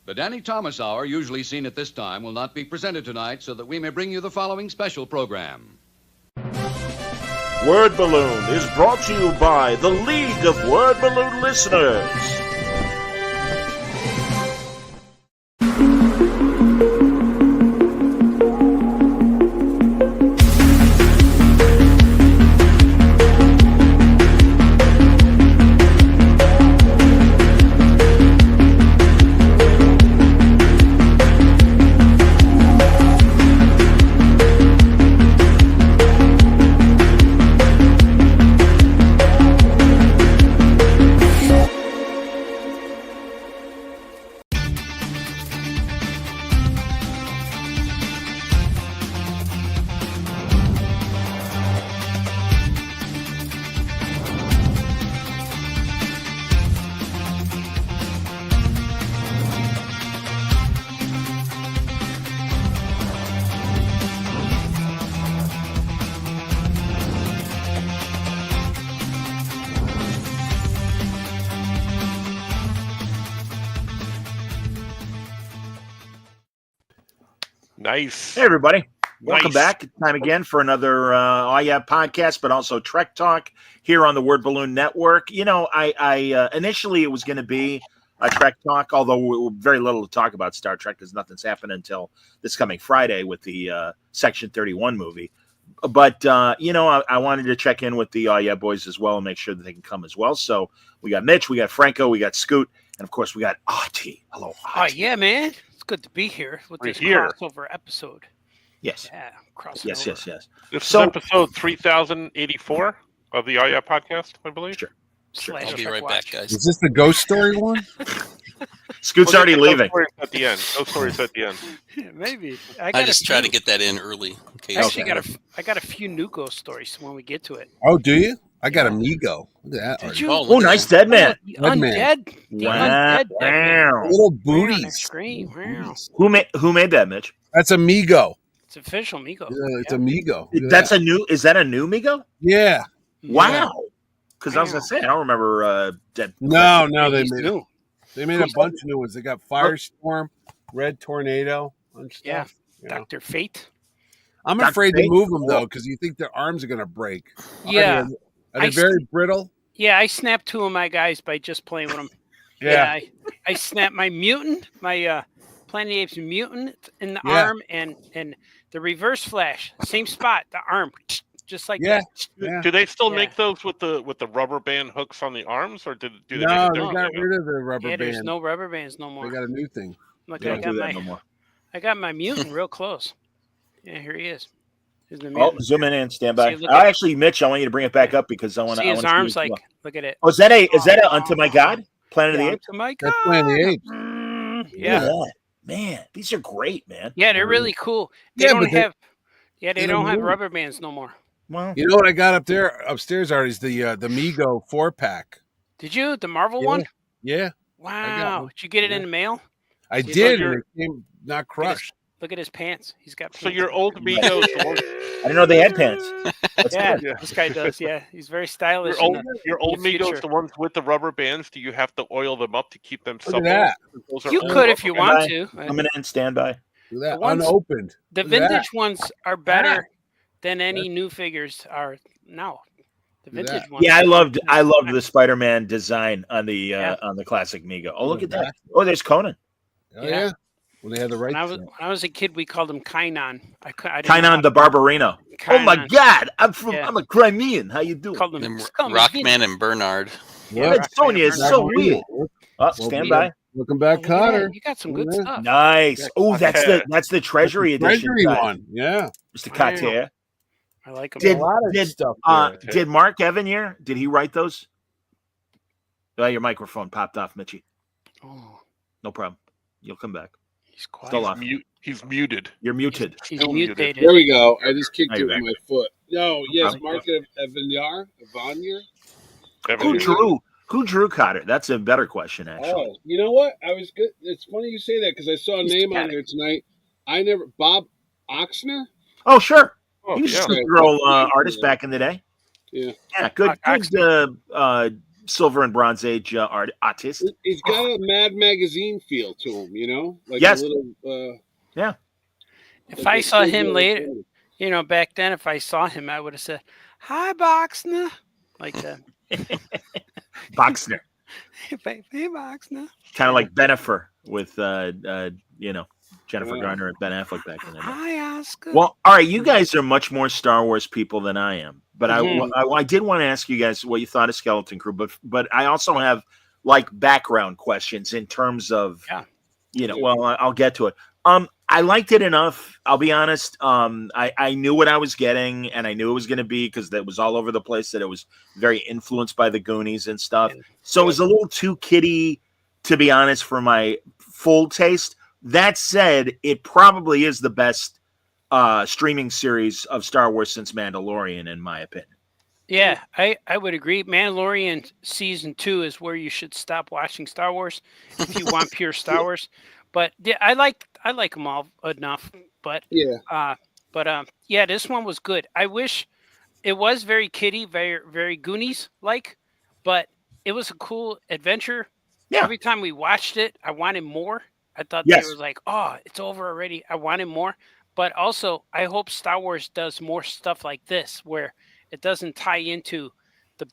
The Danny Thomas Hour, usually seen at this time, will not be presented tonight so that we may bring you the following special program. Word Balloon is brought to you by the League of Word Balloon Listeners. Nice. Hey, everybody. Welcome Nice. back. It's time again for another podcast, but also Trek Talk here on the Word Balloon Network. You know, I initially it was going to be a Trek Talk, although very little to talk about Star Trek because nothing's happened until this coming Friday with the Section 31 movie. But, I wanted to check in with the boys as well and make sure that they can come as well. So we got Mitch, we got Franco, we got Scoot, and, of course, we got Artie. Hello, Artie. Oh, yeah, man. It's good to be here with We're this here. crossover episode. Yes. Yeah, crossing Yes, over. yes, yes. This So- is episode 3084 of the podcast, I believe. Sure. Slash I'll be Trek right Watch. back, guys. Is this the ghost story one? Scoot's We'll already get to leaving. Those stories at the end. Those stories at the end. Yeah, maybe. I just try to get that in early. In case Actually, I got a few new ghost stories when we get to it. Oh, do you? I got Amigo. Look at that. Did Artie. you? Oh, Oh, look at nice that. dead man. The Dead man. undead. The Wow. undead dead man. Wow. Little Right on that booties. screen. Wow. Who made that, Mitch? That's Amigo. It's official, Migo. It's Amigo. Look at That's that. is that a new Migo? Yeah. Wow. Because I was gonna say I don't remember Dead. No, they He's made new. They made a bunch of new ones. They got Firestorm, Red Tornado, bunch of Yeah. stuff. You know. Dr. Fate. I'm Dr. afraid Fate? to move them though, because you think their arms are gonna break. Yeah. Are they very brittle? Yeah, I snapped two of my guys by just playing with them. Yeah. I snapped my mutant, my Planet of the Apes mutant in the Yeah. arm and the reverse flash, same spot, the arm, just like Yeah. that. Yeah. Do they still Yeah. make those with the rubber band hooks on the arms, or do they No, make a they different got thing? rid of the rubber Yeah, there's band. no rubber bands no They more. got a new thing. Look, They I don't got do that my no more. I got my mutant real close. Yeah, here he is. Here's the Oh, mutant. zoom in and stand by. See, look at- Actually, Mitch, I want you to bring it back up because I want to. See his arms like, look at it. Oh, is that a Unto My God? Planet of the Yeah, Apes? to my That's God. Planet of the Apes. Look at Yeah, that. Man, these are great, man. yeah, they're really cool. They Yeah, don't but they- have. Yeah, they they don't don't have move. rubber bands no more. Well, You know what I got upstairs, Artie, is the Migo 4-pack. Did you the Marvel Yeah. one? Yeah, Wow. one. Did you get it Yeah. in the mail? I See, did. you're- And it came not crushed. Look at his pants. He's got. So Pants. your old Migos, the ones, I didn't know they had pants. That's Yeah, good. Yeah. this guy does. Yeah, he's very stylish. your old the future. Migos, the ones with the rubber bands. Do you have to oil them up to keep them Look supple? at that. Those are You old could if you rubber want bands. to. Coming in, stand by. Look at that. The ones- Unopened. The Look at that. vintage ones are better than any new figures are now. The Look at vintage that. ones. Yeah, I loved the Spider-Man design on the classic Migo. Oh, look at that. Oh, there's Conan. Oh, Yeah. yeah. Well, they had the right. When I was a kid, we called him Kainan. I didn't know how Kainan the to- Barbarino. Oh my Kainan. God, Yeah. I'm a Crimean. How you doing? Called him, Them just call me Vinny. Rockman and Bernard. Yeah, Red Rockman Sonia and is Bernard. so weird. Oh, stand by. Welcome Oh, back, look at that. Connor. You got some good Yeah. stuff. Nice. Oh, that's the Treasury edition. Treasury side, one. Yeah. Mr. Wow. Cartier. I like him. Did- a lot of did, stuff. Did Mark Evan here? Did he write those? Oh, your microphone popped off, Mitchie. Oh, No problem. You'll come back. he's quiet. Still off. He's muted. You're muted. He's Still muted. mutated. There we go. I just kicked Now it you're with back. my foot. No, yes, problem. Mark Evanyar. Who drew Cotter? That's a better question, actually. Oh, you know what? I was good. It's funny you say that because I saw a He's name got on it. there tonight. Bob Oxner. Oh, sure. Oh, He was yeah. a Supergirl artist back in the day. Yeah. Yeah, good Silver and Bronze Age artist. He's got a Mad Magazine feel to him, you know, like Yes. a little. Yeah. If like I a saw him silver later, coat. you know, back then, if I saw him, I would have said, "Hi, Boxner," like that. Boxner. Hey, Boxner. Kind of like Benifer with Jennifer Wow. Garner and Ben Affleck back in the day. Hi, Oscar. Well, all right, you guys are much more Star Wars people than I am, but Mhm. I did want to ask you guys what you thought of Skeleton Crew, but I also have like background questions in terms of, Yeah. Well, I'll get to it. I liked it enough. I'll be honest. I knew what I was getting, and I knew it was going to be because that was all over the place. That it was very influenced by the Goonies and stuff. So it was a little too kiddie, to be honest, for my full taste. That said, it probably is the best streaming series of Star Wars since Mandalorian, in my opinion. Yeah, I would agree. Mandalorian season 2 is where you should stop watching Star Wars if you want pure Star Wars. But yeah, I like them all enough. But Yeah. yeah, this one was good. I wish it was very kiddie, very very Goonies like, but it was a cool adventure. Yeah. Every time we watched it, I wanted more. I thought Yes. they was like, oh, it's over already. I wanted more. But also, I hope Star Wars does more stuff like this, where it doesn't tie into the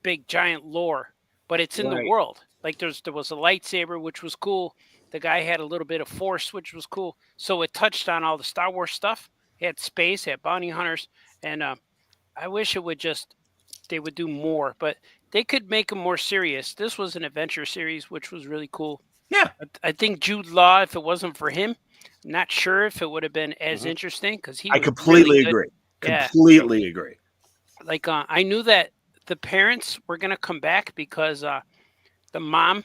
big giant lore, but it's in the Right. world. Like there was a lightsaber, which was cool. The guy had a little bit of force, which was cool. So it touched on all the Star Wars stuff. It had space, it had bounty hunters, and I wish they would do more, but they could make them more serious. This was an adventure series, which was really cool. Yeah. I think Jude Law, if it wasn't for him, I'm not sure if it would have been as interesting because he. I was completely really good. agree. Yeah. Completely agree. Like I knew that the parents were gonna come back because the mom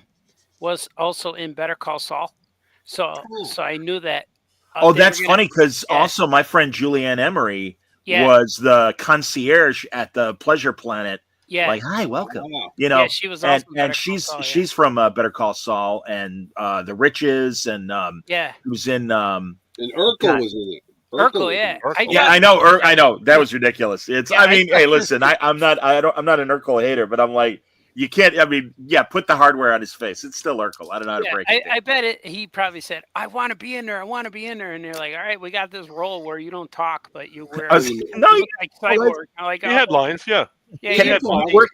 was also in Better Call Saul, so I knew that. Oh, they were that's gonna- funny because yeah. also my friend Julianne Emery Yeah. was the concierge at the Pleasure Planet. Yeah. Like, hi, welcome. Wow. Yeah, she was also in Better and Call Saul, yeah. she's from Better Call Saul and The Riches and Yeah. he was in And God. Urkel was in it. Urkel, yeah. I know. I know that was ridiculous. It's. Yeah, I mean, hey, listen. I'm not an Urkel hater, but I'm like, you can't. I mean, yeah, put the hardware on his face. It's still Urkel. I don't know how to break it. I bet it. He probably said, "I want to be in there. I want to be in there." And they're like, "All right, we got this role where you don't talk, but you wear I was- you no, look like Cyborg." I'm like, He had lines, yeah. Yeah, Can he had you lines. work?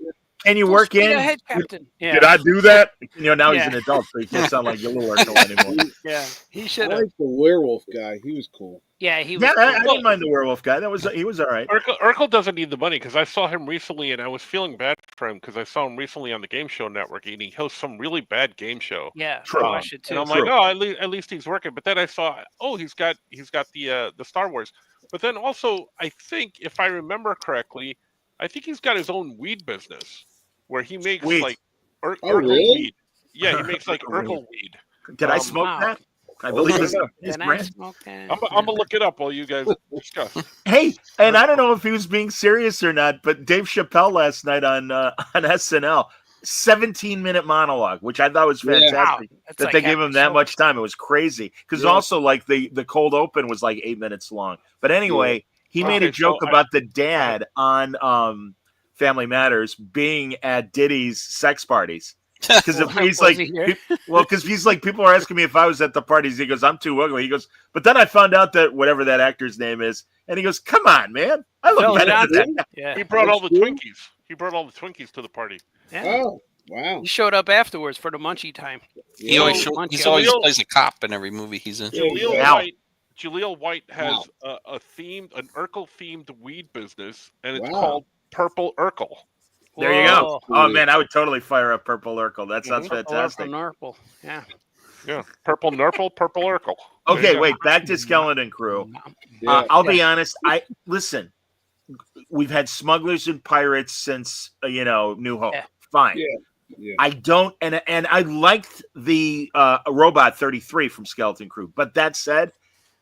Can you Full work speed in? ahead, Captain. Yeah. Did I do that? Now he's Yeah. an adult, so he can't sound like a little Urkel anymore. Yeah, he I should have. like the werewolf guy. He was cool. Yeah, he was. Yeah, I cool. didn't mind the werewolf guy. He was all right. Urkel doesn't need the money because I saw him recently and I was feeling bad for him because I saw him recently on the Game Show Network and he hosts some really bad game show. Yeah, True. I watched it too. And I'm True. like, oh, at least he's working. But then I saw, oh, he's got the Star Wars. But then also, I think if I remember correctly, I think he's got his own weed business where he makes Weed. like Urkel really? weed. Yeah, he makes like Urkel Urkel weed. Did I Um, smoke wow. that? I believe it's his Then I brand. smoked that. I'm gonna look it up while you guys discuss. Hey, and I don't know if he was being serious or not, but Dave Chappelle last night on SNL, 17-minute monologue, which I thought was Yeah. fantastic. Wow, that's That like they gave half him the that show. much time. It was crazy. Because Yeah. also, like, the cold open was like 8 minutes long. But anyway, he made a Okay, joke so about the dad on Family Matters being at Diddy's sex parties. Because if he's Was like, he here? because he's like, people are asking me if I was at the parties. He goes, I'm too ugly. He goes, but then I found out that whatever that actor's name is, and he goes, come on, man, I look Phil better than Johnson. that. Yeah. He brought all the That's cool. Twinkies. He brought all the Twinkies to the party. Yeah. Oh, wow. He showed up afterwards for the munchie time. He always Yeah. show, he's Jaleel- always plays a cop in every movie he's in. Wow. Jaleel White has Wow. an Urkel themed weed business, and it's Wow. called Purple Urkel. There you go. Whoa. Oh man, I would totally fire up Purple Urkel. That sounds Mhm. fantastic. Norpal. Yeah. Yeah, Purple Nurple, Purple Urkel. Okay, wait, back to Skeleton Crew. Yeah. I'll be honest. Listen. We've had smugglers and pirates since New Hope. Yeah. Fine. Yeah. Yeah. I don't, and I liked the Robot 33 from Skeleton Crew. But that said,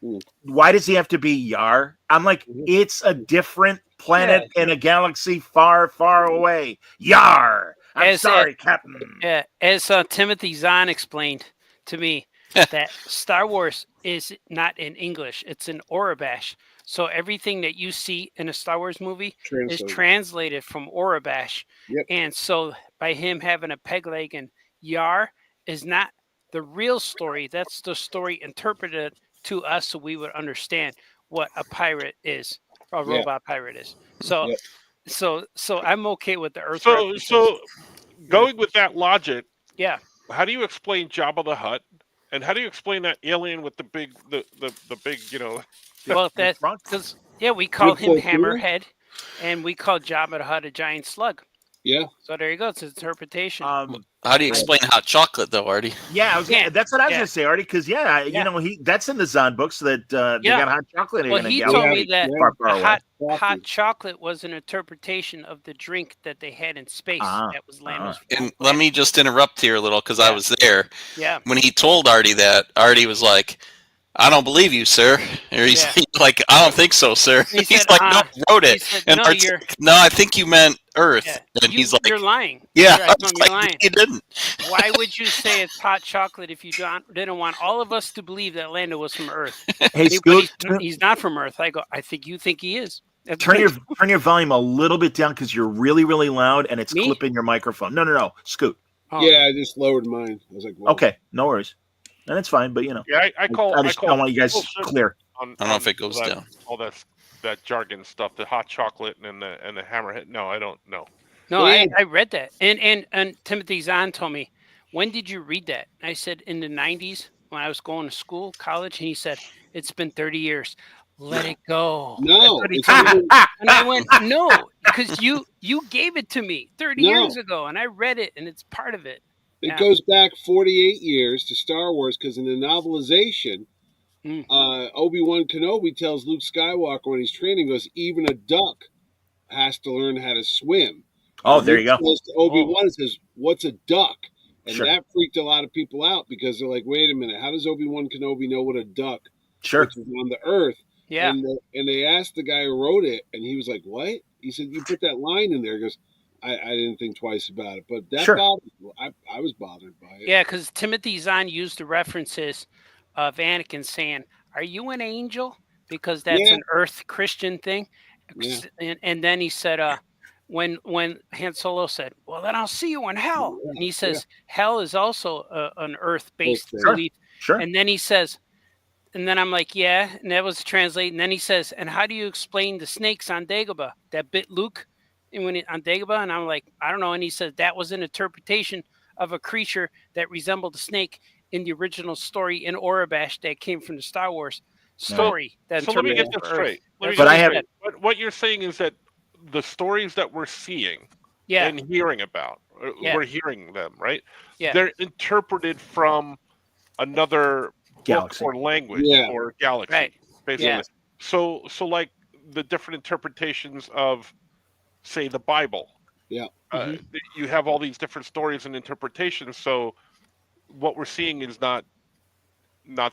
Mm. why does he have to be Yar? I'm like, it's a different planet in a galaxy far, far away. Yar. I'm As, sorry, Captain. Yeah. As Timothy Zahn explained to me, that Star Wars is not in English; it's in Aurebesh. So everything that you see in a Star Wars movie is Translated. translated from Aurebesh. Yep. And so by him having a peg leg, and Yar is not the real story. That's the story interpreted to us so we would understand what a pirate is, a Yeah. robot pirate is. So, Yep. so I'm okay with the Earth So references. so going with that logic, Yeah. how do you explain Jabba the Hutt? And how do you explain that alien with the big the big, Well, that's trunk? because we call Good him for sure. Hammerhead, and we call Jabba the Hutt a giant slug. Yeah. So there you go. It's an interpretation. How do you explain hot chocolate, though, Artie? Yeah, that's what I was Yeah. gonna say, Artie. Because Yeah. you know, that's in the Zon books that they Yeah. got hot chocolate Well, in a he galaxy told me that far, far away. hot chocolate was an interpretation of the drink that they had in space. That was Lando's. And let me just interrupt here a little because I Yeah. was there. Yeah. When he told Artie that, Artie was like, "I don't believe you, sir." Or he's Yeah. like, "I don't think so, sir." He He's said, like, "No, I wrote he it." said, And "No, Artie's you're- like, "No, I think you meant Earth." Yeah. And he's like, "You're lying." "Yeah." I I told was him, "You're like, lying." "You didn't." Why would you say it's hot chocolate if you didn't want all of us to believe that Lando was from Earth? Hey, But Scoot, he's not from Earth. I go, I think you think he is. That's turn right. your volume a little bit down because you're really, really loud and it's Me? clipping your microphone. No, Scoot. Oh, Yeah, I just lowered mine. I was like, whoa. Okay, no worries. And it's fine, but you know, Yeah, I call I want you guys bullshit clear. on, I don't know if it goes that, down. all that jargon stuff, the hot chocolate and the hammerhead. No, I don't know. No, Yeah. I read that. And Timothy Zahn told me, when did you read that? I said, in the 90s when I was going to school, college. And he said, it's been 30 years. Let it go. No, That's what he it's told me. even- And I went, no, because you gave it to me 30 No. years ago. And I read it, and it's part of it. It Yeah. goes back 48 years to Star Wars because in the novelization, Obi-Wan Kenobi tells Luke Skywalker when he's training, goes, even a duck has to learn how to swim. Oh, And there Luke you go. says to Obi-Wan, says, what's a duck? And Sure. that freaked a lot of people out because they're like, wait a minute, how does Obi-Wan Kenobi know what a duck, Sure. which is on the Earth? Yeah. And they asked the guy who wrote it, and he was like, what? He said, you put that line in there. He goes, I didn't think twice about it. But that Sure. bothered me. I was bothered by it. Yeah, because Timothy Zahn used the references of Anakin saying, are you an angel? Because that's Yeah. an Earth Christian thing. Yeah. And then he said, when Han Solo said, well, then I'll see you in hell. Yeah, And he says, hell is also an Earth-based Sure. belief. Sure. And then he says, and then I'm like, yeah, and that was translated. And then he says, and how do you explain the snakes on Dagobah that bit Luke on Dagobah? And I'm like, I don't know. And he says that was an interpretation of a creature that resembled a snake in the original story in Orabash that came from the Star Wars story. That So let me get interpreted this for Earth. straight. Let me That's get But I this have- straight. What you're saying is that the stories that we're seeing Yeah, and hearing about, Yeah. we're hearing them, right? Yeah. They're interpreted from another Galaxy. book or language Yeah. or galaxy, Right. basically. Yeah. So like the different interpretations of, say, the Bible. Yeah. You have all these different stories and interpretations. So what we're seeing is not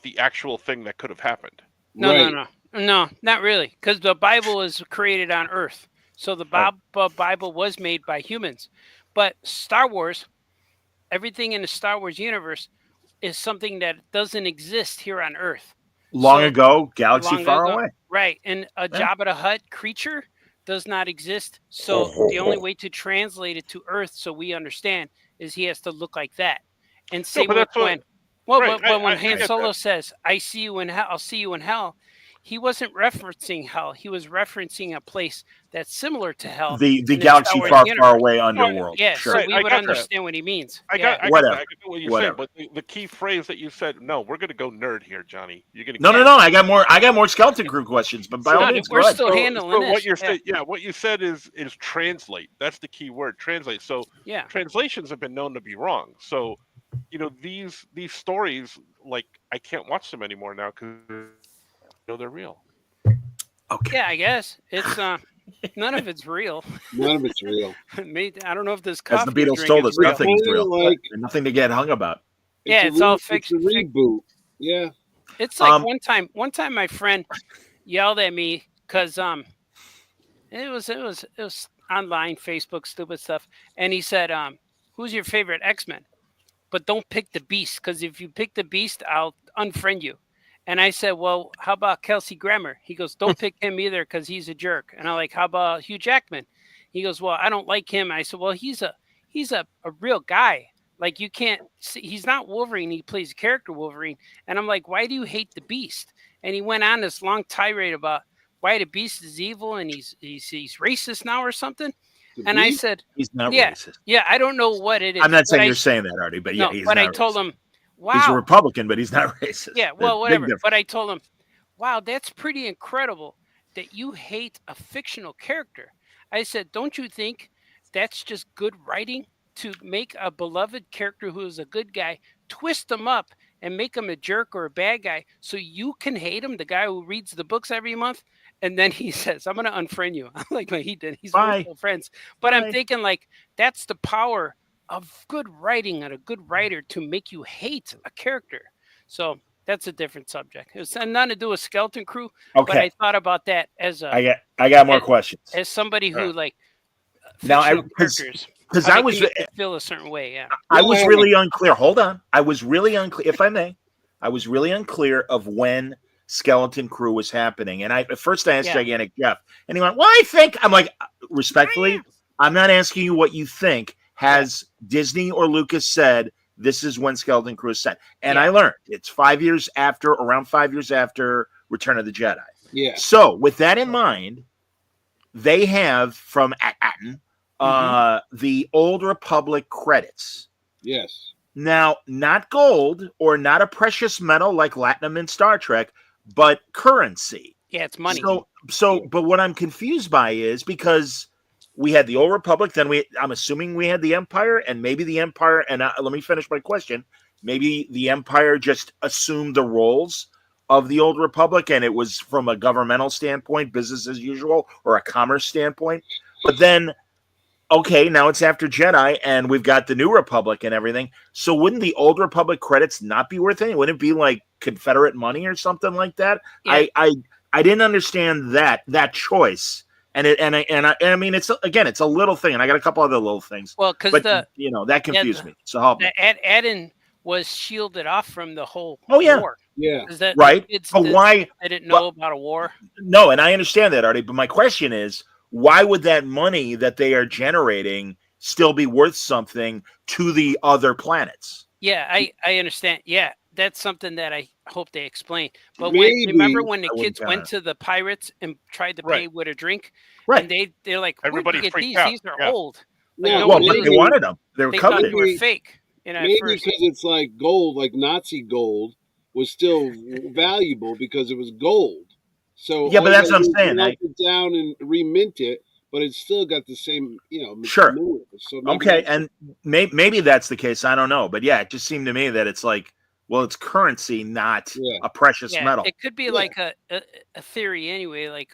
the actual thing that could have happened. No, not really, because the Bible is created on Earth. So the Bible was made by humans, but Star Wars, everything in the Star Wars universe is something that doesn't exist here on Earth. Long So- ago, galaxy Long far ago. away. Right, and a Yeah. Jabba the Hutt creature does not exist. So the only way to translate it to Earth, so we understand, is he has to look like that. And same but with that's what- when, well, right, but when I Han get Solo that. says, "I see you in hell," I'll see you in hell. He wasn't referencing hell. He was referencing a place that's similar to hell. The in the galaxy Star Wars far, universe. far away underworld. Yeah, Sure. so Right, we I would got that. understand what he means. I Yeah. got Whatever. that. I get what you're Whatever. saying, but the key phrase that you said, no, we're going to go nerd here, Johnny. You're going to No. I got more skeleton crew questions, but by No, all means, we're go ahead. still handling this. what you're Yeah. saying, what you said is translate. That's the key word, translate. So Yeah. translations have been known to be wrong. So these stories, like, I can't watch them anymore now because they're real. Okay. Yeah, I guess it's none of it's real. None of it's real. I don't know if this As coffee the Beatles drink told is us, real. nothing's Kinda real. like- There's nothing to get hung about. Yeah, a it's all It's a fiction. reboot. Yeah. It's like Um, one time my friend yelled at me because it was online, Facebook, stupid stuff, and he said, "Who's your favorite X-Men? But don't pick the Beast, because if you pick the Beast, I'll unfriend you." And I said, "Well, how about Kelsey Grammer?" He goes, "Don't pick him either, because he's a jerk." And I'm like, "How about Hugh Jackman?" He goes, "Well, I don't like him." I said, "Well, he's he's a real guy. Like you can't see, he's not Wolverine. He plays a character Wolverine. And I'm like, why do you hate the Beast? And he went on this long tirade about why the Beast is evil and he's racist now or something. And I said, he's not yeah, racist. yeah, I don't know what it is. I'm not saying you're saying that, Artie, but yeah, no, he's but not I told racist. him, wow. He's a Republican, but he's not racist. Yeah, well, whatever. But I told him, wow, that's pretty incredible that you hate a fictional character. I said, don't you think that's just good writing to make a beloved character who is a good guy, twist him up and make him a jerk or a bad guy so you can hate him, the guy who reads the books every month? And then he says, I'm going to unfriend you. I'm like, well, he did. He's still friends. But I'm thinking, like, that's the power of good writing and a good writer to make you hate a character. So that's a different subject. It's nothing to do with Skeleton Crew. Okay. But I thought about that as a. I got more questions. As somebody who like now characters. Because I was feel a certain way. Yeah. I was really unclear. Hold on. I was really unclear, if I may. I was really unclear of when Skeleton Crew was happening. And at first I asked Gigantic Jeff, and he went, well, I think. I'm like, respectfully, I'm not asking you what you think. Has Disney or Lucas said this is when Skeleton Crew is set? And I learned it's around 5 years after Return of the Jedi. Yeah. So with that in mind, they have from Atten the Old Republic credits. Yes. Now, not gold or not a precious metal like Latinum in Star Trek, but currency. Yeah, it's money. But what I'm confused by is because we had the Old Republic, then I'm assuming we had the Empire, and maybe the Empire, and let me finish my question. Maybe the Empire just assumed the roles of the Old Republic, and it was from a governmental standpoint, business as usual, or a commerce standpoint. But then, okay, now it's after Jedi, and we've got the New Republic and everything. So wouldn't the Old Republic credits not be worth anything? Wouldn't it be like Confederate money or something like that? Yeah. I didn't understand that choice. And I mean, it's a little thing, and I got a couple other little things. Well, because that confused me. So help me. Aden was shielded off from the whole war. Yeah. Right. But why? I didn't know about a war. No, and I understand that, Artie. But my question is, why would that money that they are generating still be worth something to the other planets? Yeah, I understand. Yeah, that's something that I hope they explain. But remember when the kids went to the pirates and tried to pay with a drink? Right. And they're like, everybody freaked these? out. These are old. Like, Yeah, well, but they wanted them. They were coveted. They were fake. Maybe because it's like gold, like Nazi gold, was still valuable because it was gold. So yeah, but that's what I'm saying. Melt it down and remint it, but it's still got the same, Sure. So okay, and maybe that's the case. I don't know, but yeah, it just seemed to me that it's like, well, it's currency, not a precious metal. It could be like a theory anyway, like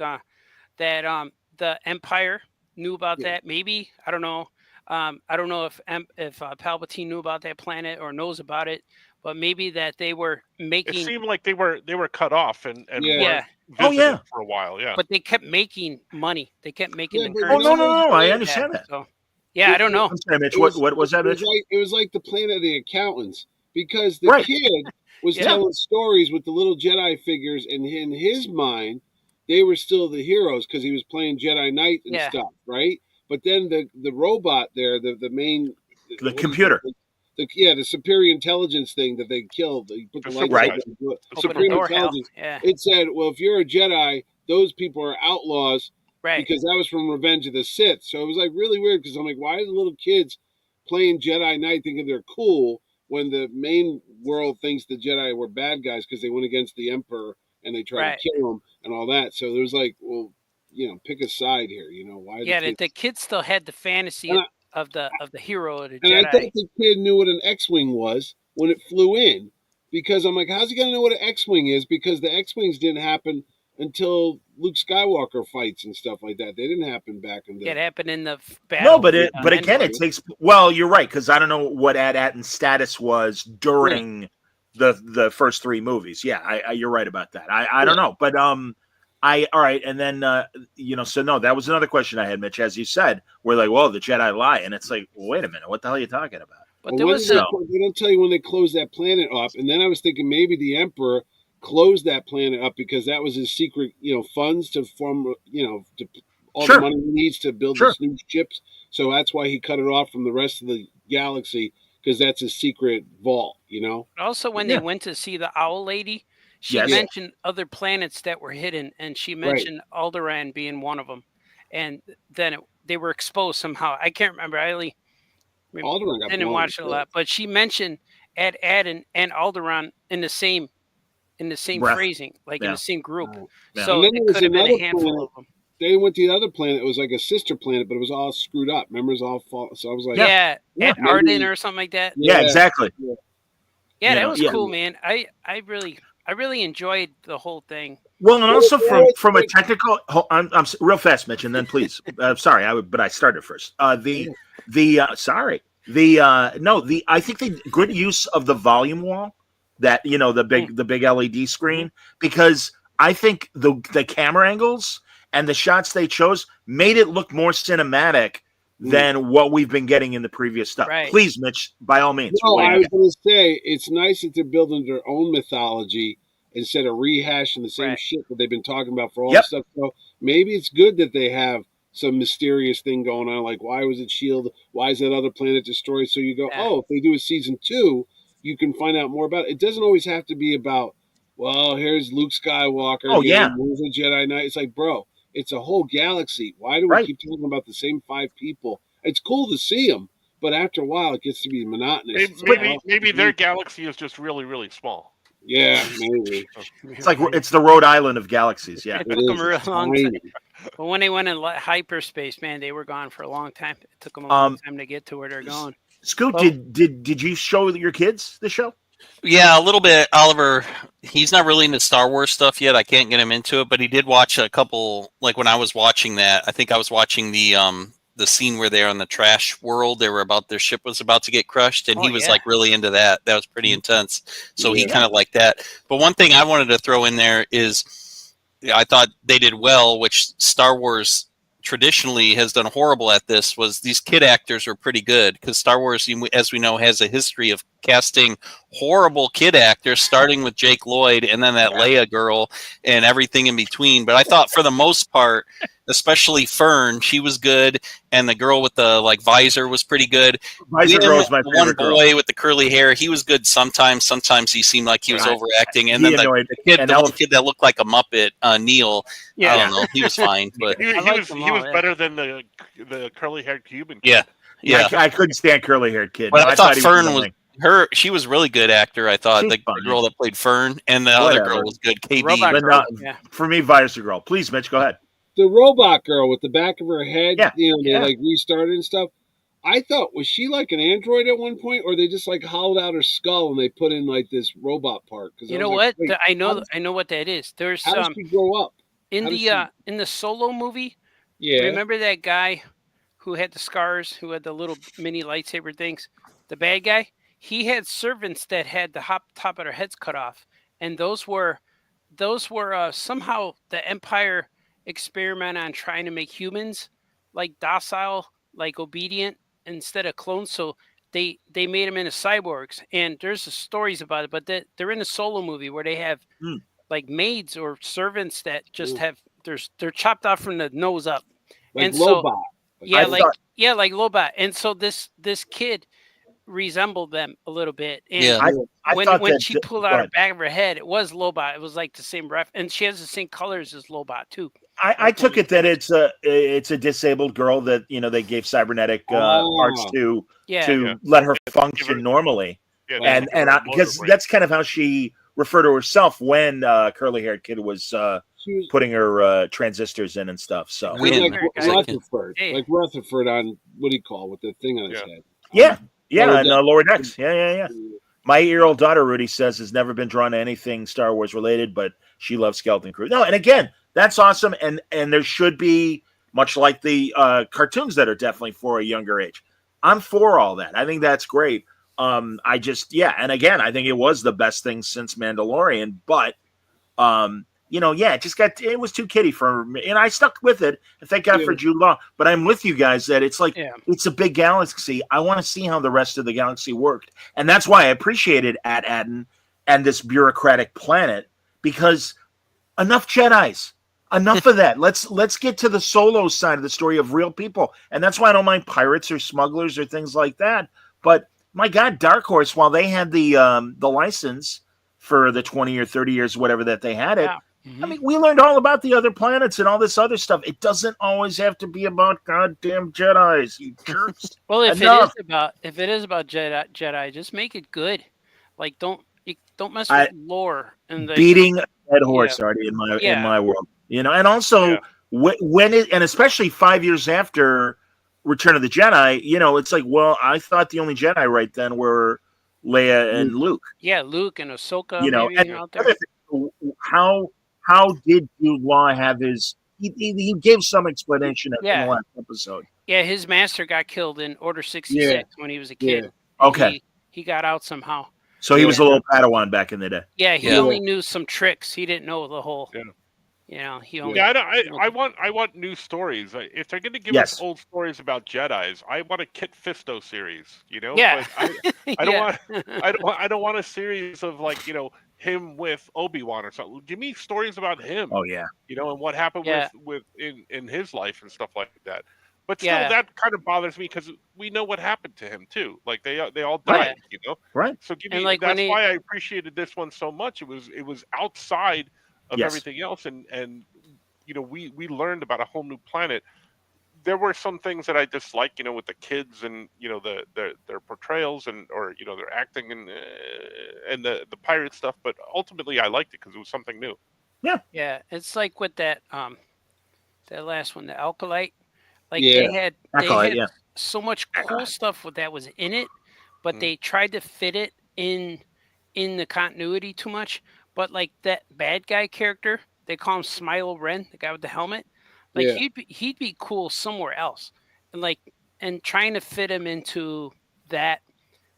that the Empire knew about that. Maybe I don't know. I don't know if Palpatine knew about that planet or knows about it, but maybe that they were making. It seemed like they were cut off and visited for a while. Yeah, but they kept making money. They kept making the currency. Oh no! I understand that. So, I don't know. I'm sorry, Mitch. What was that? It was like the planet of the accountants because the kid was telling stories with the little Jedi figures, and in his mind, they were still the heroes because he was playing Jedi Knight and stuff, right? But then the robot there, the main computer, the superior intelligence thing that they killed, they put the supreme intelligence. Yeah. It said, well, if you're a Jedi, those people are outlaws, right? Because that was from Revenge of the Sith. So it was like really weird because I'm like, why are the little kids playing Jedi Knight thinking they're cool when the main world thinks the Jedi were bad guys because they went against the Emperor and they tried to kill him and all that. So there's like, well, pick a side here. Why? The kid still had the fantasy of the hero of the and Jedi. I thought the kid knew what an X-wing was when it flew in, because I'm like, how's he gonna know what an X-wing is? Because the X-wings didn't happen until Luke Skywalker fights and stuff like that. They didn't happen back in the. It happened in the battle. No, but again, it takes. Well, you're right, because I don't know what Atten's status was during the first three movies. Yeah, you're right about that. I don't know, but all right, and then so no, that was another question I had, Mitch. As you said, we're like, well, the Jedi lie, and it's like, well, wait a minute, what the hell are you talking about? But there was they don't tell you when they closed that planet up, and then I was thinking maybe the Emperor closed that planet up because that was his secret, funds to form, to all Sure. the money he needs to build Sure. this new ships. So that's why he cut it off from the rest of the galaxy, because that's his secret vault, you know? Also, when Yeah. they went to see the owl lady, she Yes. mentioned other planets that were hidden, and she mentioned Alderaan being one of them. And then they were exposed somehow. I can't remember. I only Alderaan got didn't blown watch it a up. lot, but she mentioned Adden and Alderaan in the same Breath. phrasing, like in Yeah. the same group. Right. Yeah. So And then it there was could have been a another handful planet. of them. They went to the other planet. It was like a sister planet, but it was all screwed up. Remember, it was all fall. So I was like, Yeah, Yeah. at Arden or something like that. Yeah, exactly. Yeah, You that know, was yeah. cool, man. I really enjoyed the whole thing. Well, and also Well, from a technical, I'm real fast, Mitch, and then please, sorry, but I started first. I think the good use of the volume wall, that the big LED screen, because I think the camera angles and the shots they chose made it look more cinematic than what we've been getting in the previous stuff. Right. Please, Mitch, by all means. No, what do you I was got? going to say it's nice that they're building their own mythology instead of rehashing the same Right. shit that they've been talking about for all Yep. this stuff. So maybe it's good that they have some mysterious thing going on, like why was it Shield? Why is that other planet destroyed? So you go, Yeah. oh, if they do a season 2, you can find out more about it. It doesn't always have to be about, well, here's Luke Skywalker. Oh, yeah. Where's the Jedi Knight? It's like, bro, it's a whole galaxy. Why do we Right. keep talking about the same 5 people? It's cool to see them, but after a while, it gets to be monotonous. It's like, Maybe their galaxy is just really, really small. yeah, maybe. It's like it's the Rhode Island of galaxies. Yeah. It It took them is. a real It's long tiny. time. But when they went in hyperspace, man, they were gone for a long time. It took them a long time to get to where they're going. Scoot, Well- did you show your kids the show? Yeah, a little bit. Oliver, he's not really into Star Wars stuff yet. I can't get him into it, but he did watch a couple. Like when I was watching that, I think I was watching the scene where they're on the trash world. They were their ship was about to get crushed, and he was like really into that. That was pretty intense. So he kind of liked that. But one thing I wanted to throw in there is, I thought they did well, which Star Wars traditionally has done horrible at this, was these kid actors were pretty good, because Star Wars, as we know, has a history of casting horrible kid actors, starting with Jake Lloyd and then that Leia girl and everything in between. But I thought for the most part, especially Fern, she was good, and the girl with the visor was pretty good. Visor girl is my the favorite one boy with the curly hair, he was good sometimes. Sometimes he seemed like he was overacting. And then the little kid that looked like a Muppet, Neil, I don't know, he was fine. But He was better than the curly haired Cuban kid. Yeah. I couldn't stand curly haired kid. But No, I thought he Fern annoying. she was really good actor. I thought She's the funny. girl that played Fern, and the other girl was good. KB. Robot But girl. not, for me, Visor girl. Please, Mitch, go ahead. The robot girl with the back of her head, Yeah. they restarted and stuff. I thought, was she like an android at one point, or they just hollowed out her skull and they put in this robot part? You know what? I know what that is. There's How does she grow up? in How the does in the Solo movie. Yeah. Remember that guy who had the scars, who had the little mini lightsaber things? The bad guy. He had servants that had the top of their heads cut off, and those were somehow the Empire experiment on trying to make humans docile, obedient instead of clones. So they made them into cyborgs, and there's stories about it. But they're in a Solo movie where they have maids or servants that just have they're chopped off from the nose up, and Lobot. So like Lobot. And so this kid resembled them a little bit. And when she pulled out her back of her head, it was Lobot. It was like the same ref, and she has the same colors as Lobot too. I took it that it's a disabled girl that they gave cybernetic parts to let her function normally, and because that's kind of how she referred to herself when curly haired kid was putting her transistors in and stuff. So like Rutherford on what do you call with the thing on his head? Yeah, and lower decks. Yeah. My 8-year-old daughter, Rudy, says has never been drawn to anything Star Wars related, but she loves Skeleton Crew. No, and again, that's awesome, and there should be, much like the cartoons that are definitely for a younger age. I'm for all that. I think that's great. And again, I think it was the best thing since Mandalorian, but it was too kiddie for me, and I stuck with it. And thank God for Jude Law. But I'm with you guys that it's it's a big galaxy. I want to see how the rest of the galaxy worked, and that's why I appreciated Adden and this bureaucratic planet, because enough Jedis. enough of that. Let's get to the Solo side of the story of real people, and that's why I don't mind pirates or smugglers or things like that. But my God, Dark Horse, while they had the license for the 20 or 30 years, whatever that they had it. Yeah. I mean, we learned all about the other planets and all this other stuff. It doesn't always have to be about goddamn Jedis, you jerks. Well, if Enough. it is about Jedi, just make it good. Like don't mess with lore and beating a dead horse already in my world, you know. And also and especially 5 years after Return of the Jedi, you know, it's like, well, I thought the only Jedi right then were Leia and Luke. Yeah, Luke and Ahsoka. You know, maybe and out there. How did Jude Law have his? He gave some explanation in the last episode. Yeah, his master got killed in Order 66 when he was a kid. Yeah. Okay, he got out somehow. So he was a little Padawan back in the day. Yeah, he only knew some tricks. He didn't know the whole. Yeah. You know, he only. Yeah, I want new stories. If they're going to give us old stories about Jedi's, I want a Kit Fisto series. You know, Yeah. Like, I don't want a series of, like, you know, him with Obi-Wan or something. Give me stories about him. Oh yeah. You know, and what happened with in his life and stuff like that. But still, that kind of bothers me because we know what happened to him too. Like they all died, you know. Right. So give And me. like That's why I appreciated this one so much. It was outside of Yes. everything else, and you know, we learned about a whole new planet. There were some things that I disliked, you know, with the kids and, you know, their portrayals or you know, their acting and the pirate stuff. But ultimately, I liked it because it was something new. Yeah, it's like with that last one, the Alkalite. Like they had so much cool stuff that was in it, but they tried to fit it in the continuity too much. But like that bad guy character, they call him Smilo Ren, the guy with the helmet. Like he'd be cool somewhere else, and trying to fit him into that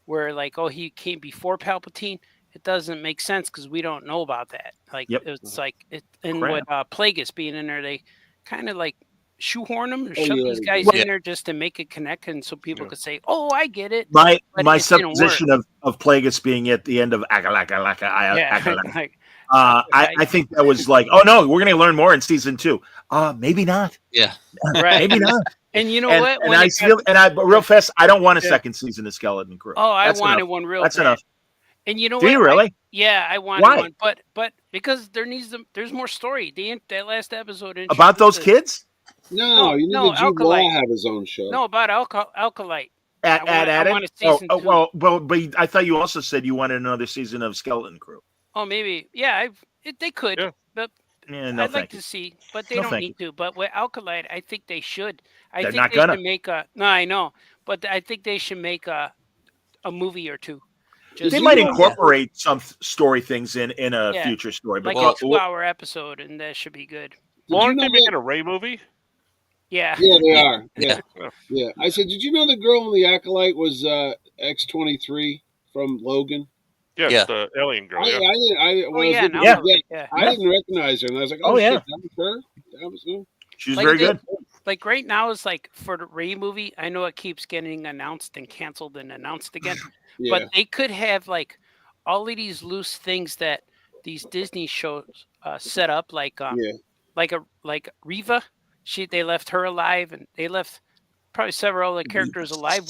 where like, oh, he came before Palpatine. It doesn't make sense because we don't know about that. Like it's like it, and with Plagueis being in there, they kind of like shoehorn them or shove these guys in there just to make it connect, and so people could say, "Oh, I get it." My supposition of Plagueis being at the end of Agalaka. I think that was like, oh no, we're going to learn more in season 2. Maybe not. Yeah, right. Maybe not. And you know what? And real fast, I don't want a second season of Skeleton Crew. Oh, I wanted one real. That's enough. And you know what? Do you really? I wanted one, but because there's more story. That last episode about those kids. No, you need to Jude Law have his own show. No, about Alkalite. I want a season 2. Well, but I thought you also said you wanted another season of Skeleton Crew. Oh, maybe. Yeah, they could. But no, I'd like to see, but they don't need to. But with Alkalite, I think they should. They're not gonna make a. No, I know, but I think they should make a movie or two. They might incorporate some story things in a future story, but like a 2-hour episode, and that should be good. Aren't they making a Rey movie? Yeah. Yeah, they are. Yeah. I said, did you know the girl in the Acolyte was X-23 from Logan? Yes, the alien girl. I didn't recognize her, and I was like, "Oh shit, that was her." That was her. She's very good. Like right now, it's like for the Rey movie. I know it keeps getting announced and canceled and announced again, but they could have like all of these loose things that these Disney shows set up, like Reva. They left her alive, and they left probably several other characters alive.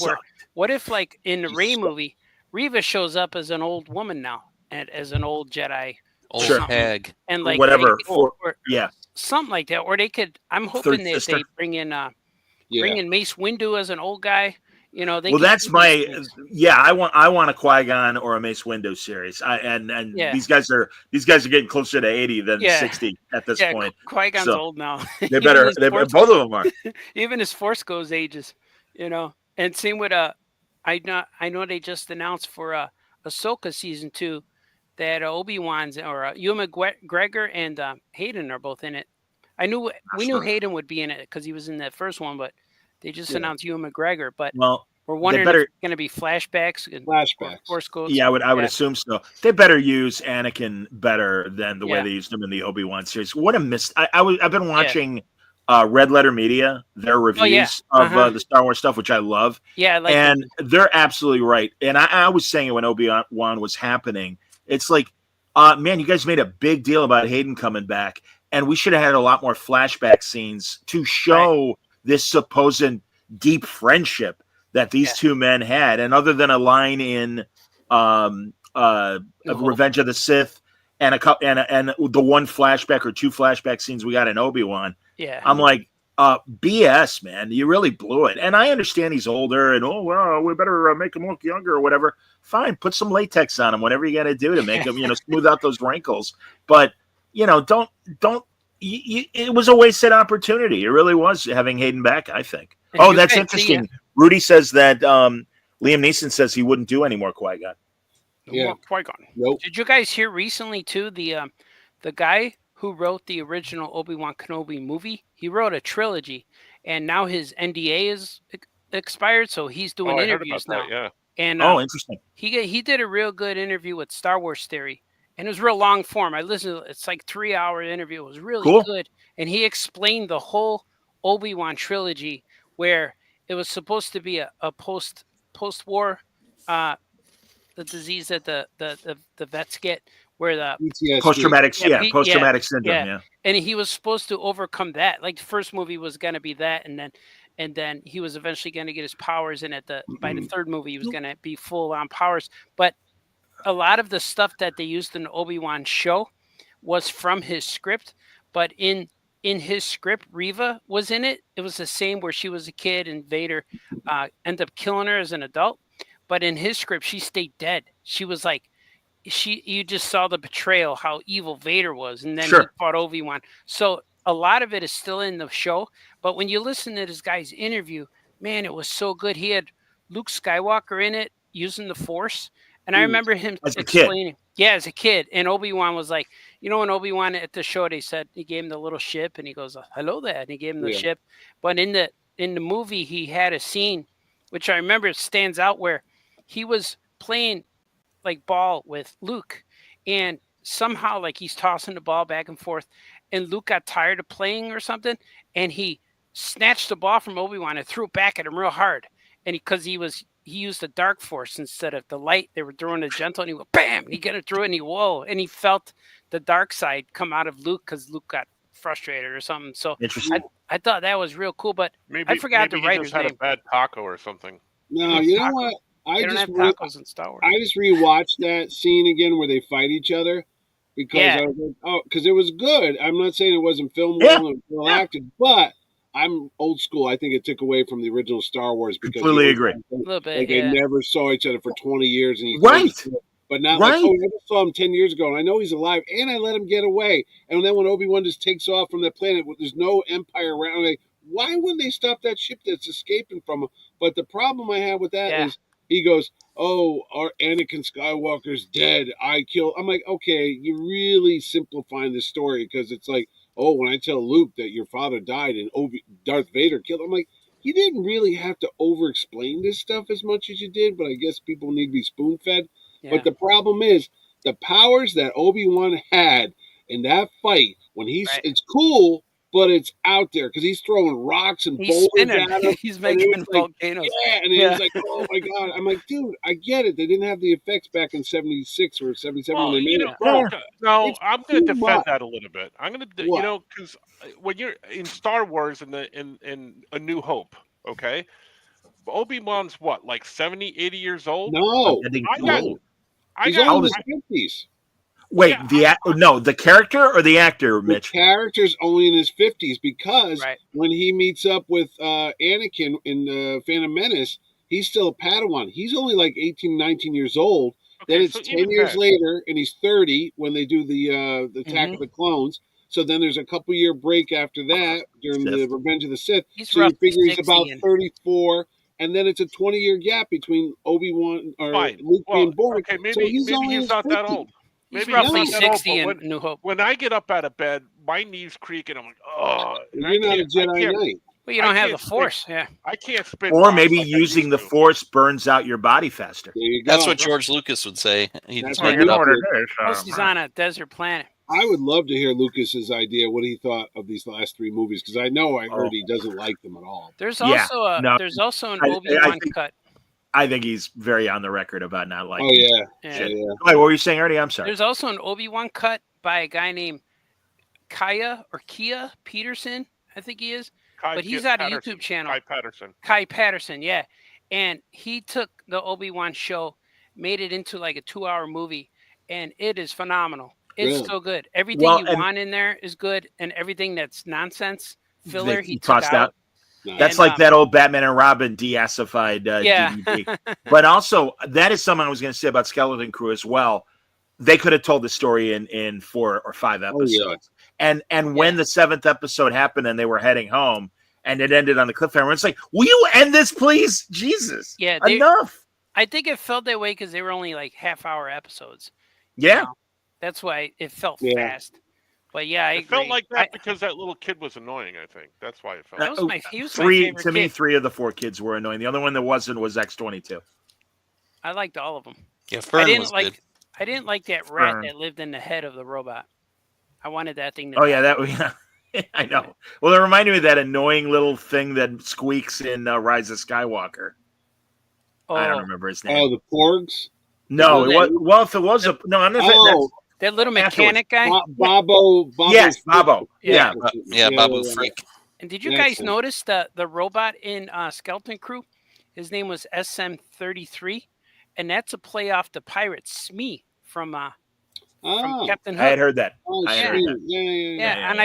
What if, like in the Rey movie, Reva shows up as an old woman now, and as an old Jedi, old hag, and like whatever, something like that. Or they could. I'm hoping that they bring in Mace Windu as an old guy. You know, that's my I want a Qui-Gon or a Mace Windu series. These guys are getting closer to 80 than 60 at this point. Qui-Gon's old now. They better both of them are. Even his Force Ghost ages, you know. And same with I know they just announced for Ahsoka season 2 that Obi-Wan's or Ewan McGregor and Hayden are both in it. We knew Hayden would be in it because he was in that first one, but they just announced Ewan McGregor. But we're wondering if it's going to be flashbacks. Force Ghosts. Yeah, I would assume so. They better use Anakin better than the way they used him in the Obi-Wan series. What a miss! I've been watching. Red Letter Media, their reviews of the Star Wars stuff, which I love. Yeah, and they're absolutely right. And I was saying it when Obi-Wan was happening. It's like, man, you guys made a big deal about Hayden coming back, and we should have had a lot more flashback scenes to show this supposed deep friendship that these two men had. And other than a line in Revenge of the Sith and the one flashback or two flashback scenes we got in Obi-Wan, I'm like, BS, man. You really blew it. And I understand he's older and, we better make him look younger or whatever. Fine, put some latex on him, whatever you got to do to make him, smooth out those wrinkles. But, don't. It was a wasted opportunity. It really was, having Hayden back, I think. Oh, that's interesting. Rudy says that Liam Neeson says he wouldn't do any more Qui-Gon. Yeah, Qui-Gon. Nope. Did you guys hear recently too the guy who wrote the original Obi-Wan Kenobi movie? He wrote a trilogy, and now his NDA is expired, so he's doing interviews now. Yeah. And interesting. He did a real good interview with Star Wars Theory, and it was real long form. I listened to it. It's like 3-hour interview. It was really good, and he explained the whole Obi-Wan trilogy, where it was supposed to be a post-war the disease that the vets get, where the PTSD. Post-traumatic syndrome. Yeah. And he was supposed to overcome that. Like the first movie was going to be that, and then he was eventually going to get his powers, and by the third movie he was going to be full on powers. But a lot of the stuff that they used in the Obi-Wan show was from his script, but in his script, Reva was in it. It was the same where she was a kid and Vader ended up killing her as an adult. But in his script, she stayed dead. She was like, you just saw the betrayal, how evil Vader was, and then he fought Obi-Wan. So a lot of it is still in the show. But when you listen to this guy's interview, man, it was so good. He had Luke Skywalker in it using the Force. And I remember him explaining. Yeah, as a kid. And Obi-Wan was like, when Obi-Wan at the show, they said he gave him the little ship, and he goes, hello there. And he gave him the ship. But in the movie, he had a scene, which I remember stands out, where he was playing like ball with Luke, and somehow like he's tossing the ball back and forth, and Luke got tired of playing or something, and he snatched the ball from Obi-Wan and threw it back at him real hard. And because he used the dark force instead of the light, they were throwing it gentle, and he went bam, he got it through it, and he felt the dark side come out of Luke because Luke got frustrated or something. So I thought that was real cool, but I forgot the writer's name. Had a bad taco or something. No, you know what? I just rewatched that scene again where they fight each other because I was like, because it was good. I'm not saying it wasn't filmed well and well acted, but I'm old school. I think it took away from the original Star Wars because completely agree. A little bit, like they never saw each other for 20 years, and but not like, I never saw him 10 years ago, and I know he's alive, and I let him get away. And then when Obi-Wan just takes off from that planet, there's no Empire around. I'm like, why wouldn't they stop that ship that's escaping from him? But the problem I have with that is he goes, our Anakin Skywalker's dead. I'm like, okay, you're really simplifying the story because it's like, when I tell Luke that your father died and Darth Vader killed him, I'm like, you didn't really have to over-explain this stuff as much as you did, but I guess people need to be spoon-fed. Yeah. But the problem is, the powers that Obi-Wan had in that fight, when it's cool, but it's out there because he's throwing rocks and boulders at him. He's making volcanoes. And he's like, oh my God. I'm like, dude, I get it. They didn't have the effects back in 76 or 77 when they made it. No, I'm going to defend that a little bit. I'm going to, because when you're in Star Wars in A New Hope, okay, Obi-Wan's what, like 70, 80 years old? No. He's only in his 50s. Wait, the character or the actor, Mitch? The character's only in his 50s because when he meets up with Anakin in Phantom Menace, he's still a Padawan. He's only like 18, 19 years old. Okay, then it's 10 years later, and he's 30 when they do the Attack of the Clones. So then there's a couple-year break after that during the Revenge of the Sith. So you figure he's about 34, and then it's a 20-year gap between Obi-Wan or Luke being born. Okay, maybe he's not that old. He's roughly 60 in New Hope. When I get up out of bed, my knees creak, and I'm like, oh. You're not a Jedi Knight. Well, you don't have the Force, I can't spin. Or maybe using the Force burns out your body faster. There you go. That's what George Lucas would say. He's on a desert planet. I would love to hear Lucas's idea, what he thought of these last three movies, because I heard he doesn't like them at all. There's also an Obi-Wan cut. I think he's very on the record about not liking. Oh yeah. Wait, what were you saying, Artie? I'm sorry. There's also an Obi-Wan cut by a guy named Kaya or Kia Peterson, I think he is. Kai But he's out of Patterson. YouTube channel. Kai Patterson. Kai Patterson, yeah. And he took the Obi-Wan show, made it into like a 2-hour movie, and it is phenomenal. It's Really? so good. Everything Well, you and- want in there is good, and everything that's nonsense filler They he took tossed out. Nice. That's And, like that old Batman and Robin deassified Yeah. DVD. But also, that is something I was going to say about Skeleton Crew as well. They could have told the story in 4 or 5 episodes. And when the 7th episode happened and they were heading home and it ended on the cliffhanger, it's like, will you end this, please? Jesus. Yeah, Enough. I think it felt that way because they were only like half-hour episodes. Yeah. You know? That's why it felt Yeah. fast. But yeah, I It felt agree. like that because that little kid was annoying. I think that's why it felt. That was he was my Three favorite to me, kid. 3 of the 4 kids were annoying. The other one that wasn't was X-22. I liked all of them. Yeah, Fern was good. I didn't like that rat Fern. that lived in the head of the robot. I wanted that thing to Oh die. yeah, that I know. Well, it reminded me of that annoying little thing that squeaks in Rise of Skywalker. I don't remember his name. Oh, the Porgs? No, Who it was was. Well, if it was a no, I'm not. Oh, that little mechanic guy. Babo. Yes, Babo. Yeah. Yeah. Babu Freak. And did you Yeah, guys so- notice the robot in Skeleton Crew? His name was SM-33, and that's a play off the pirate Smee from Oh, Captain I had Hook. heard that. oh, I heard sweet. that. Yeah. Yeah, and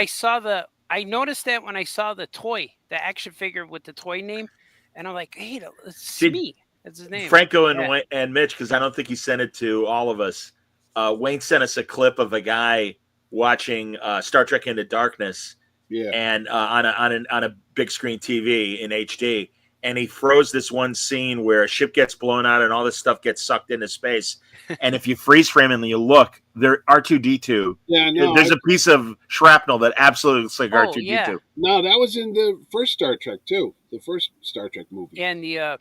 I noticed that when I saw the toy, the action figure with the toy name, and I'm like, hey, it's Did- Smee. That's his name. Franco and Yeah. Wayne, and Mitch, because I don't think he sent it to all of us. Wayne sent us a clip of a guy watching Star Trek Into Darkness, Yeah. and on a big screen TV in HD, and he froze this one scene where a ship gets blown out and all this stuff gets sucked into space. And if you freeze frame and you look, there R2D2. Yeah, no, There's a piece of shrapnel that absolutely looks like R2D2. yeah. no, that was in the first Star Trek too. The first Star Trek movie. And the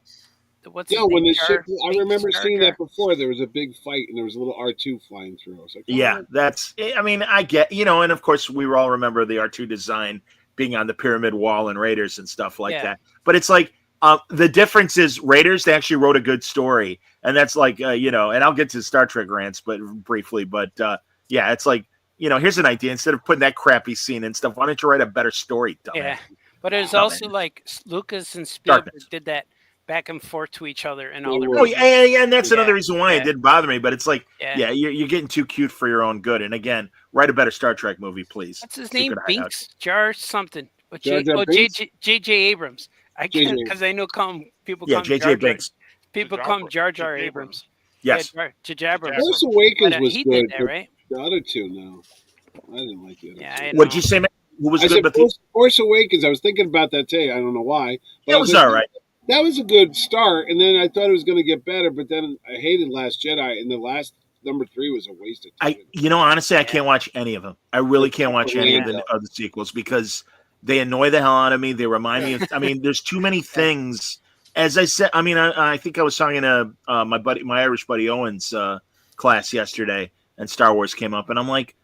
what's Yeah, his when name? the ship, I Big remember Jar seeing Jar. that before. There was a big fight, and there was a little R2 flying through. I was like, oh, Yeah, that's. I mean, I get, and of course we all remember the R2 design being on the pyramid wall in Raiders and stuff like Yeah. that. But it's like the difference is Raiders, they actually wrote a good story, and that's like and I'll get to Star Trek rants, but briefly. But yeah, it's like here's an idea. Instead of putting that crappy scene and stuff, why don't you write a better story? Dumbass? Yeah, but it was Dumbass. also like Lucas and Spielberg Darkness. did that back and forth to each other and all the. Oh yeah, and that's another Yeah, reason why yeah. it didn't bother me. But it's like, Yeah. you're getting too cute for your own good. And again, write a better Star Trek movie, please. What's his It's a name? good hideout. Binks, Jar something. What Jar Jar Binks? J.J. Abrams. I can't JJ. because I know people Yeah, call him J.J. Jar Jar. Binks. People Jar call him Jar- Jar Jar J.J. Abrams. Yes. Yeah, Jar Abrams. Force Awakens But was he good, did that, but right? the other two, no. I didn't like the other Yeah, two. I What'd know. you say, man? Who was I good? said But Force Awakens. I was thinking about that today. I don't know why. But it I was like, all right. That was a good start, and then I thought it was going to get better, but then I hated Last Jedi, and the last number 3 was a waste of time. Honestly, I can't watch any of them. I really can't watch any of the sequels because they annoy the hell out of me. They remind me of. I mean, there's too many things. As I said, I mean, I think I was talking to my Irish buddy Owen's class yesterday, and Star Wars came up, and I'm like,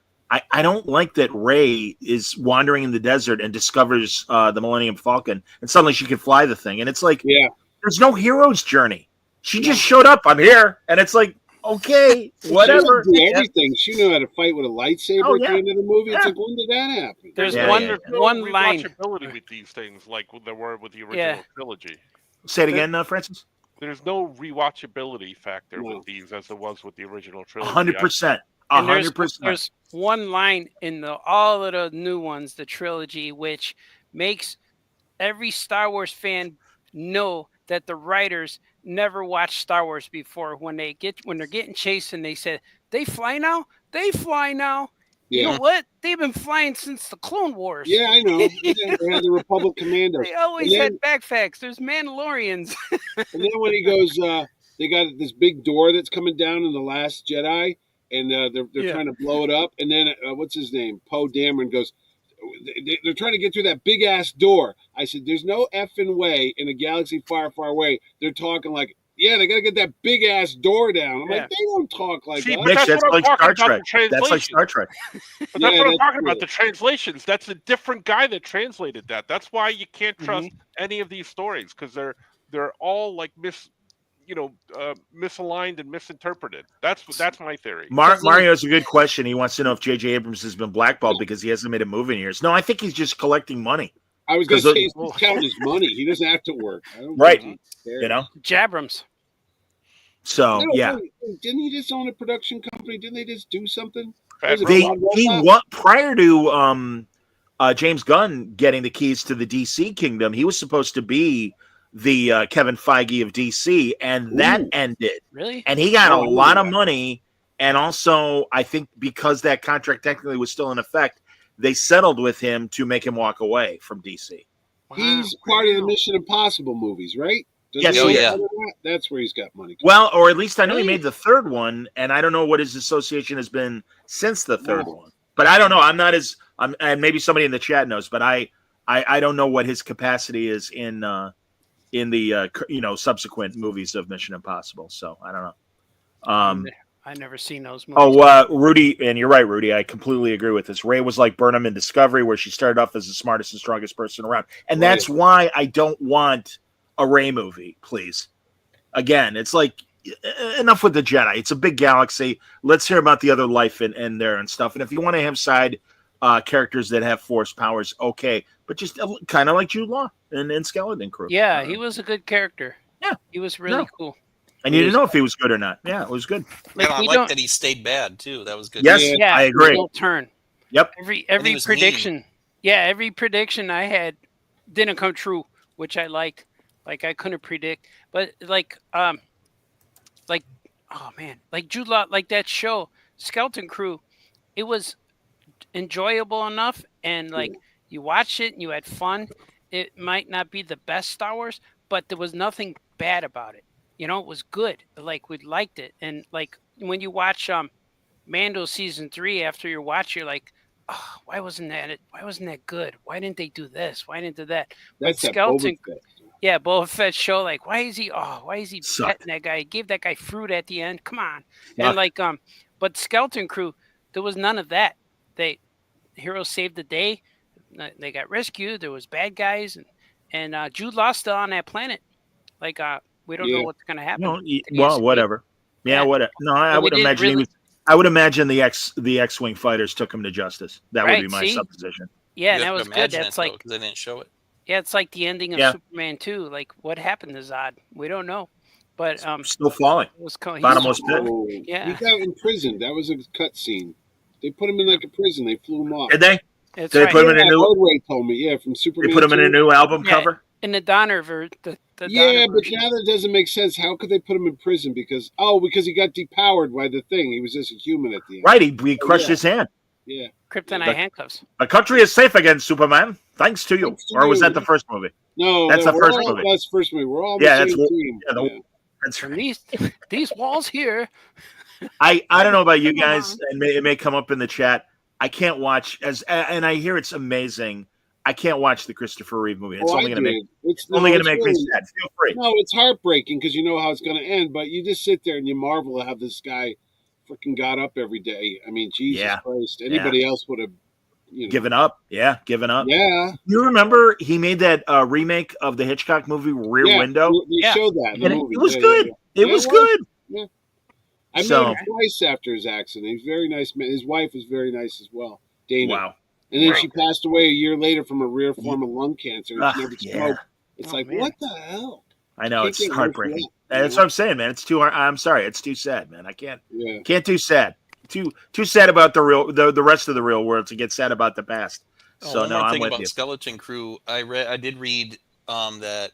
I don't like that Rey is wandering in the desert and discovers the Millennium Falcon, and suddenly she can fly the thing, and it's like, Yeah. there's no hero's journey. She just showed up. I'm here, and it's like, okay, whatever. She knew everything. She knew how to fight with a lightsaber Oh, at yeah. the end of the movie. It's Yeah. like, when did that happen? There's Yeah, one yeah. No one line. rewatchability with these things like there were with the original Yeah. trilogy. Say it again, Francis. There's no rewatchability factor No. with these as there was with the original trilogy. 100%. And there's 100%. one line in all of the new ones, the trilogy, which makes every Star Wars fan know that the writers never watched Star Wars before. When they're getting chased and they said, they fly now? They fly now. You Yeah. know what? They've been flying since the Clone Wars. Yeah, I know. Yeah, they had the Republic Commandos. They always And had backpacks. There's Mandalorians. And then when he goes, they got this big door that's coming down in the Last Jedi, and they're Yeah. trying to blow it up. And then what's his name? Poe Dameron goes. They're trying to get through that big ass door. I said, "There's no effing way in a galaxy far, far away." They're talking like, "Yeah, they got to get that big ass door down." I'm Yeah. like, they don't talk like See, that. but Mitch, that's that's what I'm like Star talking about, Trek. the That's like Star translation. Trek. But that's Yeah, what I'm that's talking true. about, the translations. That's a different guy that translated that. That's why you can't trust any of these stories because they're all like misaligned and misinterpreted. That's my theory. Mario's a good question. He wants to know if J.J. Abrams has been blackballed because he hasn't made a movie in years. No, I think he's just collecting money. I was going to say he's counting his money. He doesn't have to work. I don't right. think You know? Jabrams. So, yeah. Didn't he just own a production company? Didn't they just do something? Prior to James Gunn getting the keys to the DC kingdom, he was supposed to be the Kevin Feige of DC, and that ended. Really? And he got a lot of money, and also, I think because that contract technically was still in effect, they settled with him to make him walk away from DC. He's part of the Mission Impossible movies, right? Yes, That's where he's got money. Well, or at least I know he made the third one, and I don't know what his association has been since the third one. But I don't know. I'm not as and maybe somebody in the chat knows, but I don't know what his capacity is in the subsequent movies of Mission Impossible. So I don't know. I've never seen those movies. Oh, Rudy, and you're right, Rudy. I completely agree with this. Ray was like Burnham in Discovery, where she started off as the smartest and strongest person around, and that's why I don't want a Ray movie. Please, again, it's like enough with the Jedi. It's a big galaxy. Let's hear about the other life in there and stuff. And if you want to have side characters that have force powers, okay, but just kind of like Jude Law in Skeleton Crew. Yeah, he was a good character. Yeah, he was really cool. And you didn't know if he was good or not. Yeah, it was good. Like, I like that he stayed bad too. That was good. Yes, I agree. Turn. Yep. Every prediction. Yeah, every prediction I had didn't come true, which I liked. Like I couldn't predict, but like oh man, like Jude Law, like that show Skeleton Crew, it was enjoyable enough, and like you watched it and you had fun. It might not be the best Star Wars, but there was nothing bad about it. You know, it was good. Like we liked it, and like when you watch Mando season 3, after you watch, you're like, oh, why wasn't that good? Why didn't they do this? Why didn't they do that? That's but Skeleton. Yeah, Boba Fett show, like, why is he petting that guy? He gave that guy fruit at the end. Come on. And like but Skeleton Crew, there was none of that. Heroes saved the day. They got rescued. There was bad guys, and Jude Law still on that planet. Like we don't know what's gonna happen. No, well, whatever. Yeah, whatever. No, I would imagine I would imagine the X-wing fighters took him to justice. That would be my supposition. Yeah, that was good. That's like because they didn't show it. Yeah, it's like the ending of Superman 2. Like, what happened to Zod? We don't know. But still falling. Bottomless pit. Yeah, he got imprisoned. That was a cut scene. They put him in like a prison. They flew him off. Did they? Did they put him in a new? Roadway told me, from Superman. They put him in a new album cover. In the Donner version. But now that doesn't make sense. How could they put him in prison? Because he got depowered by the thing. He was just a human at the end. Right. He crushed his hand. Yeah. Kryptonite handcuffs. The country is safe again, Superman. Thanks to you. Or was that the first movie? No, that's the first movie. That's the first movie. We're all on the same team. That's from these walls here. I don't know about you guys, and it may come up in the chat. I can't watch and I hear it's amazing. I can't watch the Christopher Reeve movie. It's only going to make me sad. Feel free. No, it's heartbreaking because you know how it's going to end, but you just sit there and you marvel at how this guy freaking got up every day. I mean, Jesus Christ. Anybody else would have given up. Yeah, given up. Yeah. You remember he made that remake of the Hitchcock movie Rear Window? They showed that in the movie. It was good. It was good. Yeah. I met him twice after his accident. He was a very nice man. His wife was very nice as well, Dana. Wow. And then she passed away a year later from a rare form of lung cancer. She never smoked. It's what the hell? I know, it's heartbreaking. That's what I'm saying, man. It's too hard. I'm sorry, it's too sad, man. I can't do sad. Too sad about the rest of the real world to get sad about the past. So no, I'm with you. Skeleton Crew, I did read that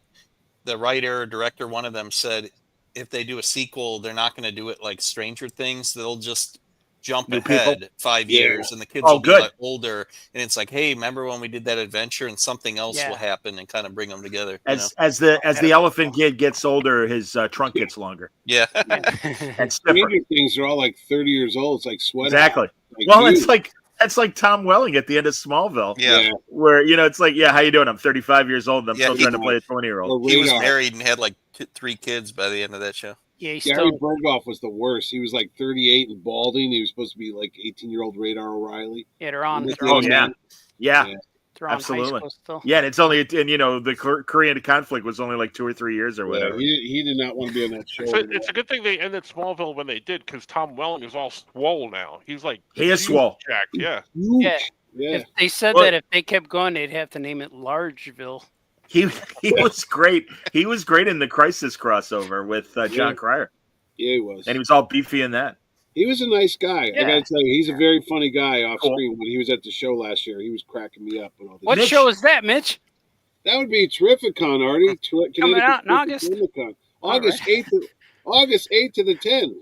the writer, director, one of them said if they do a sequel, they're not going to do it like Stranger Things. They'll just jump ahead 5 years, and the kids will be like older, and it's like, hey, remember when we did that adventure, and something else will happen, and kind of bring them together. As the elephant kid gets older, his trunk gets longer. Yeah. And Stranger Things are all like 30 years old. It's like sweating. Exactly. Well, it's like Tom Welling at the end of Smallville. Yeah. Where it's like, how you doing? I'm 35 years old, and I'm still trying to play a 20-year-old. He was married and had like 3 kids by the end of that show. Yeah, Gary Berghoff was the worst. He was like 38 and balding. He was supposed to be like 18-year-old Radar O'Reilly. Yeah, they're on. Yeah. They're all in high Absolutely. school still. Yeah, and it's only, and the Korean conflict was only like 2 or 3 years or whatever. He did not want to be on that show. It's a good thing they ended Smallville when they did, because Tom Welling is all swole now. He's like He is swole. jacked, yeah. Huge. Yeah. Yeah. If they said Well- that if they kept going, they'd have to name it Largeville. He was great. He was great in the Crisis crossover with John Cryer, Yeah, he was. and he was all beefy in that. He was a nice guy. Yeah. I got to tell you, he's a very funny guy off screen. When he was at the show last year, he was cracking me up. With all this. What Mitch- show is that, Mitch? That would be Terrificon, Artie. Coming out in August. Terrificon. August 8th to the 10th.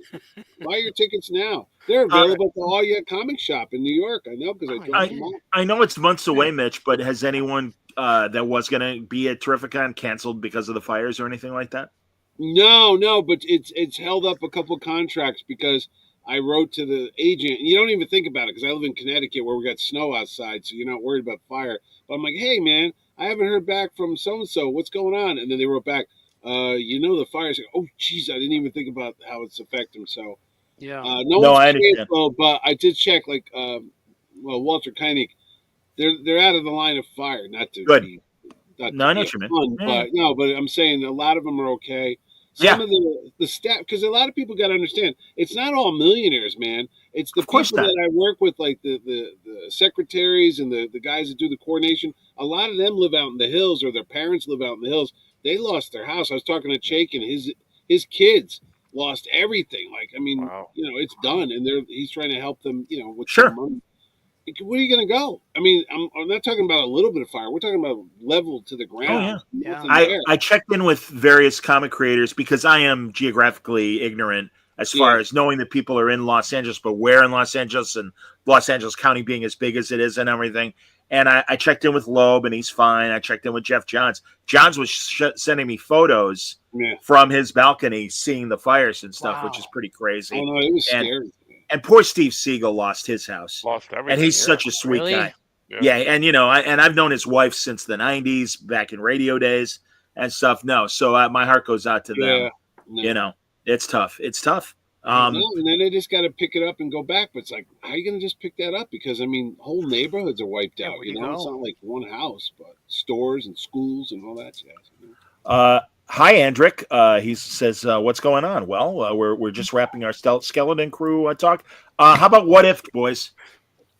Buy your tickets now. They're available to all your comic shop in New York. I know because I dropped them off. I know it's months away, Mitch, but has anyone that was going to be at Terrificon canceled because of the fires or anything like that? No, but it's held up a couple contracts because I wrote to the agent. And you don't even think about it because I live in Connecticut where we got snow outside, so you're not worried about fire. But I'm like, hey, man, I haven't heard back from so-and-so. What's going on? And then they wrote back, the fire's. Oh, geez, I didn't even think about how it's affecting them. So, Yeah. no, I one's understand. canceled, but I did check, Walter Koenig, they're out of the line of fire. Not to Good. be, not No, I to know be what you mean. fun, Yeah. but no, but I'm saying a lot of them are okay. Some of the staff, because a lot of people got to understand, it's not all millionaires, man. It's the Of course people not. that I work with, like the secretaries and the guys that do the coordination. A lot of them live out in the hills, or their parents live out in the hills. They lost their house. I was talking to Chake, and his kids lost everything. Like, I mean, Wow. it's done, and he's trying to help them, with Sure. some money. Where are you going to go? I mean, I'm not talking about a little bit of fire. We're talking about level to the ground. Yeah. Nothing I, there. I checked in with various comic creators because I am geographically ignorant as far as knowing that people are in Los Angeles, but where in Los Angeles and Los Angeles County being as big as it is and everything. And I checked in with Loeb, and he's fine. I checked in with Jeff Johns. Johns was sending me photos from his balcony seeing the fires and stuff, which is pretty crazy. Oh, no, it was scary. And poor Steve Siegel lost his house. Lost everything. And he's such a sweet Really? guy. Yeah. And I've known his wife since the 90s, back in radio days and stuff. No, so my heart goes out to them. No. It's tough. It's tough. And then they just got to pick it up and go back. But it's like, how are you going to just pick that up? Because, I mean, whole neighborhoods are wiped out. where do you It's go? not like one house, but stores and schools and all that jazz. Hi, Andrick. He says, what's going on? Well, we're just wrapping our skeleton crew talk. How about What If, boys?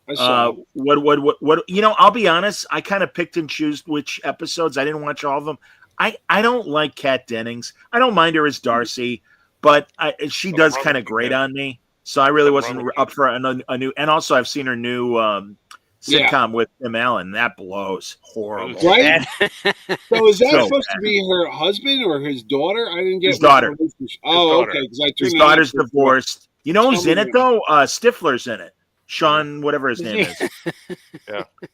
I saw it. What? I'll be honest. I kind of picked and choose which episodes. I didn't watch all of them. I don't like Kat Dennings. I don't mind her as Darcy, but she does kind of grate on me. So I really wasn't up for a new. And also, I've seen her new sitcom with Tim Allen. That blows. Horrible. Right? So is that So supposed bad. to be her husband or his daughter? I didn't get His daughter. Oh, daughter. okay. Because I His turned it daughter's on. divorced. You know who's in it though? Stifler's in it. Sean, whatever his name is.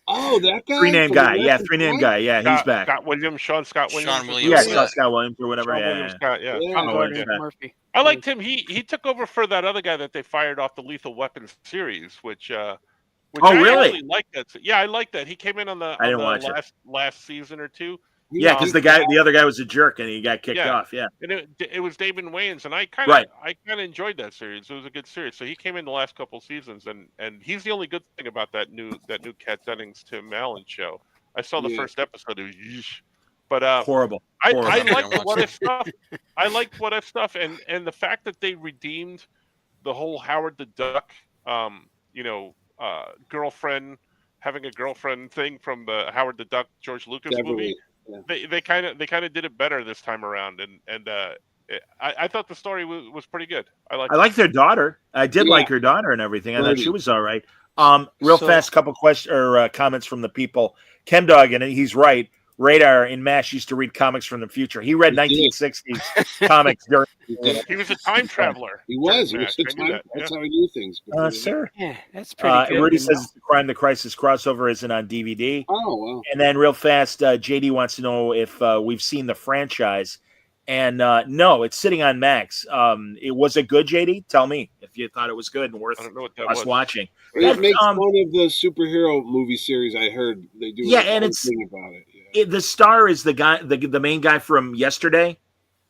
Oh, that guy. Three-name from guy. the Yeah, Western three-name Front? guy. Yeah, he's back. Scott Williams, Sean Scott Williams. Sean Williams. Yeah, Scott Williams or whatever. Sean Yeah, Williams Scott, yeah. Yeah. Sean Williams, Gordon yeah. Murphy. I liked him. He took over for that other guy that they fired off the Lethal Weapon series, which Oh, I really? actually liked that. Yeah, I like that. He came in on the I didn't watch it. last season or two. Yeah, because the other guy was a jerk and he got kicked Yeah. off. Yeah. And it was David Wayans, and I kind of enjoyed that series. It was a good series. So he came in the last couple seasons, and he's the only good thing about that new Kat Dennings Tim Allen show. I saw the first episode. It was yeesh. But Horrible. I Horrible. liked What If stuff. I liked What If stuff, and the fact that they redeemed the whole Howard the Duck, girlfriend having a girlfriend thing from the Howard the Duck George Lucas movie. Yeah. They kind of did it better this time around, and I thought the story was pretty good. I like their daughter. I did Yeah. like her daughter and everything. I thought Birdie. she was all right. Real So- fast, couple questions or comments from the people. Chemdog, and he's right. Radar in MASH used to read comics from the future. He read He did. 1960s comics during. He was a time traveler. He was. It during was that. the I knew time. that, That's yeah. how he knew things. Sir. Yeah, that's pretty good. Rudy says it's the Crime the Crisis crossover isn't on DVD. Oh, wow. And then real fast, JD wants to know if we've seen the franchise. And no, it's sitting on Max. It was it good, JD? Tell me if you thought it was good and worth I don't know what that us was. watching. It makes um, fun of the superhero movie series. I heard they do. Yeah, a and whole it's- thing about it. Yeah. The star is the guy, the main guy from Yesterday.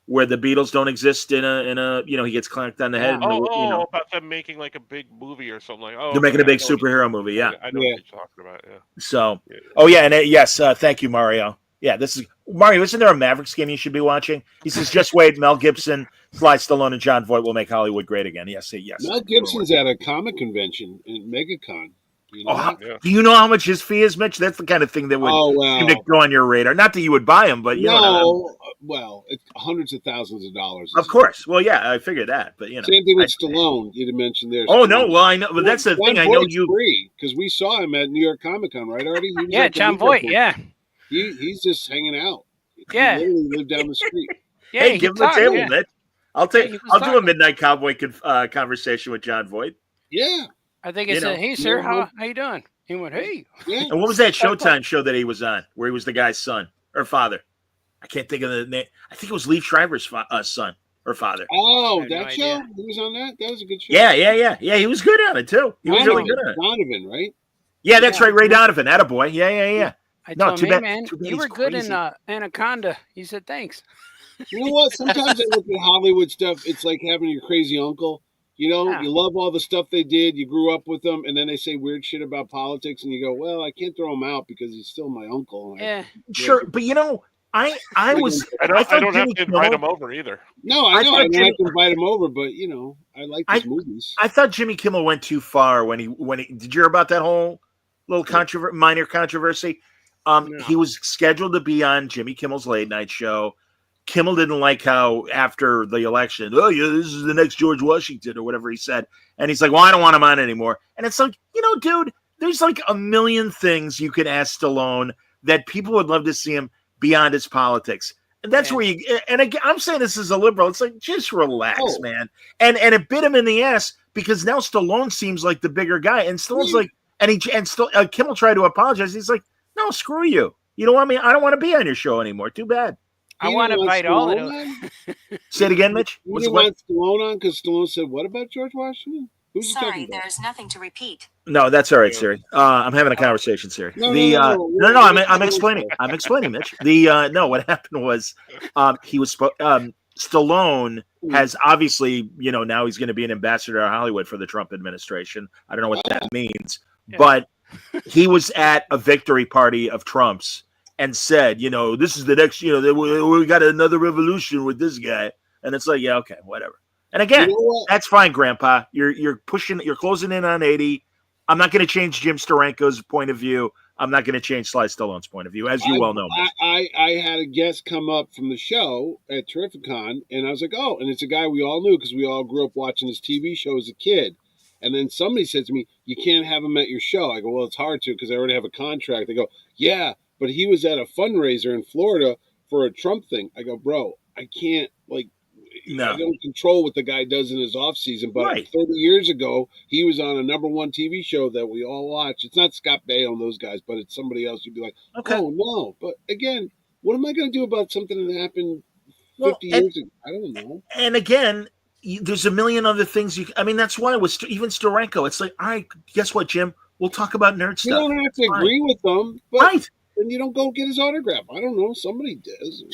where the Beatles don't exist in a he gets clanked on the head. Yeah. And About them making like a big movie or something like. Oh, they're making a okay, big superhero movie. Yeah. I know what you're talking about. Yeah. So, Yeah. oh yeah, and yes, thank you, Mario. Yeah, this is Mario. Isn't there a Mavericks game you should be watching? He says, "Just wait, Mel Gibson, Sly Stallone, and John Voight will make Hollywood great again." Yes, yes. Mel Gibson's at a comic convention in MegaCon. You know? Oh, do you know how much his fee is, Mitch? That's the kind of thing that would seem to go on your radar. Not that you would buy him, but well, it's hundreds of thousands of dollars. Of course. Well, yeah, I figured that, but same thing with Stallone. You'd have mentioned there. Oh no, well I know, but that's the thing. I know you free because we saw him at New York Comic Con, right, Artie? Yeah, John Voight. Yeah, he's just hanging out. Yeah, he literally lived down the street. Yeah, hey, give him the table, Mitch. I'll do a midnight cowboy conversation with John Voight. Yeah, I think it's hey sir, how you doing? He went, hey. Yeah. And what was that Showtime show that he was on, where he was the guy's son or father? I can't think of the name. I think it was Leaf Shriver's son or father. Oh, that show? He was on that? That was a good show. Yeah. He was good on it, too. He was really good on it. Donovan, right? Yeah, that's right. Ray Donovan. Attaboy. Yeah. I told him, hey, man, you were good in Anaconda. He said, thanks. You know what? Sometimes I look at Hollywood stuff. It's like having your crazy uncle. You love all the stuff they did. You grew up with them, and then they say weird shit about politics, and you go, "Well, I can't throw him out because he's still my uncle." Yeah, sure, but I don't have to invite him over either. No, I know. I don't have to invite him over, but I like his movies. I thought Jimmy Kimmel went too far when he did you hear about that whole little minor controversy? No. He was scheduled to be on Jimmy Kimmel's late night show. Kimmel didn't like how after the election, this is the next George Washington or whatever he said. And he's like, well, I don't want him on anymore. And it's like, dude, there's like a million things you could ask Stallone that people would love to see him beyond his politics. And that's where and again, I'm saying this as a liberal. It's like, just relax, man. And it bit him in the ass because now Stallone seems like the bigger guy. And Stallone's like, Kimmel tried to apologize. He's like, no, screw you. You don't want me. I don't want to be on your show anymore. Too bad. I want to invite all of them. Say it again, Mitch. You didn't want Stallone on because Stallone said, what about George Washington? Who's Sorry, there's nothing to repeat. No, that's all right, Siri. I'm having a conversation, Siri. No, I'm explaining. I'm explaining, Mitch. What happened was he was Stallone has obviously, now he's going to be an ambassador to Hollywood for the Trump administration. I don't know what that means, but he was at a victory party of Trump's and said, this is the next, we got another revolution with this guy. And it's like, yeah, okay, whatever. And again, that's fine, Grandpa. You're closing in on 80. I'm not going to change Jim Steranko's point of view. I'm not going to change Sly Stallone's point of view, as you well know. I had a guest come up from the show at Terrificon, and I was like, oh, and it's a guy we all knew because we all grew up watching his TV show as a kid. And then somebody said to me, you can't have him at your show. I go, well, it's hard to because I already have a contract. They go, yeah, but he was at a fundraiser in Florida for a Trump thing. I go, bro, I can't, I don't control what the guy does in his off season. But 30 years ago, he was on a #1 TV show that we all watch. It's not Scott Baio and those guys, but it's somebody else. You'd be like, oh, no. But again, what am I going to do about something that happened 50 years ago? I don't know. And again, there's a million other things. That's why with even Steranko, it's like, all right, guess what, Jim? We'll talk about nerd stuff. You don't have to agree with them. But then you don't go get his autograph. I don't know. Somebody does.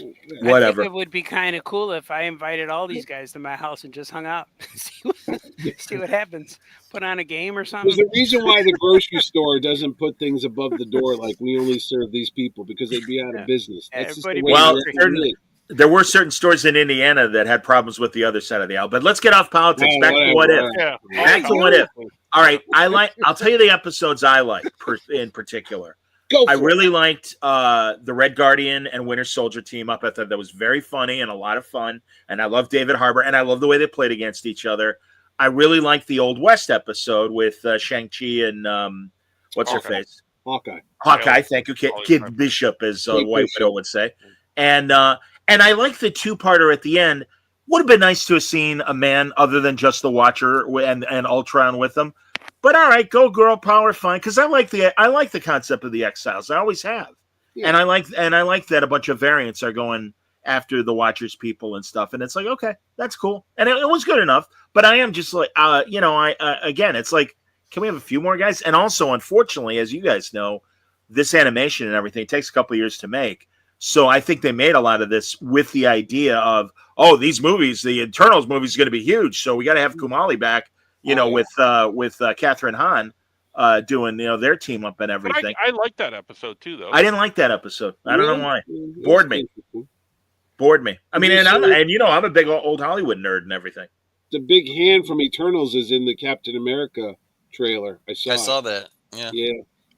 Whatever. I think it would be kind of cool if I invited all these guys to my house and just hung out. see what happens. Put on a game or something. There's a reason why the grocery store doesn't put things above the door like we only serve these people because they'd be out of business. That's just the way there were certain stores in Indiana that had problems with the other side of the aisle. But let's get off politics. Back to what if. Back to what if. All right. I'll tell you the episodes I like in particular. I really liked the Red Guardian and Winter Soldier team up. I thought that was very funny and a lot of fun. And I love David Harbour, and I love the way they played against each other. I really liked the Old West episode with Shang-Chi and what's her face? Hawkeye, thank you. Kid Bishop, as White Widow would say. And I like the two-parter at the end. Would have been nice to have seen a man other than just the Watcher and Ultron with them. But all right, go girl power, fine. Because I like the concept of the Exiles. I always have, and I like that a bunch of variants are going after the Watchers people and stuff. And it's like, okay, that's cool, and it was good enough. But I am just like, again, it's like, can we have a few more guys? And also, unfortunately, as you guys know, this animation and everything takes a couple of years to make. So I think they made a lot of this with the idea of, oh, these movies, the Eternals movie is going to be huge, so we got to have Kumali back, with Catherine Hahn doing their team up and everything. I like that episode too, though. I didn't like that episode. I don't know why. Really? Bored me. Bored me. I mean, Did you and I'm a big old Hollywood nerd and everything. The big hand from Eternals is in the Captain America trailer. I saw that. Yeah. Yeah.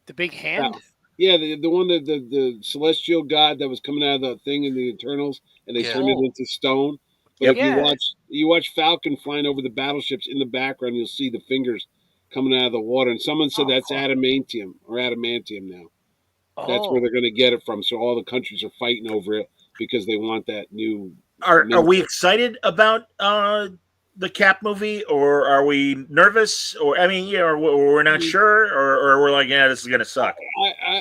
The big hand. Yeah, the one that the celestial god that was coming out of the thing in the Eternals, and they turned it into stone. But if you watch Falcon flying over the battleships in the background, you'll see the fingers coming out of the water. And someone said that's adamantium now. That's where they're going to get it from. So all the countries are fighting over it because they want that new. Are we excited about the Cap movie, or are we nervous? Or or we're not sure, or we're like, yeah, this is gonna suck.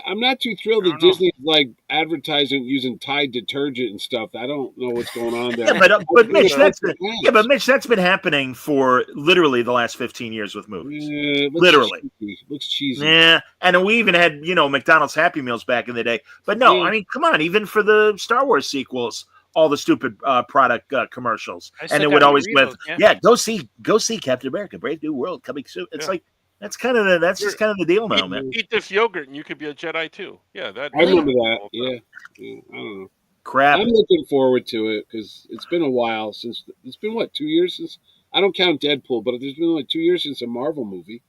I'm not too thrilled that Disney's like advertising using Tide detergent and stuff. I don't know what's going on there. but Mitch, that's been happening for literally the last 15 years with movies. Literally, looks cheesy. Yeah, and we even had McDonald's Happy Meals back in the day. But no, I mean, come on, even for the Star Wars sequels, all the stupid product commercials, and it would always with go see Captain America, Brave New World coming soon. It's like that's just kind of the deal now, man. Eat this yogurt and you could be a Jedi too. Yeah, I remember that. Yeah, I don't know. Crap. I'm looking forward to it because it's been a while since. It's been 2 years since. I don't count Deadpool, but there's been 2 years since a Marvel movie.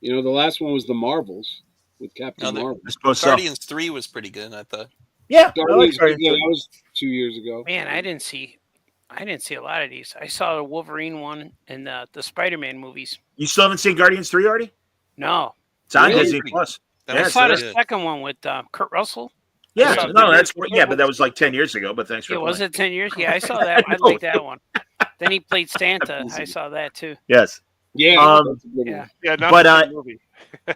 The last one was the Marvels with Captain Marvel. Guardians 3 was pretty good, I thought. Yeah, that was 2 years ago. Man, I didn't see a lot of these. I saw the Wolverine one and the Spider-Man movies. You still haven't seen Guardians 3 already? No. It's on Disney Plus. I saw the second one with Kurt Russell. Yeah, but that was like 10 years ago. But thanks for playing. Was it 10 years? Yeah, I saw that. I liked that one. Then he played Santa. I saw that too. Yes. Yeah. Not but movie.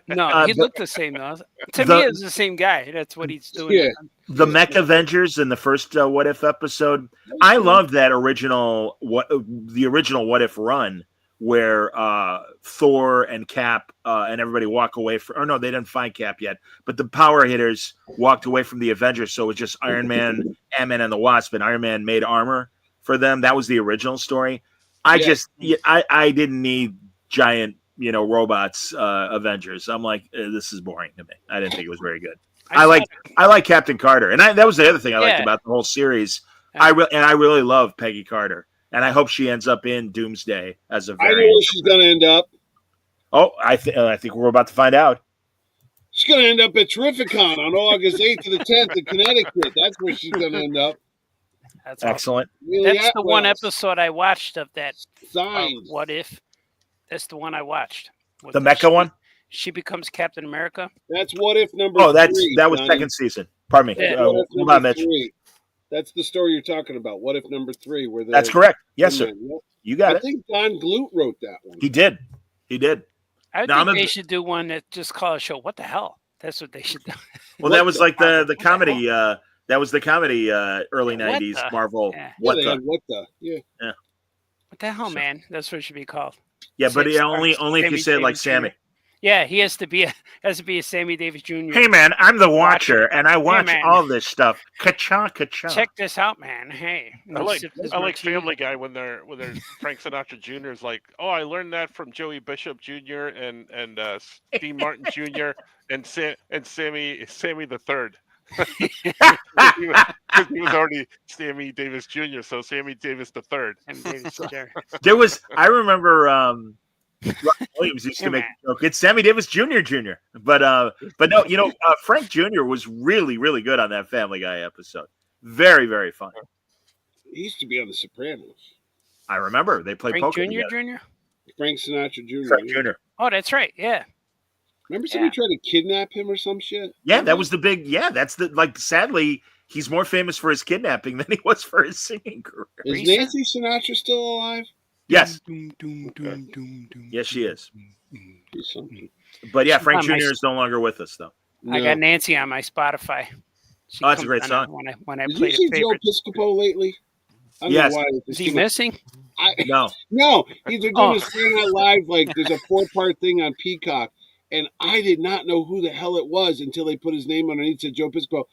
No, he looked the same though. To me, it's the same guy. That's what he's doing. Yeah. The Mech Avengers in the first What If episode. I loved that original the original What If run where Thor and Cap and everybody walk away from. Or no, they didn't find Cap yet, but the power hitters walked away from the Avengers. So it was just Iron Man, Ant-Man, and the Wasp, and Iron Man made armor for them. That was the original story. I didn't need giant, robots, Avengers. I'm like, this is boring to me. I didn't think it was very good. I like Captain Carter, and that was the other thing I liked about the whole series. I really love Peggy Carter, and I hope she ends up in Doomsday as a. I know where she's going to end up. Oh, I think we're about to find out. She's going to end up at Terrificon on August 8th to the 10th in Connecticut. That's where she's going to end up. That's excellent. Awesome. That's the one episode I watched of that. What If? That's the one I watched. The Mecha one? She becomes Captain America. That's What If number. Oh, that was Johnny. Second season. Pardon me. Hold on, Mitch. That's the story you're talking about. What If number 3? Where that's correct. Yes, sir. You got it. I think Don Glut wrote that one. He did. I think they should do one that just call a show. What the hell? That's what they should do. Well, that was like the comedy. That was the comedy early '90s Marvel. Yeah. What the? Yeah. What the hell, man? That's what it should be called. Yeah, but only if you say it like Sammy. Yeah, he has to be a Sammy Davis Jr. Hey, man, I'm the Watcher, and I watch all this stuff. Ka-cha, ka-cha. Check this out, man. Hey, I like Family Guy when they're Frank Sinatra Jr. is like, oh, I learned that from Joey Bishop Jr. and Steve Martin Jr. and Sammy the Third. Because he was already Sammy Davis Jr., so Sammy Davis the Third. There was, I remember. Williams used to make a joke. It's Sammy Davis Jr. But no, Frank Jr. was really, really good on that Family Guy episode. Very, very fun. He used to be on The Sopranos. I remember they played Frank poker Jr. together. Jr. Frank Sinatra Jr. Frank Jr. Oh, that's right. Yeah. Remember somebody tried to kidnap him or some shit? Yeah, that was the big. Yeah, that's sadly, he's more famous for his kidnapping than he was for his singing career. Is Nancy Sinatra still alive? Yes. Yes, she is. But yeah, Frank Jr. is no longer with us, though. No. I got Nancy on my Spotify. That's a great song. When I Did played you see Joe Piscopo lately? Yes. Is he missing? No. He's doing a Saturday Night Live. Like, there's a 4-part thing on Peacock, and I did not know who the hell it was until they put his name underneath. Said Joe Piscopo.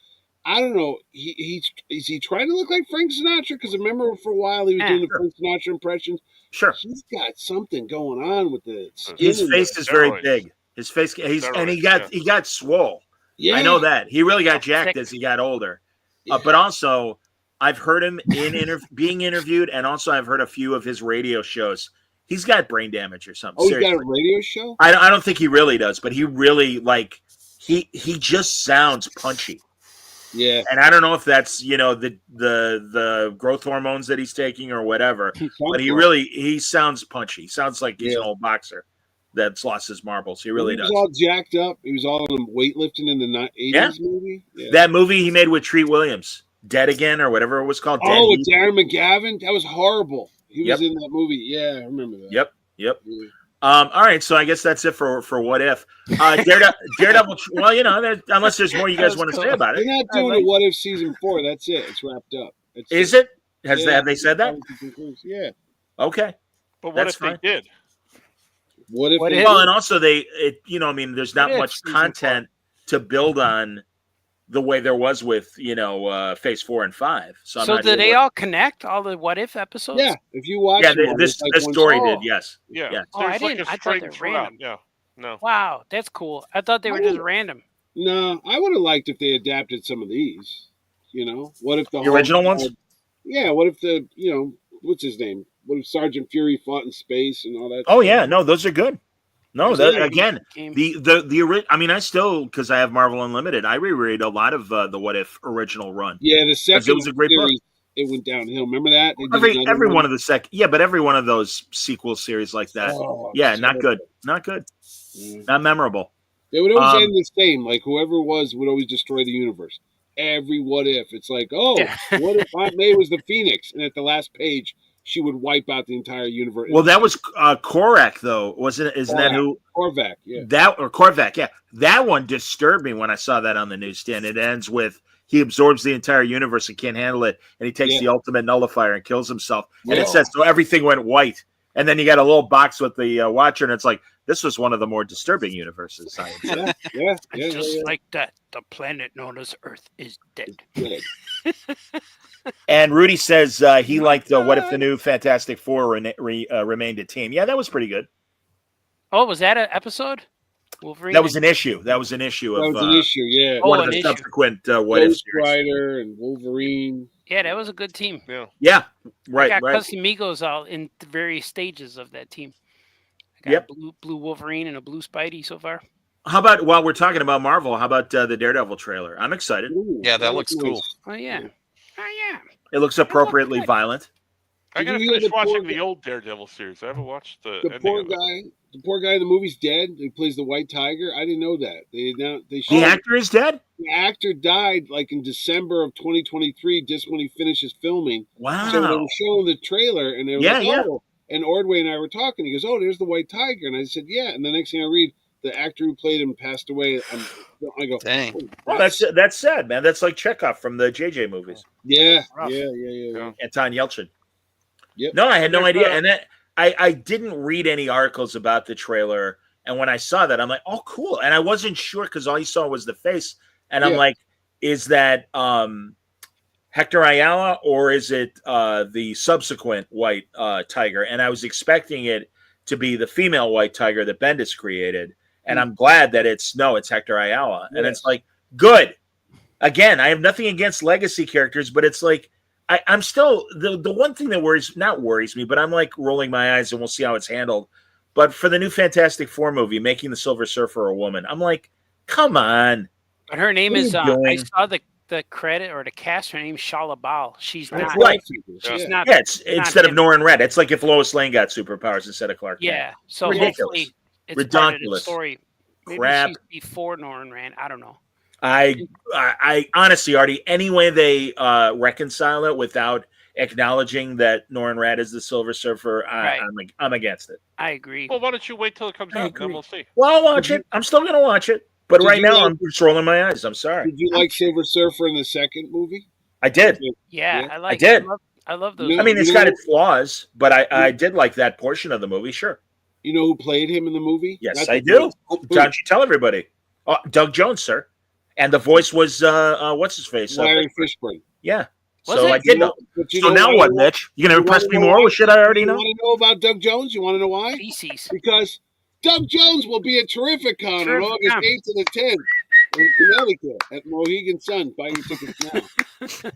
I don't know. Is he trying to look like Frank Sinatra? Because I remember for a while he was doing the Frank Sinatra impressions. Sure. He's got something going on with the skin. His and face the- is very big. His face, and he got swole. Yeah, I know that he really got jacked Sick. as he got older. Yeah. But also, I've heard him being interviewed, and also I've heard a few of his radio shows. He's got brain damage or something. Oh, he's seriously. got a radio show? I don't think he really does, but he really he just sounds punchy. Yeah. And I don't know if that's the growth hormones that he's taking or whatever, but he sounds punchy. He sounds like he's an old boxer that's lost his marbles. He really does. He was all jacked up. He was all in weightlifting in the 80s movie. Yeah. That movie he made with Treat Williams, Dead Again or whatever it was called. Oh, with Darren McGavin? That was horrible. He was in that movie. Yeah, I remember that. Yep. Yeah. All right, so I guess that's it for What If. Daredevil. Well, unless there's more you guys want to say about it. They're not doing a What If season 4. That's it. It's wrapped up. Is it? Have they said that? Yeah. Okay. But what That's if fine. they did? What if? Well, and also there's not much content to build on the way there was with Phase 4 and 5. So did they all connect all the What If episodes? Yeah, if you watch, this story did. Yes. Yeah. Yeah. Oh, I didn't. I thought they were random. Yeah. No. Wow, that's cool. I thought they were just random. No, I would have liked if they adapted some of these. What if the original ones? Yeah. What if what's his name? What if Sergeant Fury fought in space and all that? Oh yeah, no, those are good. No, again, game. I still, because I have Marvel Unlimited, I reread a lot of the What If original run. Yeah, the second it was a great series, book. It went downhill. Remember that? Every one of the but every one of those sequel series like that. Not good. Not good. Not memorable. They would always end the same. Like whoever was would always destroy the universe. Every What If. It's like, what if Aunt May was the Phoenix? And at the last page, she would wipe out the entire universe. Well, that was Korak, though, wasn't it? Isn't that who? Korvac, yeah. Korvac, yeah. That one disturbed me when I saw that on the newsstand. It ends with he absorbs the entire universe and can't handle it, and he takes the ultimate nullifier and kills himself. And it says, so everything went white. And then you got a little box with the Watcher, and it's like, this was one of the more disturbing universes. Just like that, the planet known as Earth is dead. And Rudy says he liked What If the New Fantastic Four remained a team. Yeah, that was pretty good. Oh, was that an episode? Wolverine? That was an issue. That was an issue of yeah. One of the subsequent What If series. Rider and Wolverine. Yeah, that was a good team. Yeah, right. I got Casamigos all in the various stages of that team. I got blue Wolverine and a blue Spidey so far. How about, while we're talking about Marvel, how about the Daredevil trailer? I'm excited. Ooh, that looks cool. Oh, yeah. It looks appropriately violent. I gotta finish watching the old Daredevil series. I haven't watched the poor guy. The poor guy in the movie's dead. He plays the White Tiger. I didn't know that. The actor is dead? The actor died like in December of 2023, just when he finishes filming. Wow. So they were showing the trailer, and they were oh. And Ordway and I were talking. He goes, "Oh, there's the White Tiger," and I said, "Yeah." And the next thing I read, the actor who played him passed away. I go, "Dang." Oh, that's sad, man. That's like Chekhov from the JJ movies. Yeah. Anton Yelchin. Yep. No, I had no idea, and I didn't read any articles about the trailer. And when I saw that, I'm like, "Oh, cool!" And I wasn't sure because all you saw was the face, and I'm like, "Is that Hector Ayala or is it the subsequent White Tiger?" And I was expecting it to be the female White Tiger that Bendis created, and I'm glad that it's Hector Ayala, and it's like good. Again, I have nothing against legacy characters, but it's like I'm still the one thing that worries me, but I'm like rolling my eyes, and we'll see how it's handled. But for the new Fantastic Four movie, making the Silver Surfer a woman, I'm like, come on. But her name is I saw the credit or the cast. Her name's Shala Bal. She's not right. She's not. Yeah, it's instead of Norrin Red, it's like if Lois Lane got superpowers instead of Clark Kent. Yeah, so ridiculous. Hopefully it's ridiculous part of the story. Maybe crap. She's before Norrin Rand. I don't know. I honestly, Artie, any way they reconcile it without acknowledging that Norrin Rad is the Silver Surfer, I'm against it. I agree. Well, why don't you wait till it comes out, and then we'll see. Well, I'll watch it. I'm still going to watch it. But right now, I'm just rolling my eyes. I'm sorry. Did you like Silver Surfer in the second movie? I did. Yeah, I did. I love those. I mean, it's got its flaws, but I did like that portion of the movie, sure. You know who played him in the movie? Yes, I do. Don't you tell everybody. Doug Jones, sir. And the voice was what's his face? Larry Fishburne. Yeah. Was So it? I did know. But you So know now why- what, Mitch? You gonna you impress wanna me know more why? with shit I already You know? want to know about Doug Jones? You want to know why? Feces. Because Doug Jones will be at Terrificon on Terrificon. August 8th to the 10th in Connecticut at Mohegan Sun. Buy your tickets now.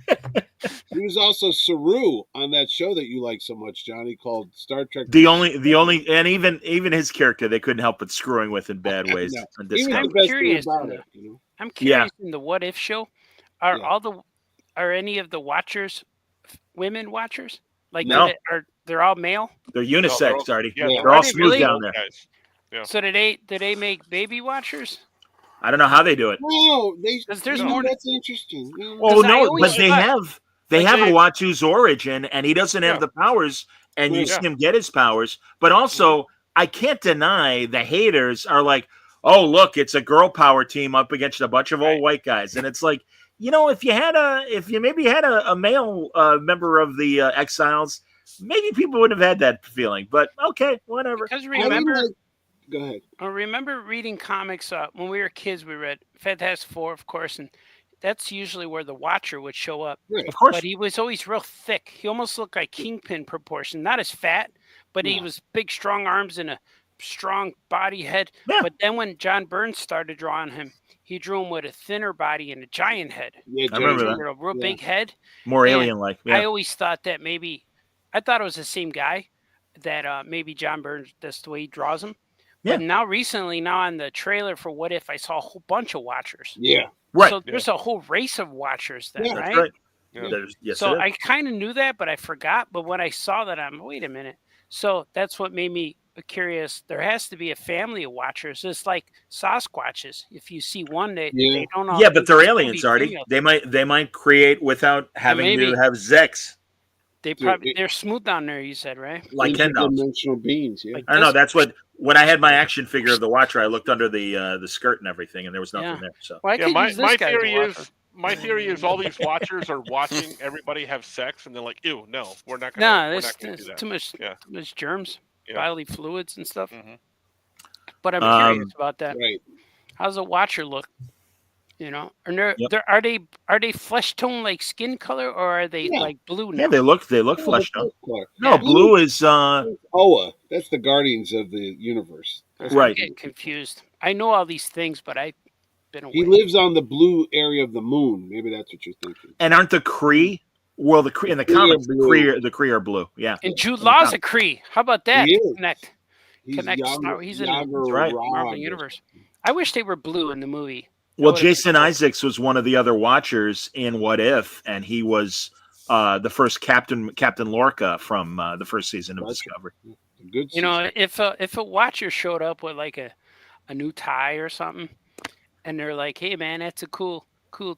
He was also Saru on that show that you like so much, Johnny, called Star Trek. The only, and even his character, they couldn't help but screwing with in bad ways. No. on He was Discovery. the best thing curious about in it. You know? I'm curious in the What If show. Are Yeah. are any of the watchers women watchers? Like No. they're all male? They're No, unisex, Artie. yeah. They're all Are they smooth really? down there. Guys. Yeah. So do they make baby watchers? I don't know how they do it. No, they. 'Cause there's you know, more- That's interesting. Yeah. Well, 'Cause I no, always but they thought- have they- a Watu's origin, and he doesn't have Yeah. the powers, and you Yeah. see him get his powers. But also, I can't deny the haters are like, "Oh, look, it's a girl power team up against a bunch of old Right. white guys," and it's like, if you maybe had a male member of the Exiles, maybe people wouldn't have had that feeling. But okay, whatever. Because I mean, remember, go ahead. I remember reading comics when we were kids. We read Fantastic Four, of course, and that's usually where the Watcher would show up. Right. Of course, But he was always real thick. He almost looked like Kingpin proportion. Not as fat, but he Yeah. was big, strong arms and a strong body head. Yeah. But then when John Burns started drawing him, he drew him with a thinner body and a giant head. Yeah, I remember Johnny. that. A real Yeah. big head. more Yeah. alien-like. I Yeah, always thought that I thought it was the same guy, that maybe John Burns, that's the way he draws him. Yeah. But now on the trailer for What If, I saw a whole bunch of Watchers. Yeah. right. So there's a whole race of Watchers then, Yeah, That's right? right. Yeah. Yes, So it is. I kind of knew that, but I forgot. But when I saw that, wait a minute. So that's what made me curious. There has to be a family of Watchers. It's like Sasquatches. If you see one, they don't all. Yeah, but they're they still aliens, be Artie. female. They might create without having maybe- to have sex, They're smooth down there. You said, right? like Ken dolls. Interdimensional beings. Yeah. Like I don't know. this- That's what when I had my action figure of the Watcher, I looked under the skirt and everything, and there was nothing Yeah. there. So Well, I Yeah, could my, use this my guy as a theory Watcher. is my theory is all these watchers are watching everybody have sex, and they're like, "Ew, no, we're not gonna. No, we're there's, not gonna do there's that." too much, Yeah. too much germs, Yeah. bodily fluids and stuff. Mhm. But I'm curious about that. Right. How's a Watcher look? And Yep. are they flesh tone like skin color, or are they Yeah. like blue now? yeah, they look Oh, fleshed out. color. No, Yeah. blue is Oa. That's the Guardians of the Universe. That's right. I get confused. I know all these things, but I've been away. He lives on the blue area of the moon. Maybe that's what you're thinking. And aren't the Kree? Well, the Kree in the Kree are comics, blue. the Kree are blue. Yeah, And Jude Law's a Kree. How about that? He is. Connect. He's Connect Star- he's in the- Yager That's right. Rod. Marvel Universe. I wish they were blue in the movie. Well, would've been Jason cool. Isaacs was one of the other Watchers in What If, and he was the first Captain Lorca from the first season of Gotcha. Discovery. Good. If a Watcher showed up with like a new tie or something, and they're like, "Hey man, that's a cool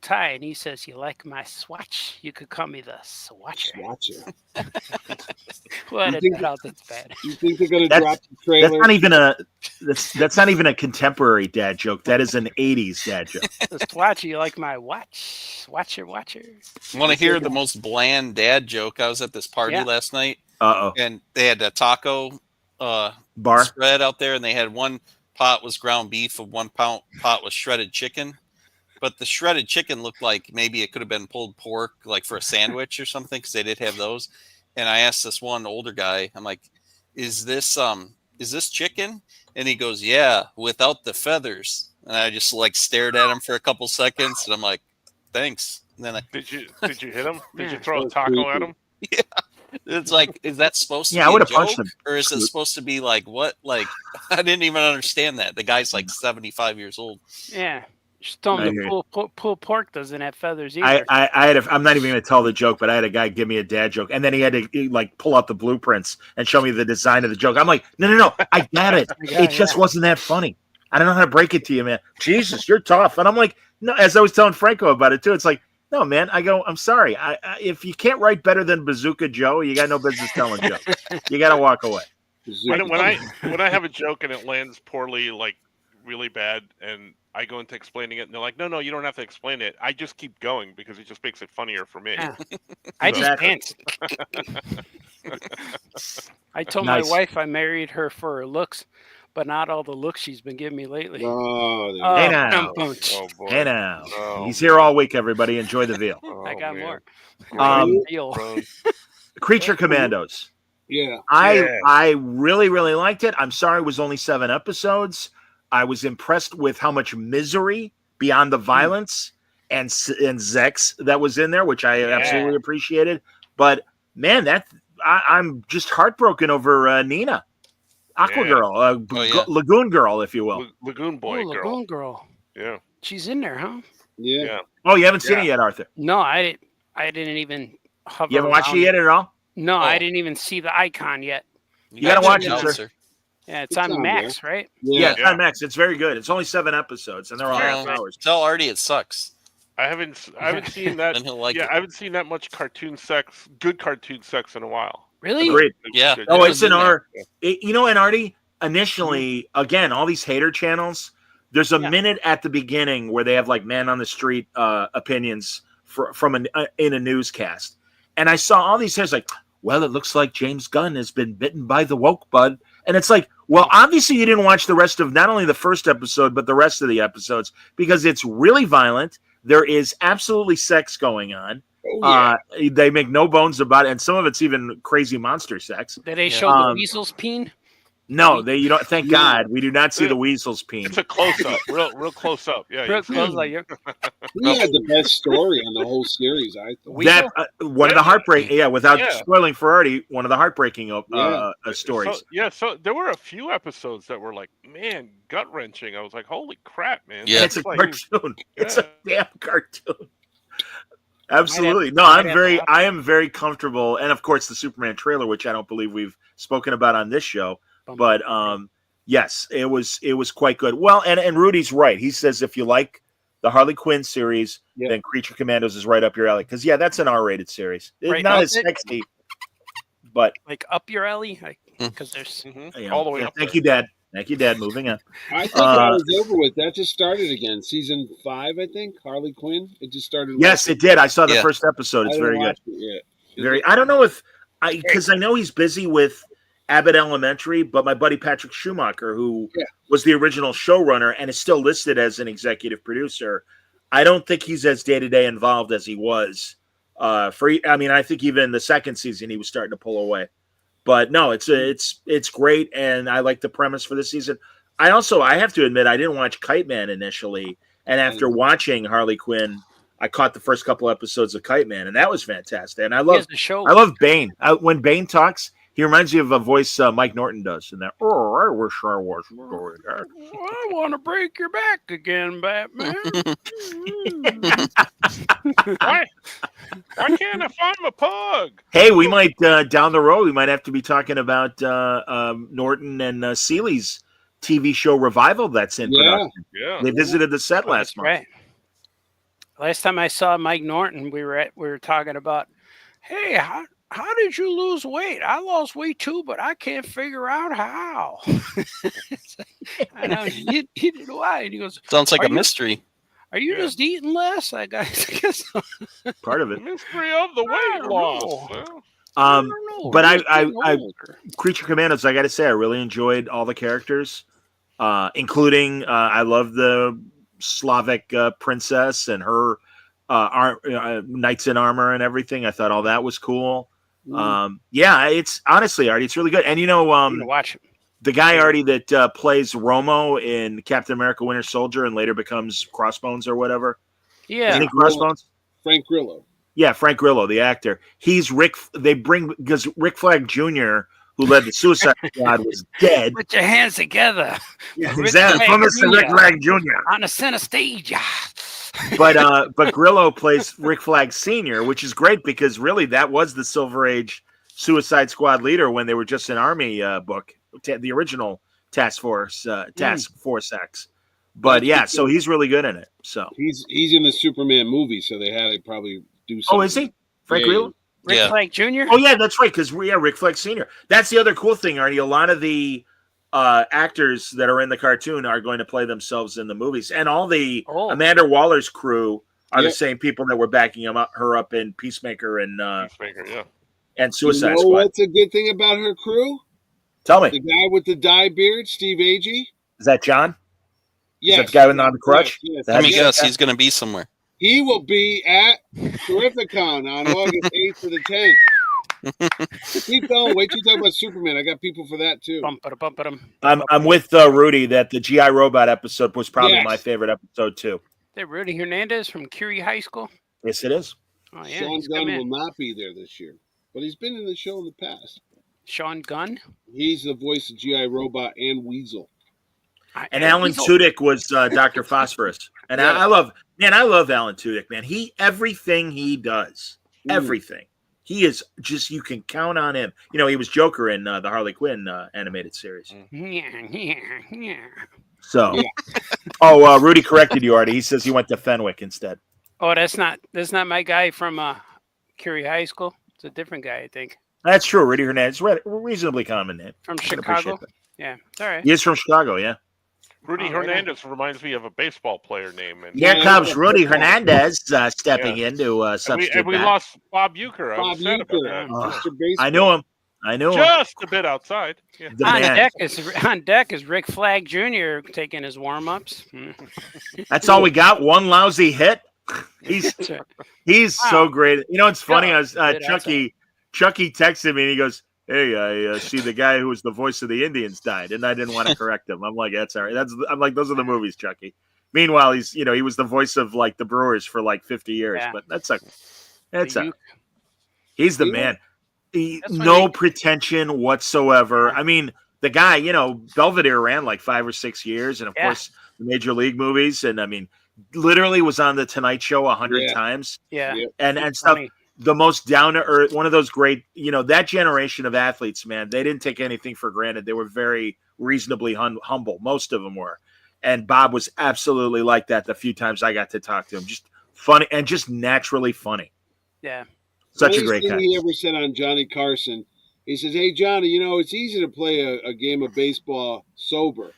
tie," and he says, "You like my swatch? You could call me the Swatcher." Watcher. Well, You think- that's bad. You think they're going to That's- drop the trailer? That's not even a contemporary dad joke. That is an '80s dad joke. The Swatcher, you like my watch? Watcher. Want to hear the most bland dad joke? I was at this party Yeah. last night, Uh and they had a taco bar. spread out there, and they had one pot was ground beef, and one pot was shredded chicken. But the shredded chicken looked like maybe it could have been pulled pork, like for a sandwich or something, because they did have those. And I asked this one older guy, I'm like, "Is this chicken?" And he goes, "Yeah, without the feathers." And I just like stared at him for a couple seconds, and I'm like, "Thanks." And then Did you hit him? Did you Yeah. throw a That's taco at creepy. him? it's like, is that supposed to Yeah, be I a would've punched joke? him. Or is it supposed to be like what? Like I didn't even understand that. The guy's like 75 years old. Yeah. Just tell I him hear the pulled pork doesn't have feathers either. I'm not even going to tell the joke, but I had a guy give me a dad joke, and then he had to like pull out the blueprints and show me the design of the joke. I'm like, no, I got it. It just wasn't that funny. I don't know how to break it to you, man. Jesus, you're tough. And I'm like, no. As I was telling Franco about it too, it's like, no, man. I go, I'm sorry. I if you can't write better than Bazooka Joe, you got no business telling jokes. You got to walk away. When I have a joke and it lands poorly, like really bad, and I go into explaining it, and they're like, "No, you don't have to explain it. I just keep going because it just makes it funnier for me." Yeah. I just Exactly. pants. I told Nice. my wife I married her for her looks, but not all the looks she's been giving me lately. Oh, Oh, Hey now. Oh boy. Hey now. Oh, He's here all week, everybody. Enjoy the veal. Oh, I got man. more. Grown. Creature Commandos. yeah. I really, really liked it. I'm sorry it was only 7 episodes. I was impressed with how much misery beyond the violence and sex that was in there, which I absolutely appreciated. But man, I'm just heartbroken over Nina, Aqua Girl, Lagoon Girl, if you will. Lagoon Boy Oh, girl. Lagoon Girl. Yeah. She's in there, huh? Yeah. Oh, you haven't seen it yet, Arthur? No, I didn't even hover. You haven't watched it around yet at all? No, I didn't even see the icon yet. You gotta watch it, sir. Yeah, it's on Max, right? Yeah, it's on Max. It's very good. It's only 7 episodes, and they're all half hours. Tell Artie it sucks. I haven't seen that. Then he'll like it. I haven't seen that much good cartoon sex in a while. Really? Agreed. Yeah. Oh, it's an R. You know, and Artie, initially, again, all these hater channels, there's a minute at the beginning where they have like man on the street opinions from in a newscast. And I saw all these haters like, well, it looks like James Gunn has been bitten by the woke bud. And it's like, well, obviously you didn't watch the rest of not only the first episode, but the rest of the episodes, because it's really violent. There is absolutely sex going on. Oh, yeah. They make no bones about it, and some of it's even crazy monster sex. Did they show the weasel's peen? No, you don't. Thank God, we do not see the weasel's peen. It's a close up, real close up. Yeah, Real close, like We had the best story on the whole series, I thought. That one of the heartbreaking, without spoiling for Artie, one of the heartbreaking stories. So there were a few episodes that were like, man, gut wrenching. I was like, holy crap, man! Yeah, it's a cartoon. It's a damn cartoon. Absolutely. No, I am very comfortable. And of course the Superman trailer, which I don't believe we've spoken about on this show, but yes, it was quite good. Well, and Rudy's right. He says if you like the Harley Quinn series, then Creature Commandos is right up your alley. Because that's an R-rated series. It's not as sexy, but like up your alley. Because there's all the way up. Thank you, Dad. Thank you, Dad. Moving on. I thought that was over with. That just started again. Season 5, I think. Harley Quinn. It just started. Yes, it did. I saw the first episode. It's very good. I don't know because I know he's busy with Abbott Elementary, but my buddy Patrick Schumacher, who was the original showrunner and is still listed as an executive producer, I don't think he's as day-to-day involved as he was. I think even the second season he was starting to pull away. But no, it's great, and I like the premise for the season. I have to admit I didn't watch Kite Man initially, and after watching Harley Quinn, I caught the first couple episodes of Kite Man, and that was fantastic. And I love Bane. When Bane talks, he reminds me of a voice Mike Norton does in that. Oh, I wish I was. I want to break your back again, Batman. Why can't I find my pug? Hey, we might down the road. We might have to be talking about Norton and Seeley's TV show revival that's in production. Yeah, they visited the set last month. Right. Last time I saw Mike Norton, we were talking about, hey, how did you lose weight? I lost weight too, but I can't figure out how. I know he did why, and he goes, sounds like a mystery. Are you just eating less? I guess part of it. Mystery of the weight loss. But I Creature Commandos, I got to say, I really enjoyed all the characters, including I love the Slavic princess and her knights in armor and everything. I thought all that was cool. It's honestly, Artie, it's really good. And watch it. The guy Artie that plays Romo in Captain America: Winter Soldier and later becomes Crossbones or whatever. Yeah, isn't he Crossbones? Frank Grillo. Yeah, Frank Grillo, the actor. He's Rick. Because Rick Flag Jr., who led the Suicide Squad, was dead. Put your hands together. Yeah, exactly. From Rick Flag Jr. on the center stage. But Grillo plays Rick Flag Sr., which is great because really that was the Silver Age Suicide Squad leader when they were just an army book, the original Task Force X. But yeah, so he's really good in it. So he's in the Superman movie, so they had to probably do something. Oh, is he? Frank Grillo? Rick Flag Jr.? Oh yeah, that's right. Because Rick Flag Sr. That's the other cool thing, Artie. A lot of the actors that are in the cartoon are going to play themselves in the movies, and all the Amanda Waller's crew are the same people that were backing her up in Peacemaker and Suicide Squad. What's a good thing about her crew? Tell me. The guy with the dye beard, Steve Agee. Is that John? Yes. Is that the guy with on the crutch? Yes. The Let me heavy guess. guy? He's going to be somewhere. He will be at Terrificon on August 8th to the 10th. Keep going. Wait till you talk about Superman. I got people for that too. I'm with Rudy that the GI Robot episode was probably Yes. my favorite episode too. That Rudy Hernandez from Curie High School. Yes, it is. Oh yeah, Sean he's Gunn come will in. not be there this year, but he's been in the show in the past. Sean Gunn. He's the voice of GI Robot and Weasel. And Alan Tudyk was Dr. Phosphorus. And Yeah. I love Alan Tudyk, man. Everything he does, everything. He is just, you can count on him. You know, he was Joker in the Harley Quinn animated series. Yeah. So, Rudy corrected you, Artie. He says he went to Fenwick instead. Oh, that's not my guy from Curie High School. It's a different guy, I think. That's true. Rudy Hernandez, reasonably common name. From I can appreciate Chicago. that. Yeah, it's all right. He is from Chicago, yeah. Rudy Oh, right Hernandez reminds me of a baseball player name. And Here comes Rudy Hernandez stepping into substitute. we bat. lost Bob Euchre. I was Bob sad about Euchre, that. Mr. Baseball. I knew him. Just a bit outside. Yeah. The On man. deck is Rick Flag Jr. taking his warm ups. That's all we got. One lousy hit. He's so great. You know, it's funny. I was Chucky texted me and he goes, "Hey, I see the guy who was the voice of the Indians died," and I didn't want to correct him. I'm like, "That's all right." I'm like, "Those are the movies, Chucky." Meanwhile, he was the voice of like the Brewers for like 50 years, but that's he's the man. No pretension whatsoever. I mean, the guy, Belvedere ran like 5 or 6 years, and of course the Major League movies, and I mean, literally was on the Tonight Show 100 times. Yeah, and stuff. Funny. The most down to earth, one of those great, that generation of athletes, man, they didn't take anything for granted. They were very reasonably humble. Most of them were. And Bob was absolutely like that the few times I got to talk to him. Just funny and just naturally funny. Yeah. Such a great guy. He ever said on Johnny Carson, he says, "Hey, Johnny, it's easy to play a game of baseball sober.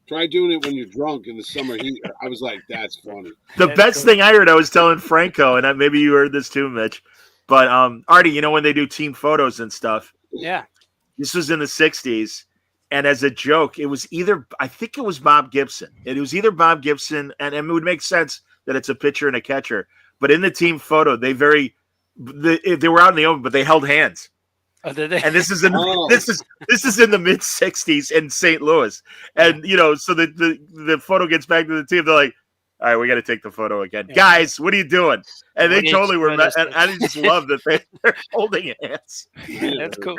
Try doing it when you're drunk in the summer heat." I was like, that's funny. That's best thing I heard, I was telling Franco, and maybe you heard this too, Mitch. But Artie, when they do team photos and stuff. Yeah. This was in the 60s. And as a joke, it was I think it was Bob Gibson. It was either Bob Gibson, and it would make sense that it's a pitcher and a catcher. But in the team photo, they were out in the open, but they held hands. Oh, did they? And this is in the mid 60s in St. Louis. And so the photo gets back to the team. They're like, "All right, we got to take the photo again. Yeah. Guys, what are you doing?" And they totally were. And I just love that they're holding hands. That's cool.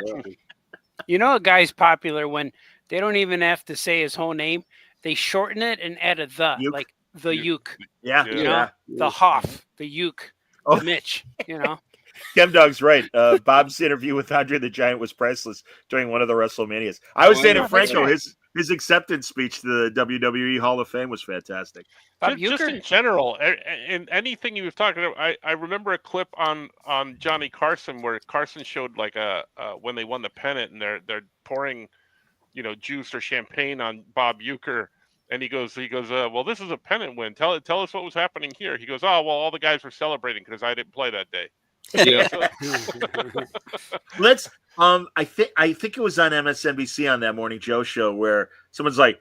A guy's popular when they don't even have to say his whole name. They shorten it and add a the, Uke. like the Uke. Yeah. The Hoff, the Uke, Mitch, Chemdog's right. Bob's interview with Andre the Giant was priceless during one of the WrestleManias. I was saying to Franco, his acceptance speech to the WWE Hall of Fame was fantastic. Just in general, in anything he was talking about, I remember a clip on Johnny Carson where Carson showed like when they won the pennant and they're pouring, juice or champagne on Bob Euchre, and he goes, well, this is a pennant win. Tell us what was happening here. He goes, oh, well, all the guys were celebrating because I didn't play that day. Yeah. Let's. I think it was on MSNBC on that Morning Joe show where someone's like,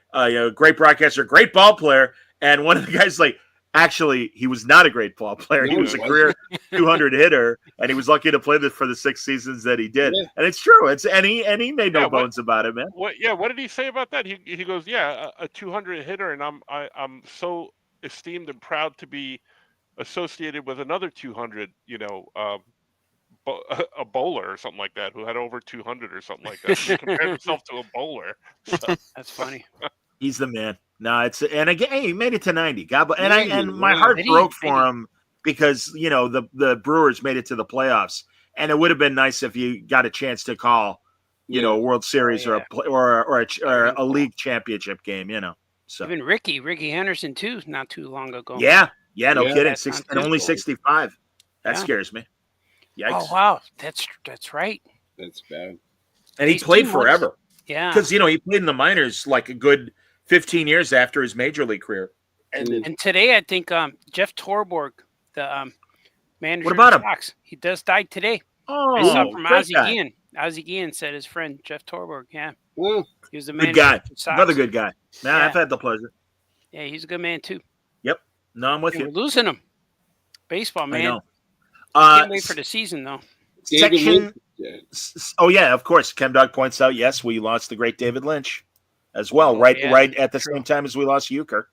great broadcaster, great ball player, and one of the guys like, actually, he was not a great ball player. He was a career 200 hitter, and he was lucky to play for the 6 seasons that he did. Yeah. And it's true. And he made no bones about it, man. What did he say about that? He goes, a 200 hitter, and I'm so esteemed and proud to be associated with another 200, a bowler or something like that who had over 200 or something like that. He compared himself to a bowler. So. That's funny. He's the man. No, and again, he made it to 90. God, and my heart broke for him because the Brewers made it to the playoffs, and it would have been nice if you got a chance to call, a World Series or a league championship game. So even Ricky Henderson too, not too long ago. Yeah, no kidding. Only 65. That scares me. Yikes. Oh wow, that's right. That's bad. And he played forever. Yeah, because he played in the minors like a good 15 years after his major league career. And today I think Jeff Torborg, the manager of the Sox, he died today. Oh, I saw from Ozzie Guillen. Ozzie Guillen said his friend Jeff Torborg. Yeah. Well, He was the man. Good guy. who put socks. Another good guy. Man, Yeah. I've had the pleasure. Yeah, he's a good man too. Yep. No, I'm with And you. we're losing him. Baseball, man. I know. Can't wait for the season though. David Section. Lynch. Yeah. Oh yeah, of course. Chem Dog points out. Yes, we lost the great David Lynch, as well. Oh, right, yeah, right at the true. same time as we lost Euchre.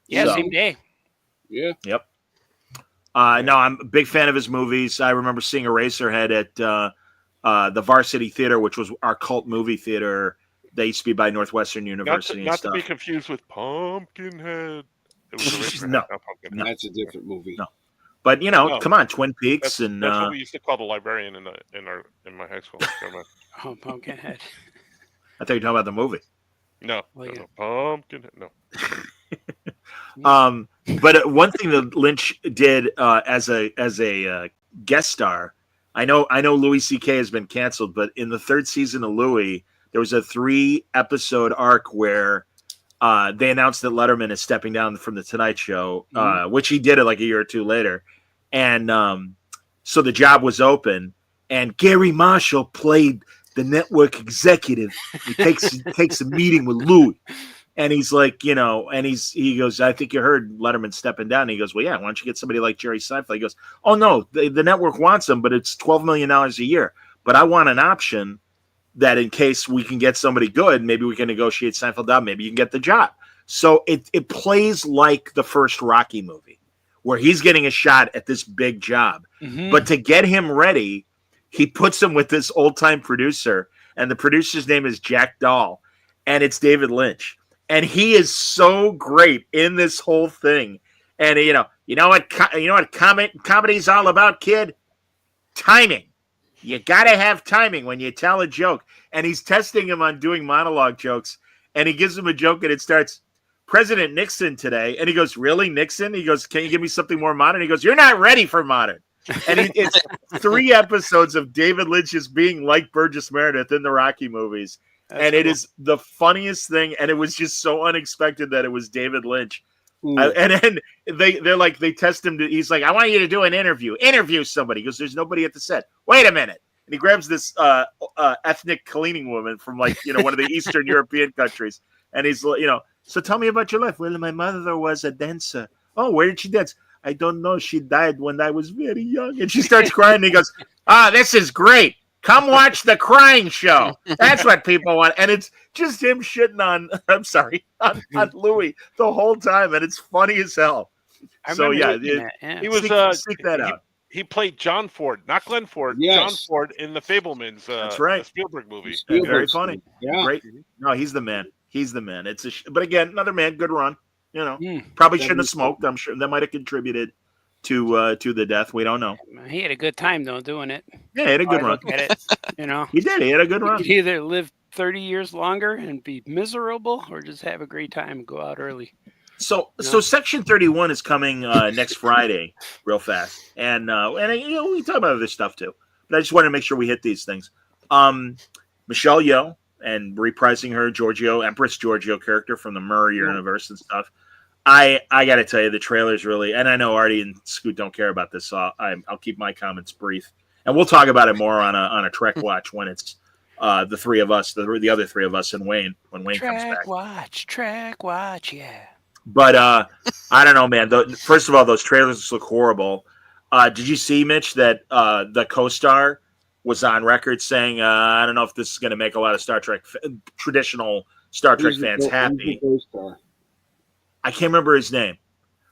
Yeah, So, same day. Yeah. Yep. No, I'm a big fan of his movies. I remember seeing Eraserhead at the Varsity Theater, which was our cult movie theater. They used to be by Northwestern University Not and to be stuff. confused with Pumpkinhead. It was Eraserhead, No. not Pumpkinhead. That's a different movie. No. But No. come on, Twin Peaks That's and what we used to call the librarian in my high school. Never mind. Oh, Pumpkinhead. I thought you were talking about the movie. No, Well, yeah. no, Pumpkinhead. No. But one thing that Lynch did as a guest star, I know Louis C.K. has been canceled, but in the third season of Louis, there was a 3-episode arc where they announced that Letterman is stepping down from the Tonight Show, which he did it like a year or two later, and so the job was open, and Gary Marshall played the network executive. He takes a meeting with Louis. And he's like, and he goes, I think you heard Letterman stepping down. And he goes, well, yeah, why don't you get somebody like Jerry Seinfeld? He goes, oh, no, the network wants him, but it's $12 million a year. But I want an option that in case we can get somebody good, maybe we can negotiate Seinfeld down. Maybe you can get the job. So it plays like the first Rocky movie where he's getting a shot at this big job. Mm-hmm. But to get him ready, he puts him with this old-time producer, and the producer's name is Jack Dahl, and it's David Lynch. And he is so great in this whole thing. And you know what comedy's all about, kid? Timing. You gotta have timing when you tell a joke. And he's testing him on doing monologue jokes. And he gives him a joke, and it starts, President Nixon today. And he goes, really, Nixon? He goes, can you give me something more modern? He goes, you're not ready for modern. And it's 3 episodes of David Lynch just being like Burgess Meredith in the Rocky movies. It is the funniest thing, and it was just so unexpected that it was David Lynch. And then they test him. He's like, I want you to do an interview. Interview somebody. He goes, there's nobody at the set. Wait a minute. And he grabs this ethnic cleaning woman from one of the Eastern European countries. And he's, so tell me about your life. Well, my mother was a dancer. Oh, where did she dance? I don't know. She died when I was very young. And she starts crying. And he goes, this is great. Come watch the crying show. That's what people want. And it's just him shitting on Louis the whole time. And it's funny as hell. So, yeah. He was, seek that out. He played John Ford, not Glenn Ford. Yes. John Ford in the Fablemans. That's right. Spielberg movie. Very funny. Yeah. Great. No, he's the man. He's the man. But again, another man, good run. Probably shouldn't have smoked. I'm sure that might have contributed to the death. We don't know. He had a good time though doing it. Yeah, he had a good run. At it, He did. He had a good run. You could either live 30 years longer and be miserable, or just have a great time and go out early. So Section 31 is coming next Friday, real fast, and we talk about other stuff too. But I just wanted to make sure we hit these things. Michelle Yeoh and reprising her Empress Giorgio character from the Mirror universe and stuff. I got to tell you, the trailer's really, and I know Artie and Scoot don't care about this, so I'll keep my comments brief, and we'll talk about it more on a Trek Watch when it's the three of us, the other 3 of us, and Wayne when Wayne comes back. Trek Watch, yeah. But I don't know, man. First of all, those trailers look horrible. Did you see, Mitch, that the co-star was on record saying, I don't know if this is going to make a lot of traditional Star Trek fans happy. I can't remember his name,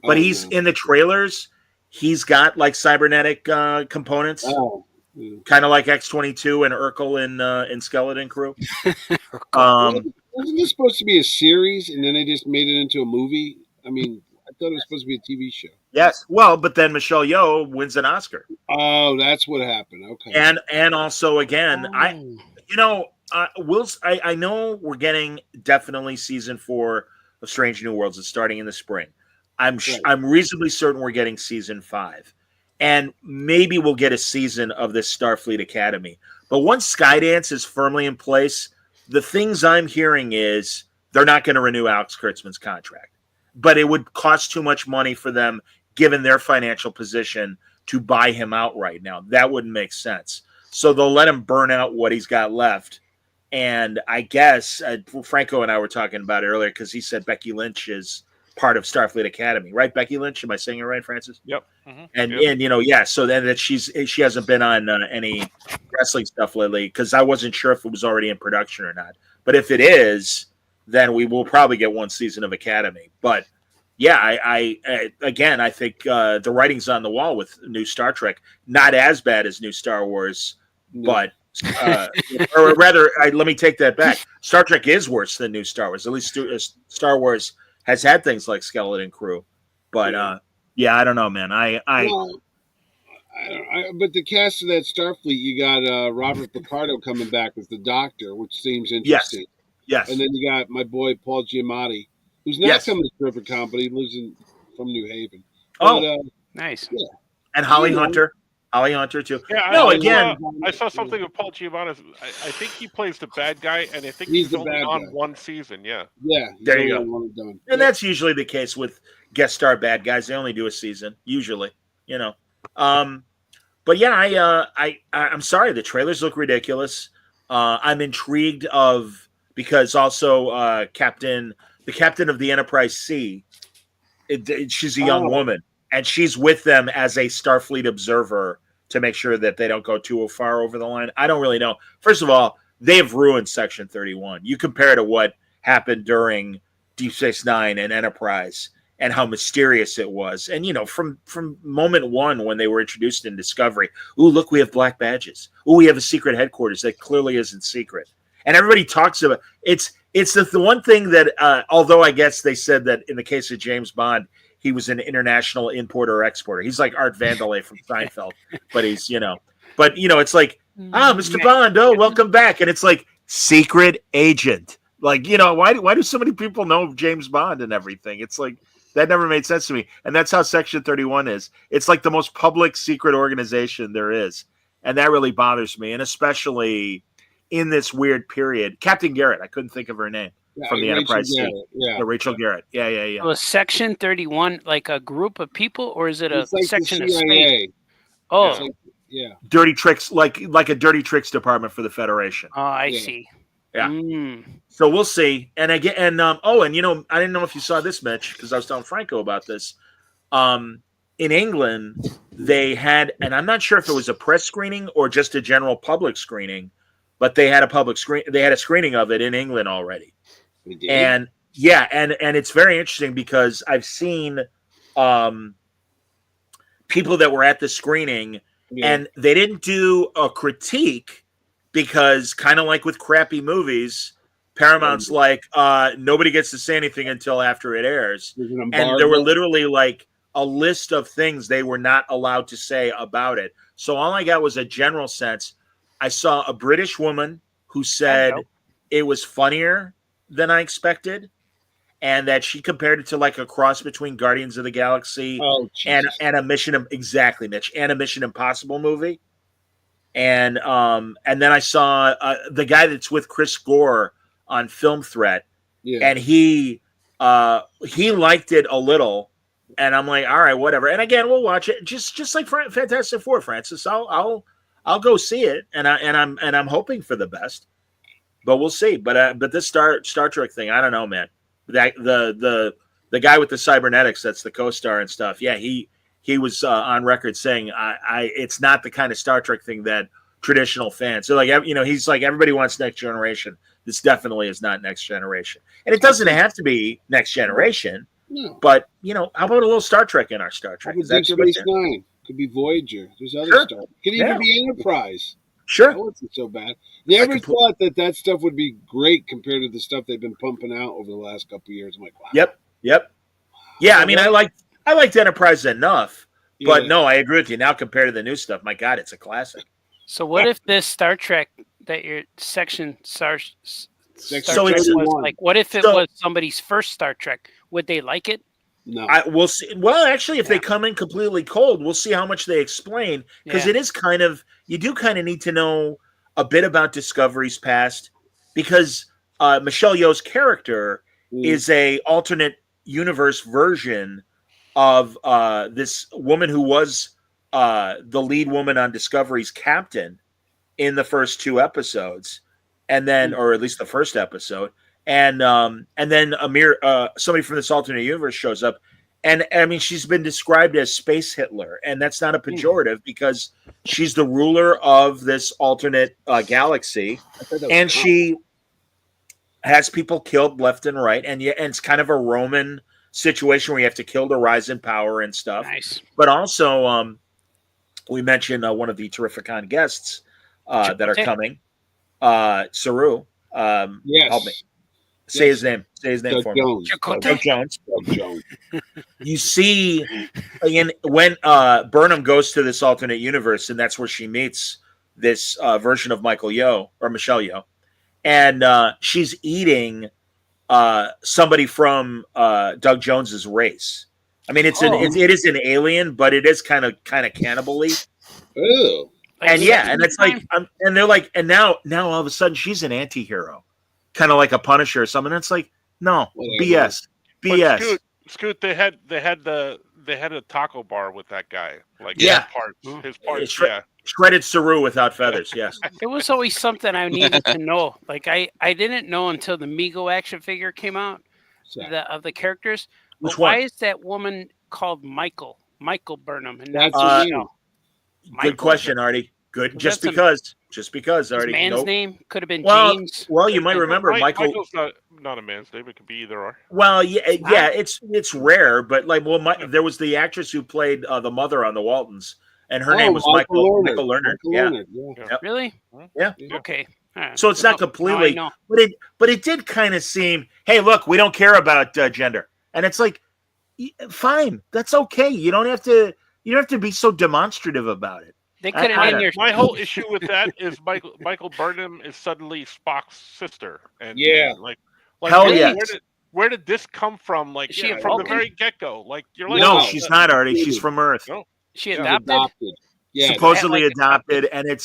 but he's in the trailers. He's got like cybernetic components, kind of like X-22 and Urkel in Skeleton Crew. Wasn't this supposed to be a series, and then they just made it into a movie? I mean, I thought it was supposed to be a TV show. Yes, well, but then Michelle Yeoh wins an Oscar. Oh, that's what happened. Okay, and also again, I know we're getting definitely season 4 of Strange New Worlds. It's starting in the spring. I'm reasonably certain we're getting season 5, and maybe we'll get a season of this Starfleet Academy. But once Skydance is firmly in place, the things I'm hearing is they're not going to renew Alex Kurtzman's contract, but it would cost too much money for them, given their financial position, to buy him out right now. That wouldn't make sense. So they'll let him burn out what he's got left, And I guess Franco and I were talking about it earlier because he said Becky Lynch is part of Starfleet Academy, right? Becky Lynch, am I saying it right, Francis? Yep. And yeah, so then that she hasn't been on any wrestling stuff lately because I wasn't sure if it was already in production or not. But if it is, then we will probably get one season of Academy. But yeah, I again, I think the writing's on the wall with new Star Trek. Not as bad as new Star Wars, but or rather, let me take that back. Star Trek is worse than new Star Wars. At least Star Wars has had things like Skeleton Crew, but yeah, I don't know, man. But the cast of that Starfleet, you got Robert Picardo coming back as the Doctor, which seems interesting. Yes. And then you got my boy Paul Giamatti, who's not coming to Perfect Company. He lives from New Haven. But, nice. Yeah. And Holly Hunter. Holly Hunter too. Yeah, no, I saw something with Paul Giamatti. I think he plays the bad guy, and I think he's only on one season. Yeah. Yeah. There you go. And that's usually the case with guest star bad guys. They only do a season, usually. You know. But yeah, I'm sorry. The trailers look ridiculous. I'm intrigued because also the captain of the Enterprise C. She's a young woman, and she's with them as a Starfleet observer to make sure that they don't go too far over the line. I don't really know. First of all, they have ruined Section 31. You compare to what happened during Deep Space Nine and Enterprise and how mysterious it was. And, you know, from moment one when they were introduced in Discovery, ooh, look, we have black badges. Ooh, we have a secret headquarters that clearly isn't secret. And everybody talks about it's the one thing that, although I guess they said that in the case of James Bond, he was an international importer or exporter. He's like Art Vandelay from Seinfeld, but he's, it's like, Mr. Bond, welcome back. And it's like secret agent. Like, why do so many people know James Bond and everything? It's like, that never made sense to me. And that's how Section 31 is. It's like the most public secret organization there is. And that really bothers me. And especially in this weird period. Captain Garrett, I couldn't think of her name. From the Enterprise C. Rachel Garrett. Yeah. So is Section 31 like a group of people, or is it a like section of CIA. space? Oh, Dirty tricks, like a dirty tricks department for the Federation. Oh, I see. Yeah. So we'll see. And again, I didn't know if you saw this, Mitch, because I was telling Franco about this. In England, they had, and I'm not sure if it was a press screening or just a general public screening, but they had a screening of it in England already. And and it's very interesting because I've seen people that were at the screening and they didn't do a critique because kind of like with crappy movies, Paramount's like nobody gets to say anything until after it airs. And there were literally like a list of things they were not allowed to say about it. So all I got was a general sense. I saw a British woman who said it was funnier than I expected, and that she compared it to like a cross between Guardians of the Galaxy and a Mission Impossible movie. And then I saw the guy that's with Chris Gore on Film Threat, and he liked it a little, and I'm like, all right, whatever. And again, we'll watch it just like Fantastic Four, Francis. I'll go see it, and I'm hoping for the best. But we'll see. But this Star Trek thing, I don't know, man. That the guy with the cybernetics, that's the co-star and stuff. Yeah, he was on record saying it's not the kind of Star Trek thing that traditional fans. So like, he's like, everybody wants Next Generation. This definitely is not Next Generation, and it doesn't have to be Next Generation. No. But how about a little Star Trek in our Star Trek? Is that Space Nine? Could be Voyager. There's other stuff. It could even be Enterprise. Sure. That wasn't so bad. They ever thought that stuff would be great compared to the stuff they've been pumping out over the last couple of years. I'm like, wow. Yep. Yeah, I mean, I liked Enterprise enough, but no, I agree with you. Now compared to the new stuff, my God, it's a classic. So what if this Star Trek that your section Star Trek was like? What if it was somebody's first Star Trek? Would they like it? No, we'll see. Well, actually, if they come in completely cold, we'll see how much they explain, because it is you do kind of need to know a bit about Discovery's past, because Michelle Yeoh's character is a alternate universe version of this woman who was the lead woman on Discovery's captain in the first two episodes. and then, or at least the first episode, and then somebody from this alternate universe shows up, and I mean, she's been described as Space Hitler, and that's not a pejorative because she's the ruler of this alternate galaxy, and she has people killed left and right, and it's kind of a Roman situation where you have to kill to rise in power and stuff. Nice. But also, we mentioned one of the Terrificon guests that are coming, Saru. Yes. Help me. Say his name. Say his name Doug for Jones. me. Doug Jones. Doug Jones. You see, when Burnham goes to this alternate universe, and that's where she meets this version of Michael Yeoh or Michelle Yeoh, and she's eating somebody from Doug Jones's race. I mean, it is an alien, but it is kind of cannibal-y. Oh. And yeah, and it's like, and they're like, and now all of a sudden she's an anti-hero, kind of like a Punisher or something. It's like, no, BS. But Scoot, they had a taco bar with that guy. Like his parts. Shredded Saru without feathers. Yes. It was always something I needed to know. Like I didn't know until the Mego action figure came out of the characters. Which why one? is that woman called Michael Burnham? And That's good question, Artie. Good. Just because, Artie. His man's name could have been James. Well, you might remember Michael's not a man's name. It could be either or. Well, yeah, it's rare, but like, there was the actress who played the mother on the Waltons, and her name was Michael Lerner. Yeah. Really? Yeah. Okay. Right. So it's not completely, but it did kind of seem, hey, look, we don't care about gender, and it's like, fine, that's okay. You don't have to be so demonstrative about it. They could have named my whole issue with that is Michael Burnham is suddenly Spock's sister, and like hell really? yes. Where did this come from? Like from the very get-go. Like you're like, no, she's not, Artie. She's from Earth. No. She adopted. Yeah, supposedly adopted, and it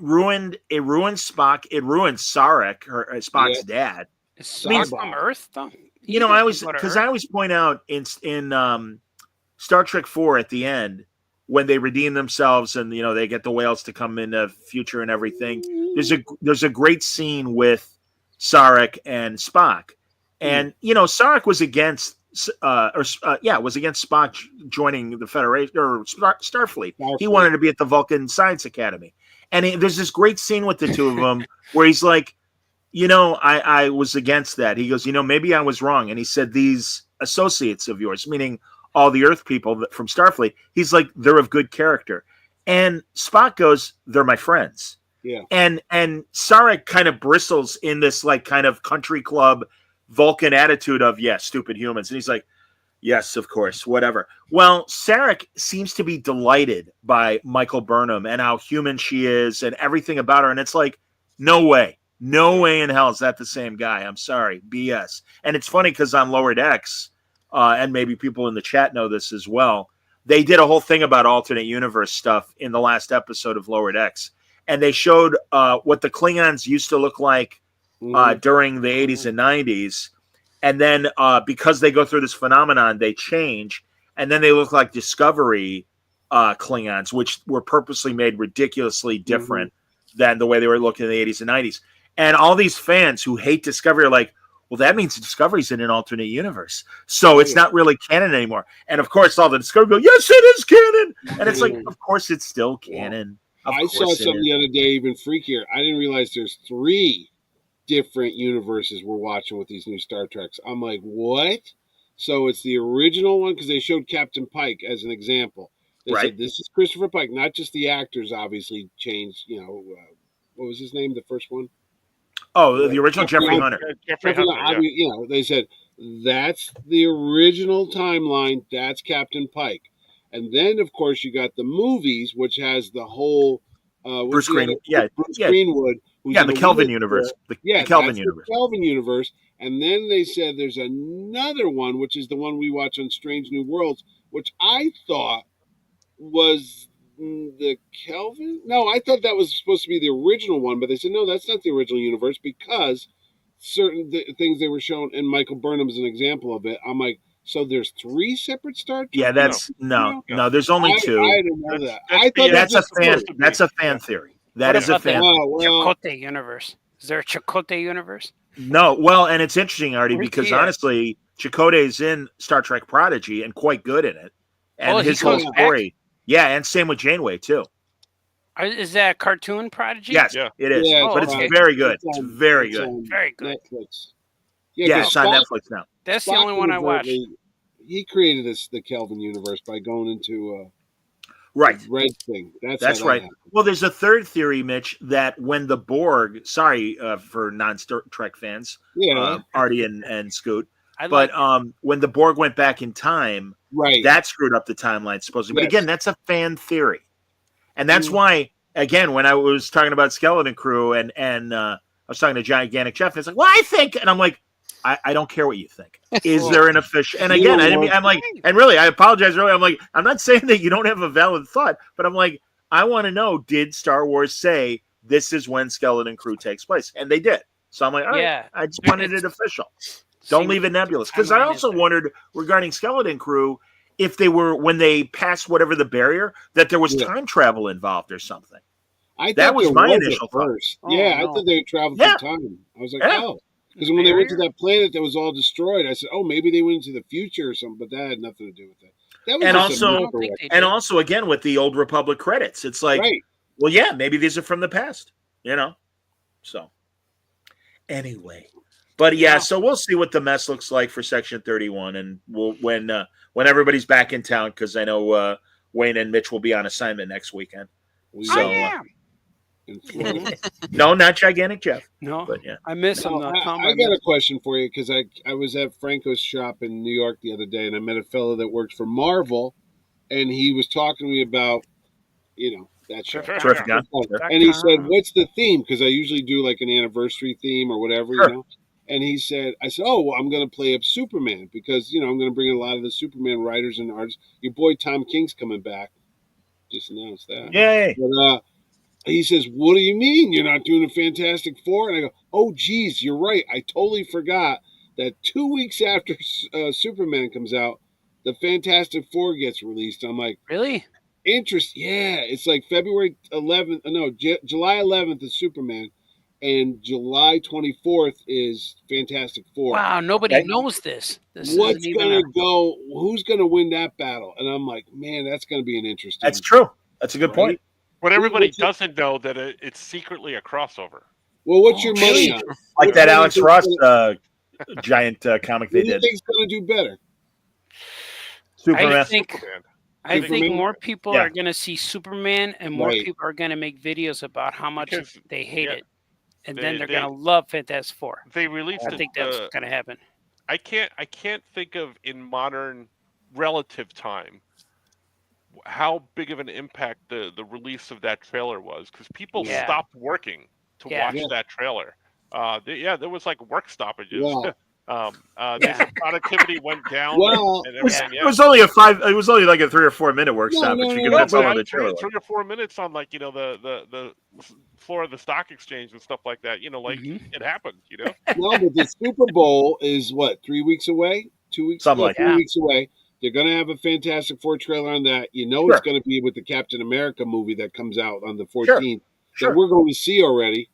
ruined Spock. It ruined Sarek, Spock's dad. Is Spock from Earth, though? I always point out in Star Trek 4 at the end, when they redeem themselves and they get the whales to come in the future and everything, there's a great scene with Sarek and Spock, and Sarek was against Spock joining the Federation or Starfleet. He wanted to be at the Vulcan Science Academy, and there's this great scene with the two of them where he's like, I was against that. He goes, maybe I was wrong, and he said, these associates of yours, meaning all the Earth people from Starfleet, he's like, they're of good character. And Spock goes, they're my friends. Yeah. And Sarek kind of bristles in this like kind of country club Vulcan attitude of, stupid humans. And he's like, yes, of course, whatever. Well, Sarek seems to be delighted by Michael Burnham and how human she is and everything about her. And it's like, no way in hell is that the same guy. I'm sorry, BS. And it's funny because on Lower Decks, and maybe people in the chat know this as well, they did a whole thing about alternate universe stuff in the last episode of Lower Decks. And they showed what the Klingons used to look like during the 80s and 90s. And then because they go through this phenomenon, they change. And then they look like Discovery Klingons, which were purposely made ridiculously different than the way they were looking in the 80s and 90s. And all these fans who hate Discovery are like, well, that means Discovery's in an alternate universe. So it's not really canon anymore. And of course, all the Discovery go, yes, it is canon. And it's like, of course, it's still canon. I saw something the other day, even freakier. I didn't realize there's 3 different universes we're watching with these new Star Treks. I'm like, what? So it's the original one, because they showed Captain Pike as an example. They said, this is Christopher Pike, not just the actors obviously changed, what was his name, the first one? Oh, the original Jeffrey Hunter. Jeffrey Hunter, they said, that's the original timeline, that's Captain Pike. And then, of course, you got the movies, which has the whole Bruce Greenwood. The Kelvin universe. The Kelvin universe. The Kelvin universe. And then they said there's another one, which is the one we watch on Strange New Worlds, which I thought was the Kelvin. No, I thought that was supposed to be the original one, but they said no, that's not the original universe because certain things they were shown, and Michael Burnham is an example of it. I'm like, so there's 3 separate Star Trek? Yeah, that's no. There's only 2. I didn't know that. That's a fan theory. That What is a about the fan. Chakotay universe? Is there a Chakotay universe? No, well, and it's interesting, Artie, Where's because he at? honestly, Chakotay's in Star Trek Prodigy and quite good in it. And Oh, he his whole comes back? story. Yeah, and same with Janeway, too. Is that a cartoon Prodigy? Yes, Yeah. it is. Yeah, but it's okay. very good. It's It's very it's good. on Very good. Netflix. Yeah, 'cause it's on Spock- Netflix now. That's the Spock only one I watched. inadvertently- He created the Kelvin universe by going into Right. the red thing. That's That's how that right. happened. Well, there's a third theory, Mitch, that when the Borg, sorry for non-Star Trek fans, Yeah, Artie and Scoot, I but like when the Borg went back in time, right. that screwed up the timeline, supposedly. But Yes. again, that's a fan theory. And that's Mm. why, again, when I was talking about Skeleton Crew and I was talking to Gigantic Jeff, and it's like, well, I think, and I'm like, I don't care what you think. Is there an official? And again, I didn't mean, I'm like, and really, I apologize. Really, I'm like, I'm not saying that you don't have a valid thought, but I'm like, I want to know, did Star Wars say this is when Skeleton Crew takes place? And they did. So I'm like, all right, Yeah. I just wanted it official. Don't leave it nebulous. Because I timeline also is there. wondered regarding Skeleton Crew if they were, when they passed whatever the barrier, that there was Yeah. time travel involved or something. I thought that was there my at initial thought. first. Oh, Yeah, I no. thought they would travel Yeah. through time. I was like, Yeah. oh. Because when they went to Barrier? that planet that was all destroyed, I said, oh, maybe they went into the future or something, but that had nothing to do with that. That was And just a also- I don't think misdirect. they And did. also, again, with the Old Republic credits, it's like, Right. well, yeah, maybe these are from the past, you know? So, anyway. But yeah, Yeah. so we'll see what the mess looks like for Section 31, and we'll when everybody's back in town, because I know Wayne and Mitch will be on assignment next weekend. We So, I am. in Florida. No, not Gigantic Jeff, No, but yeah. I miss him. No, though. Tom, I got a question for you because I was at Franco's shop in New York the other day and I met a fellow that worked for Marvel and he was talking to me about, that show. Sure. Terrific, huh? And he said, what's the theme? Because I usually do like an anniversary theme or whatever, Sure. And I said, oh, well, I'm going to play up Superman because, I'm going to bring a lot of the Superman writers and artists. Your boy Tom King's coming back. Just announced that. Yay. But he says, what do you mean you're not doing a Fantastic Four? And I go, oh, geez, you're right. I totally forgot that 2 weeks after Superman comes out, the Fantastic Four gets released. I'm like, Really? yeah, it's like February 11th. No, July 11th is Superman, and July 24th is Fantastic Four. Wow, nobody Okay. knows this. This What's isn't even gonna go? Who's gonna win that battle? And I'm like, man, that's gonna be an interesting. That's true. That's a good point. But everybody What's it- doesn't know that it's secretly a crossover. Well, what's your really? money on? Like What that do you Alex think's Ross gonna- giant comic What they do you did. think's gonna do better? Superman. I think Superman. I think Superman? more people Yeah. are going to see Superman, and more Right. people are going to make videos about how much Because, they hate yeah, it, and they- then they're they- going to love Fantastic Four. They released I think that's the- going to happen. I can't think of in modern relative time how big of an impact the release of that trailer was because people Yeah. stopped working to Yeah. watch Yeah. that trailer. There was like work stoppages. Yeah. The productivity went down. Well, and It was, everything. it was only it was only like a 3 or 4 minute work No, stop, no, but no, you no, that's all but on the trailer. 3 or 4 minutes on like the floor of the stock exchange and stuff like that. Mhm. It happened. No, but the Super Bowl is what, 3 weeks away? 2 weeks? Something Yeah, like 3 that. weeks away. They're going to have a Fantastic Four trailer on that. Sure. It's going to be with the Captain America movie that comes out on the 14th. Sure. That we're going to see already.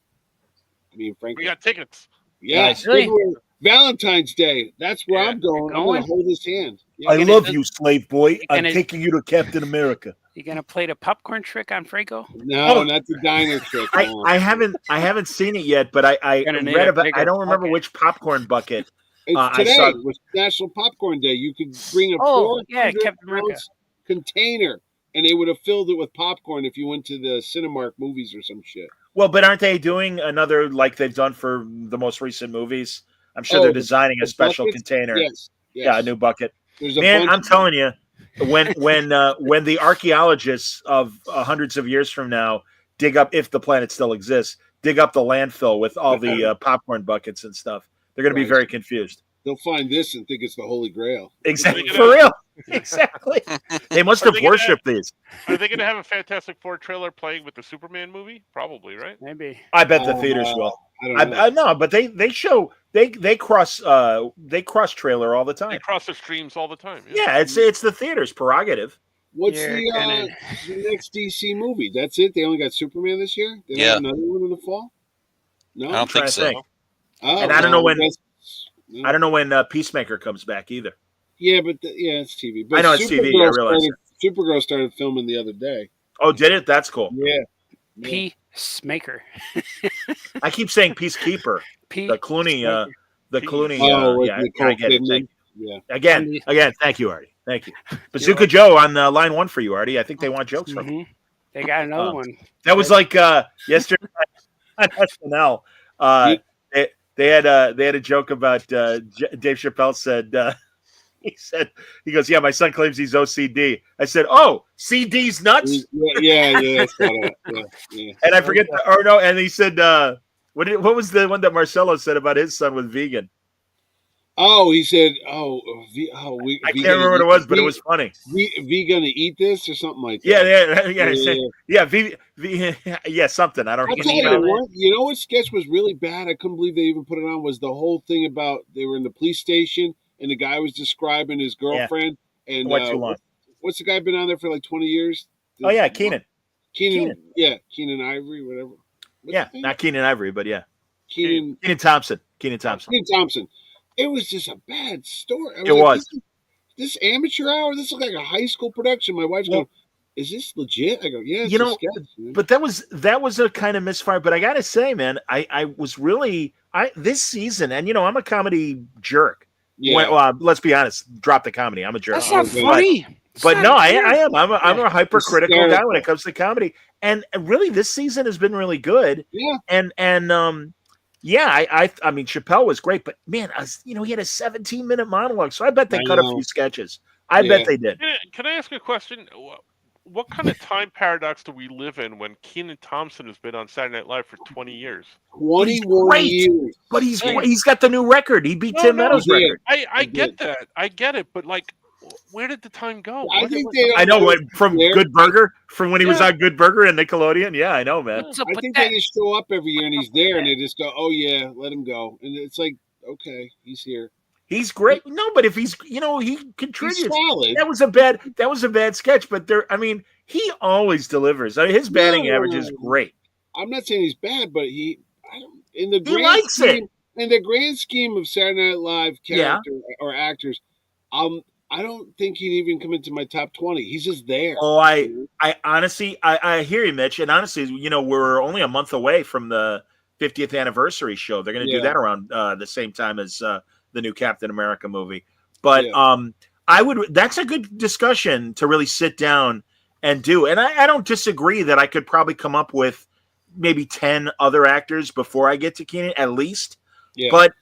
Me and Frank. We got tickets. Yeah, Nice. Really? February- Valentine's Day. That's where Yeah. I'm going. I'm Going? going to hold his hand. Yeah. I gonna love do- you, slave boy. You're I'm gonna- taking you to Captain America. You going to play the popcorn trick on Franco? No, Oh. not the diner trick. I, no. I haven't seen it yet, but I Gonna need read a about. bigger I don't remember bucket. which popcorn bucket. It's I today. saw- It was National Popcorn Day. You could bring a Oh, yeah, 400 Captain America. ounce container, and they would have filled it with popcorn if you went to the Cinemark movies or some shit. Well, but aren't they doing another like they've done for the most recent movies? I'm sure Oh, they're designing a the special buckets? container. Yes. Yeah, a new bucket. There's a Man, bunch I'm of telling you, when the archaeologists of hundreds of years from now dig up, if the planet still exists, dig up the landfill with all the popcorn buckets and stuff, they're going to be Right. very confused. They'll find this and think it's the Holy Grail. Exactly, Are they for real. Exactly. They must Are have they gonna worshipped these. Are they going to have a Fantastic Four trailer playing with the Superman movie? Probably, right? Maybe. I bet the theaters will. I don't know. I know, but they cross trailer all the They time. cross the streams all the time. Yeah, it's the theater's prerogative. What's You're the gonna- next DC movie? That's it. They only got Superman this year. They don't Yeah. have another one in the fall. No, I don't trying think to so. think. Oh, And I don't know when- no. I don't know when Peacemaker comes back either. Yeah, but it's TV. But I know it's TV, I realize Supergirl started filming the other day. Oh, did it? That's cool. Yeah. Peacemaker. I keep saying Peacekeeper. The Clooney. The Clooney. with Yeah, Nicole I get it. Kidman. Thank Yeah. you. Again, thank you, Artie. Thank you. Bazooka Joe on line 1 for you, Artie. I think they want jokes from you. They got another one. That was like yesterday on SNL. They had a joke about Dave Chappelle said he goes, yeah, my son claims he's OCD. I said, oh, CD's nuts. Yeah. Yeah. And I forget and he said what was the one that Marcelo said about his son with vegan? Oh, he said, I can't remember what it was, but it was funny. Vegan to eat this or something like that. Yeah, something. I don't I'll tell you know what sketch was really bad? I couldn't believe they even put it on. Was the whole thing about they were in the police station and the guy was describing his girlfriend and what's the guy been on there for like 20 years? Oh yeah, Keenan. Yeah, Keenan Ivory, whatever. Not Keenan Ivory, but yeah, Keenan Thompson. It was just a bad story. It was. This amateur hour. This looked like a high school production. My wife's going, "Is this legit?" I go, "Yeah." It's a sketch, man. But that was a kind of misfire. But I gotta say, man, I was really this season, and I'm a comedy jerk. Yeah. Let's be honest. Drop the comedy. I'm a jerk. That's not funny. But no, I am. I'm a hypercritical guy when it comes to comedy, and really, this season has been really good. Yeah. And I mean, Chappelle was great, but man, he had a 17-minute monologue, so I bet they cut a few sketches. I bet they did. Can I ask a question? What kind of time paradox do we live in when Kenan Thompson has been on Saturday Night Live for 20 years? 21 years. But he's got the new record. He beat Tim Meadows' record. I get that. I get it. But like, where did the time go? I know from Good Burger, from when he was on Good Burger and Nickelodeon. Yeah, I know, man. I think they just show up every year and he's there, and they just go, "Oh yeah, let him go," and it's like, okay, he's here. He's great. No, but if he's, he contributes. He's solid. That was a bad sketch, but he always delivers. His batting average is great. I'm not saying he's bad, but in the grand scheme of Saturday Night Live character or actors, I don't think he'd even come into my top 20. He's just there. Oh, I honestly, I hear you, Mitch. And honestly, we're only a month away from the 50th anniversary show. They're going to do that around the same time as the new Captain America movie. But that's a good discussion to really sit down and do. And I don't disagree that I could probably come up with maybe 10 other actors before I get to Kenan, at least. Yeah. But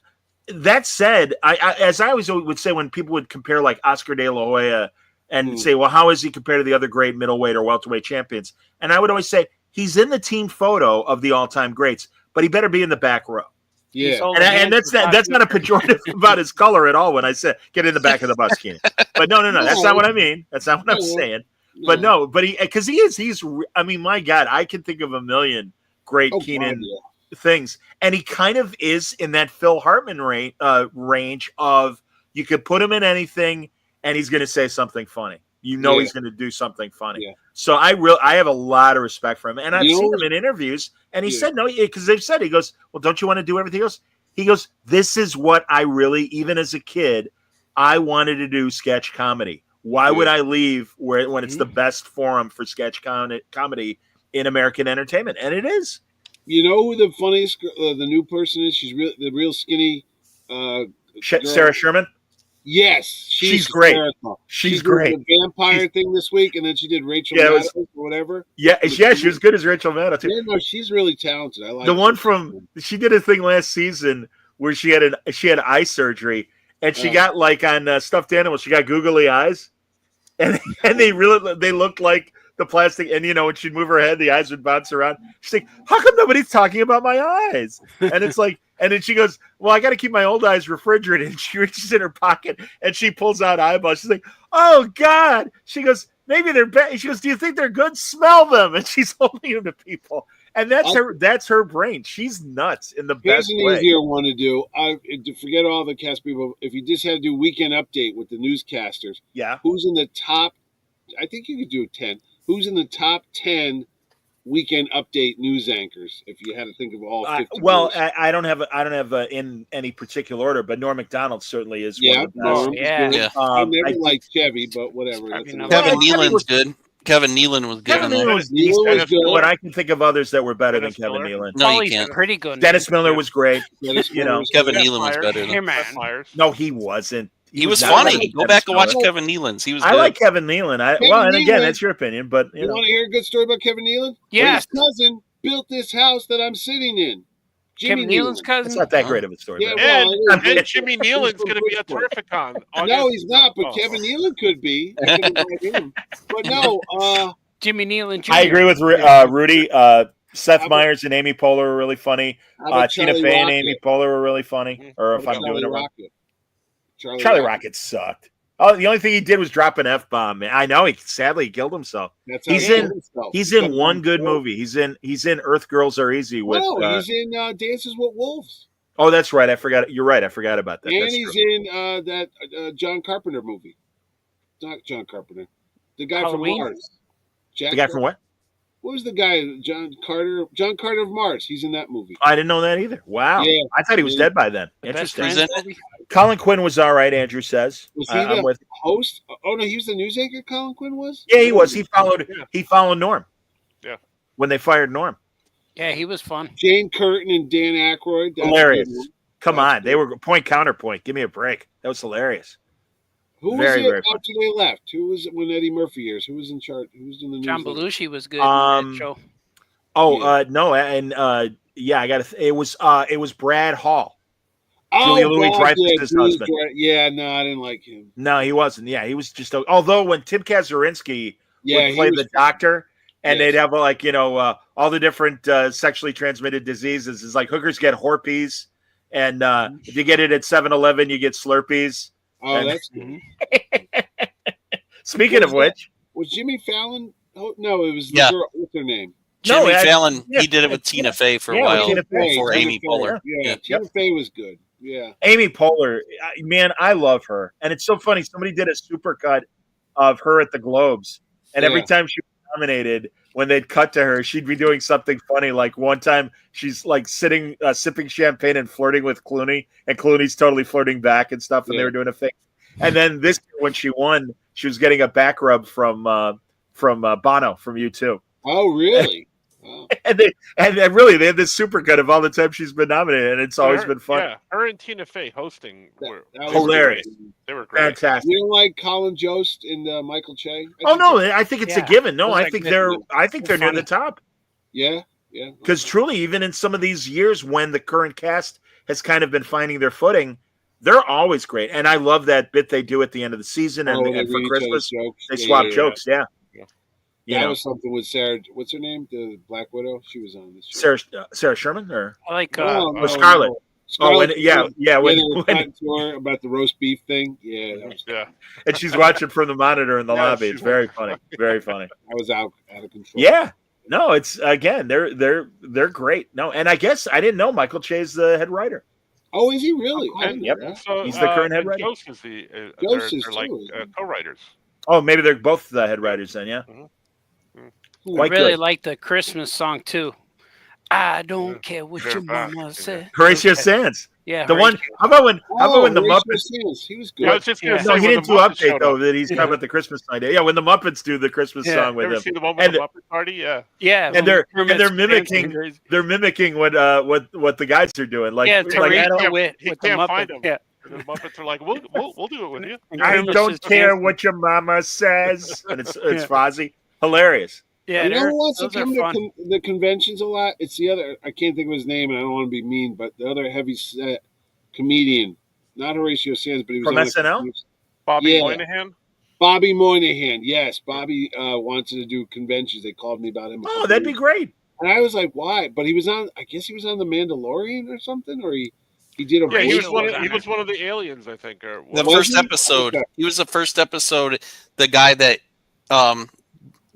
that said, as I always would say when people would compare like Oscar De La Hoya and say, well, how is he compared to the other great middleweight or welterweight champions? And I would always say he's in the team photo of the all-time greats, but he better be in the back row. Yeah, and that's not a pejorative about his color at all. When I said get in the back of the bus, Kenan, but no, that's not what I mean. That's not what I'm saying. But he's. I mean, my God, I can think of a million great Kenan things, and he kind of is in that Phil Hartman range of you could put him in anything, and he's going to say something funny. He's going to do something funny. Yeah. So I have a lot of respect for him, and I've seen him in interviews, and he said no, because they've said, he goes, well, don't you want to do everything else? He goes, this is what I really, even as a kid, I wanted to do sketch comedy. Why would I leave when it's the best forum for sketch comedy in American entertainment? And it is. You know who the funniest, the new person is? She's the real skinny. Sarah Sherman. Yes, she's great. She's great. The vampire thing this week, and then she did Rachel Maddow or whatever. Yeah, she was good as Rachel Maddow too. Yeah, no, she's really talented. I like the one from. She did a thing last season where she had eye surgery, and she got like on stuffed animals. She got googly eyes, and they looked like the plastic. And when she'd move her head, the eyes would bounce around. She's like, "How come nobody's talking about my eyes?" And it's like. And then she goes, well, I got to keep my old eyes refrigerated. And she reaches in her pocket and she pulls out eyeballs. She's like, oh, God. She goes, maybe they're bad. She goes, do you think they're good? Smell them. And she's holding them to people. And that's her brain. She's nuts in the best way. Here's an easier one to do. To forget all the cast people. If you just had to do Weekend Update with the newscasters. Yeah. Who's in the top, I think you could do 10. Who's in the top 10 weekend update news anchors? If you had to think of all 50. I don't have in any particular order, but Norm Macdonald certainly is one of the best. Norm is yeah. good. Yeah. I never liked Chevy, but whatever. That's Probably another- Kevin Kevin Nealon's was- good. Kevin Nealon was good. Kevin in there. Nealon was Nealon decent, was good. but I can think of others that were better Dennis than Kevin Miller. Nealon. No, you Paulie's can't. pretty good. Dennis Miller was great. Dennis You Miller know, was Kevin good. Nealon was Myers. better. Hey, Than, man. Seth Myers. No, he wasn't. he was not funny. like Go Dennis back and watch Miller. Kevin Nealon's. He was I good. like Kevin Nealon. Kevin And again, Nealon- that's your opinion, but You want to hear a good story about Kevin Nealon? Yes. His cousin built this house that I'm sitting in. Kevin Jimmy Nealon's Nealon. cousin. it's not that great of a story. Yeah, but- well, it is. And Jimmy Nealon's going to be at Terrificon. No, he's not, but Oh. Kevin Nealon could be. I could invite him. But no, Jimmy Nealon Jr. I agree with Rudy. Seth How about- Meyers and Amy Poehler were really funny. how about Tina Charlie Fey and Rocket? Amy Poehler were really funny. Or How if about I'm doing Charlie it wrong. Rocket? Charlie Rocket sucked. Oh, the only thing he did was drop an F-bomb. Man. I know he sadly killed himself. That's how He's he in- killed himself. He's He in got one good killed. movie. He's in Earth Girls Are Easy with. No, he's in Dances with Wolves. Oh, that's right. I forgot. You're right. I forgot about that. And That's he's true. in that John Carpenter movie. Not John Carpenter. The guy Halloween? from Mars. Jack The guy from what? What was the guy? John Carter. John Carter of Mars. He's in that movie. I didn't know that either. Wow. Yeah. I thought he was Yeah. dead by then. The best Interesting. He's friends in it. movie? Colin Quinn was all right. Andrew says. Was he I'm the with. host? Oh no, he was the news anchor. Colin Quinn was. Yeah, he was. He followed. Yeah. He followed Norm. Yeah. When they fired Norm. Yeah, he was fun. Jane Curtin and Dan Aykroyd. That's a Hilarious. good one. Come That's on, they good. were point counterpoint. Give me a break. That was hilarious. Who was Very, it very fun. after they left? Who was it when Eddie Murphy years? Who was in charge? Who was in the news? John anchor? Belushi was good Um, in that show. Oh, Yeah. no, and yeah, I got it was Brad Hall. Oh, Julia Louis-Dreyfus' yeah, husband. Yeah, no, I didn't like him. No, he wasn't. Yeah, he was just. Although when Tim Kazurinsky Yeah, would he play was- the doctor, and Yes. they'd have like all the different sexually transmitted diseases. It's like hookers get herpes, and if you get it at 7-Eleven, you get Slurpees. Oh, And- that's good. Speaking of What was which, Was Jimmy Fallon? Oh no, it was the Yeah. girl. What's her name? No, Jimmy I- Fallon, yeah, he did it with yeah, Tina Fey for a yeah, with while Tina Fey. before Tina Amy Fey. Poehler. Yeah, Yeah. Tina Fey was good. Yeah. Amy Poehler, man, I love her, and it's so funny. Somebody did a supercut of her at the Globes, and every Yeah. time she was nominated, when they'd cut to her, she'd be doing something funny. Like one time, she's like sitting, sipping champagne and flirting with Clooney, and Clooney's totally flirting back and stuff, and they Yeah. were doing a thing. And then this year, when she won, she was getting a back rub from Bono from U2. Oh, really? Wow. And really, they had this supercut of all the time she's been nominated, and it's always Her- been fun. Yeah, her and Tina Fey hosting were That was Hilarious. great. they were great. Fantastic. You don't like Colin Jost and Michael Che? Oh no, I think it's a Yeah, given. No, those I are think good. they're near funny. the top. Yeah. Because truly, even in some of these years when the current cast has kind of been finding their footing, they're always great. And I love that bit they do at the end of the season and, Oh, they and for read each other's Christmas jokes. they Yeah, swap yeah, yeah. jokes. Yeah, Yeah. you That know, was something with Sarah. What's her name? The Black Widow. She was on this show. Sarah Sherman or I like or Scarlett. Oh, when, yeah. When, they were when talking to her about the roast beef thing. Yeah, that was, Yeah, and she's watching from the monitor in the Yeah, lobby. she It's very funny. Very funny. that was out of control. Yeah. No, it's again, they're great. No, and I guess I didn't know Michael Che's the head writer. Oh, is he really? I and didn't Yep. know that. so He's the current head and writer. Ghost is the Ghost they're, is they're like too, isn't he? co-writers. Oh, maybe they're both the head writers then. Yeah. I Quite really good. like the Christmas song too. I don't care what They're your back, mama yeah. said. Horatio Sands. Yeah, The one. Horatio. How about when the Horatio Muppets? Sands, he was Yeah, I good. was just gonna Yeah. say No, he when didn't the do Muppets update showed though. up. That he's talking about the Christmas idea. Yeah, when the Muppets do the Christmas Yeah. song You with ever him, see the one with and the Muppet Party? Yeah. Yeah, and they're Kermit's mimicking dancing. they're mimicking what the guys are doing. Like, Yeah, like, Horatio I don't, with he the can't Muppet. find 'em. Yeah. And the Muppets are like, we'll do it with you. And I Kermit's don't just care dancing. what your mama says, and it's Yeah. Fozzie. Hilarious. Yeah, You know they're- who wants to those are come to fun. the conventions a lot? It's the other. I can't think of his name, and I don't want to be mean, but the other heavy set comedian, not Horatio Sands, but he was From on SNL? Bobby Yeah. Moynihan. Bobby Moynihan. Yes, Bobby wanted to do conventions. They called me about him. a Oh, couple that'd be weeks. great. And I was like, why? But he was on. I guess he was on the Mandalorian or something, or he did a Yeah, he voice- was one. was on He it. was one of the aliens, I think. Or The Was first he? episode. Okay. He was the first episode. The guy that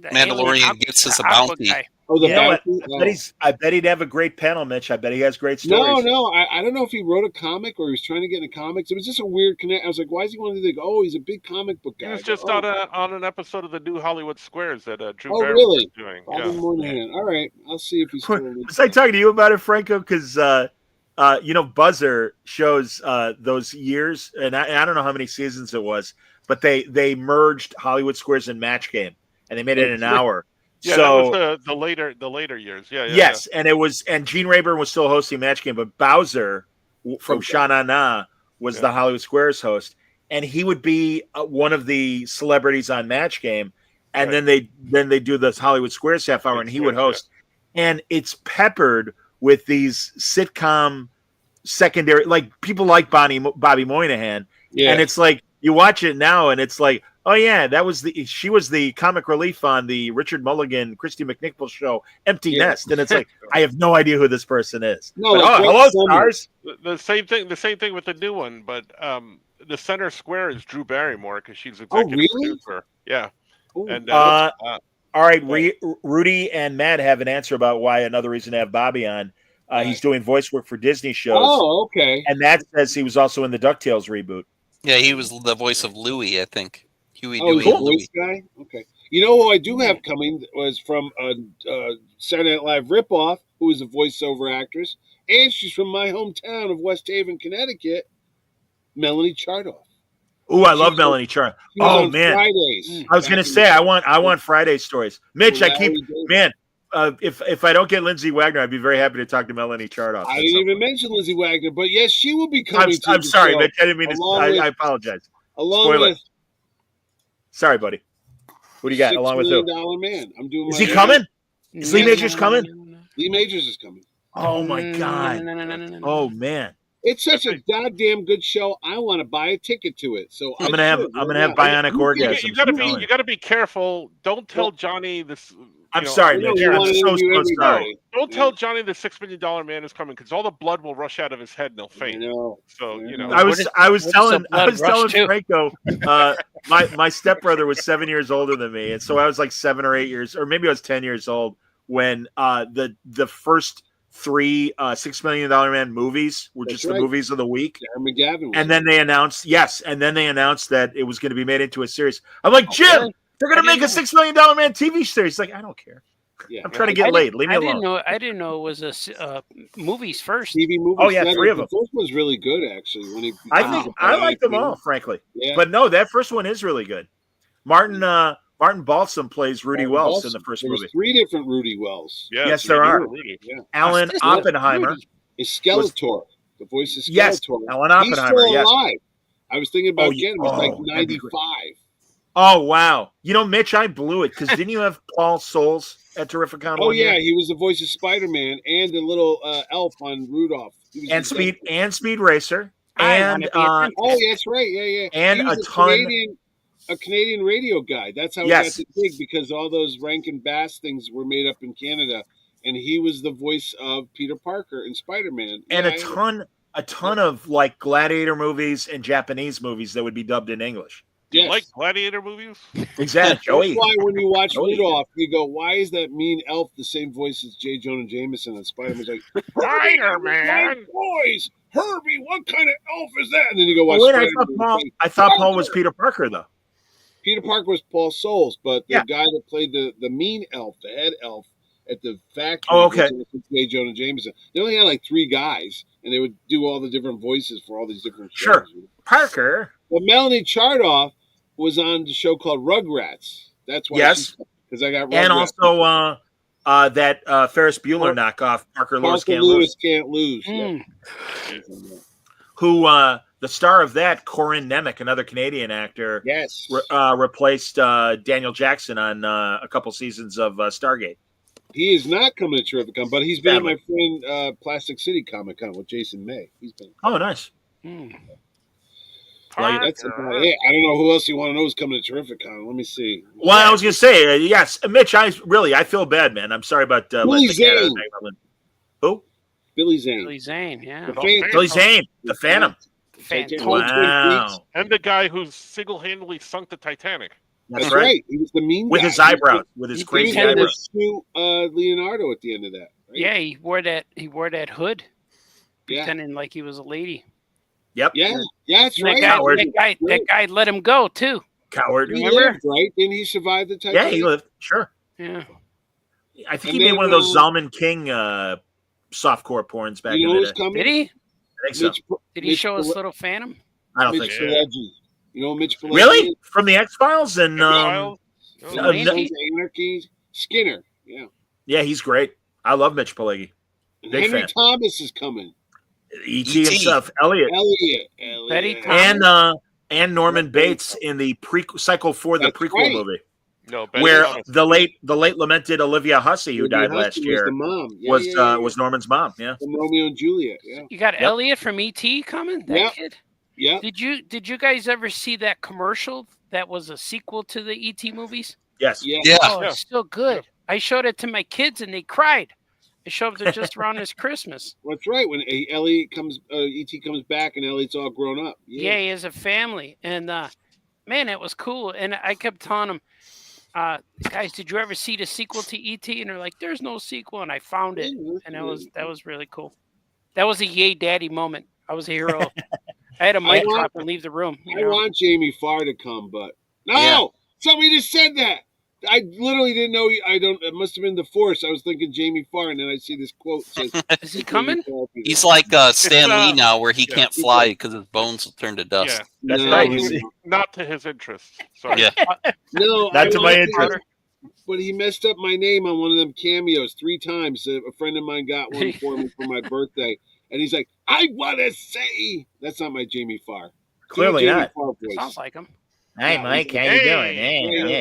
The Mandalorian alien gets as the a aqua bounty. guy. Oh, the You know what? biography? I bet he'd have a great panel, Mitch. I bet he has great stories. No. I don't know if he wrote a comic or he was trying to get into comics. It was just a weird connect. I was like, why is he wanting to think? Oh, he's a big comic book guy. He was just on an episode of the new Hollywood Squares that Drew Oh, Barrymore really? was doing. Bobby Yeah. Moynihan. All right, I'll see if he's still. Was I talking to you about it, Franco? Because Buzzer shows those years, and I don't know how many seasons it was, but they merged Hollywood Squares and Match Game, and they made it an hour. Yeah, so that was the later years. Yeah. yes, and Gene Rayburn was still hosting Match Game, but Bowser from Sha Na Na was the Hollywood Squares host, and he would be one of the celebrities on Match Game, and then they do this Hollywood Squares half hour, and he would host, and it's peppered with these sitcom secondary, like people like Bobby Moynihan, and it's like you watch it now, and it's like, oh yeah, she was the comic relief on the Richard Mulligan, Christy McNichol show, Empty Nest, and it's like I have no idea who this person is. No, but, hello, stars. The same thing with the new one, but the center square is Drew Barrymore because she's really? producer. Yeah. Ooh. And all right, Rudy and Matt have an answer about why another reason to have Bobby on. He's doing voice work for Disney shows. Oh, okay. And Matt says he was also in the DuckTales reboot. Yeah, he was the voice of Louie, I think. Huey, Oh, Dewey, he's a and Louie. voice guy? Okay. You know who I do have coming was from Saturday Night Live ripoff, who is a voiceover actress, and she's from my hometown of West Haven, Connecticut, Melanie Chardoff. Ooh, I love Melanie Chardoff. Oh man, Fridays. I was gonna say I want Friday stories. Mitch, if I don't get Lindsay Wagner, I'd be very happy to talk to Melanie Chardoff. I didn't even mention Lindsay Wagner, but yes, she will be coming. I'm sorry, Mitch. I didn't mean to. I apologize. Along with. Sorry, buddy. What do you got? Along with who? $6 Million Man. I'm doing. Is he coming? Is Lee Majors coming? Lee Majors is coming. Oh my god! Oh man! It's such a goddamn good show. I want to buy a ticket to it. So I'm gonna have bionic orgasms. You gotta be careful. Don't tell Johnny this. I'm sorry, Mitch. I'm so sorry. Don't tell Johnny the $6 Million Man is coming because all the blood will rush out of his head and he'll faint. So I was telling Franco, my stepbrother was 7 years older than me, and so I was like 7 or 8 years, or maybe I was 10 years old when the first three $6 Million Man movies were just the movies of the week. And then they announced that it was going to be made into a series. I'm like, Jim, they're going to make a $6 Million Man TV series. He's like, I don't care. I'm trying to get laid. Leave me alone. I didn't know it was a movies first. TV movies. Oh yeah, 3 of them. The first one's really good, actually. I like them all, frankly. Yeah. But no, that first one is really good. Martin Balsam plays Rudy Wells in the first movie. There's 3 different Rudy Wells. Yes, there are. Alan Oppenheimer is Skeletor. The voice of Skeletor. Yes, Alan Oppenheimer. He's still alive. I was thinking about getting him. He's like 95. Oh wow! Mitch, I blew it because didn't you have Paul Soules at Terrificon? Oh yeah, he was the voice of Spider-Man and the little elf on Rudolph. And Speed Racer. And that's right. Yeah. And a Canadian radio guy. That's how he got the gig because all those Rankin Bass things were made up in Canada, and he was the voice of Peter Parker in Spider-Man. And a ton of like Gladiator movies and Japanese movies that would be dubbed in English. You like Gladiator movies? Exactly. That's why when you watch Rudolph, you go, why is that mean elf the same voice as J. Jonah Jameson on Spider-Man's like, Spider-Man! Boys, Herbie, what kind of elf is that? And then you go watch Spider-Man. I thought Paul was Peter Parker, though. Peter Parker was Paul Soules, but the guy that played the mean elf, the head elf at the factory was J. Jonah Jameson. They only had like 3 guys, and they would do all the different voices for all these different shows. Sure. Parker. But Melanie Chardoff was on the show called Rugrats. That's why. Yes, because I got Rugrats. And also that Ferris Bueller knockoff, Parker Lewis Can't Lose. Yeah. Who the star of that, Corinne Nemec, another Canadian actor, replaced Daniel Jackson on a couple seasons of Stargate. He is not coming to Terrificon, but he's been at my friend Plastic City Comic Con with Jason May. He's been. Oh, nice. That's about it. I don't know who else you want to know is coming to Terrificon. Let me see. Well, I was going to say, yes, Mitch. I feel bad, man. I'm sorry about Billy Zane. Who? Billy Zane. Billy Zane, yeah. Billy Zane, the Phantom. Wow. And the guy who single-handedly sunk the Titanic. That's right. He was the mean With guy. his eyebrows, with his he crazy He had to eyebrows. sue Leonardo at the end of that. Right? Yeah, he wore that hood, Yeah. pretending like he was a lady. Yep. Yeah, that's And right. Coward. that guy let him go too. Coward. He Remember? lived, right? Didn't he survive the Yeah, Titanic? he lived. Sure. Yeah. I think And he made then, one of those Zalman King softcore porns back You in know the who's day. coming? Did he? I think so. Did he Mitch show his Pil- little phantom? I don't Mitch think so. Pileggi. You know who Mitch Pileggi Really? is? From the X Files and X-Files? From no. Sons of Anarchy. Skinner. Yeah. yeah, he's great. I love Mitch Pileggi. And Big Henry fan. Thomas is coming. E.T. himself, Elliot, Betty and Norman Bates in the cycle for the That's prequel right. movie, No, Betty where Thomas. the late lamented Olivia Hussey, who Olivia died last Hussey year, was the mom. Yeah, was Norman's mom. Yeah, from Romeo and Juliet. Yeah. You got Yep. Elliot from ET coming. That Yep. kid. Yeah. Did you guys ever see that commercial that was a sequel to the ET movies? yes, Yeah. Yeah. Oh, it's so good. I showed it to my kids and they cried. I showed it just around this Christmas. That's right. When Elliot comes, E.T. comes back, and Elliot's all grown up. Yeah, he has a family, and man, it was cool. And I kept telling them, guys, did you ever see the sequel to ET? And they're like, "There's no sequel," and I found it, and that was really cool. That was a yay daddy moment. I was a hero. I had a mic drop and leave the room. I want Jamie Farr to come, but no, somebody just said that. I literally didn't know. It must have been the Force. I was thinking Jamie Farr, and then I see this quote. Says, Is he coming? He's like Stan Lee now, where he can't fly because his bones will turn to dust. Yeah. that's No, right. Not to his interest. Sorry. Yeah. No, Not to my interest. But he messed up my name on one of them cameos 3 times. A friend of mine got one for me for my birthday, and he's like, "I want to say that's not my Jamie Farr." Clearly Jamie not. Farr voice. Sounds like him. Hi, Yeah, Mike. How hey, you doing?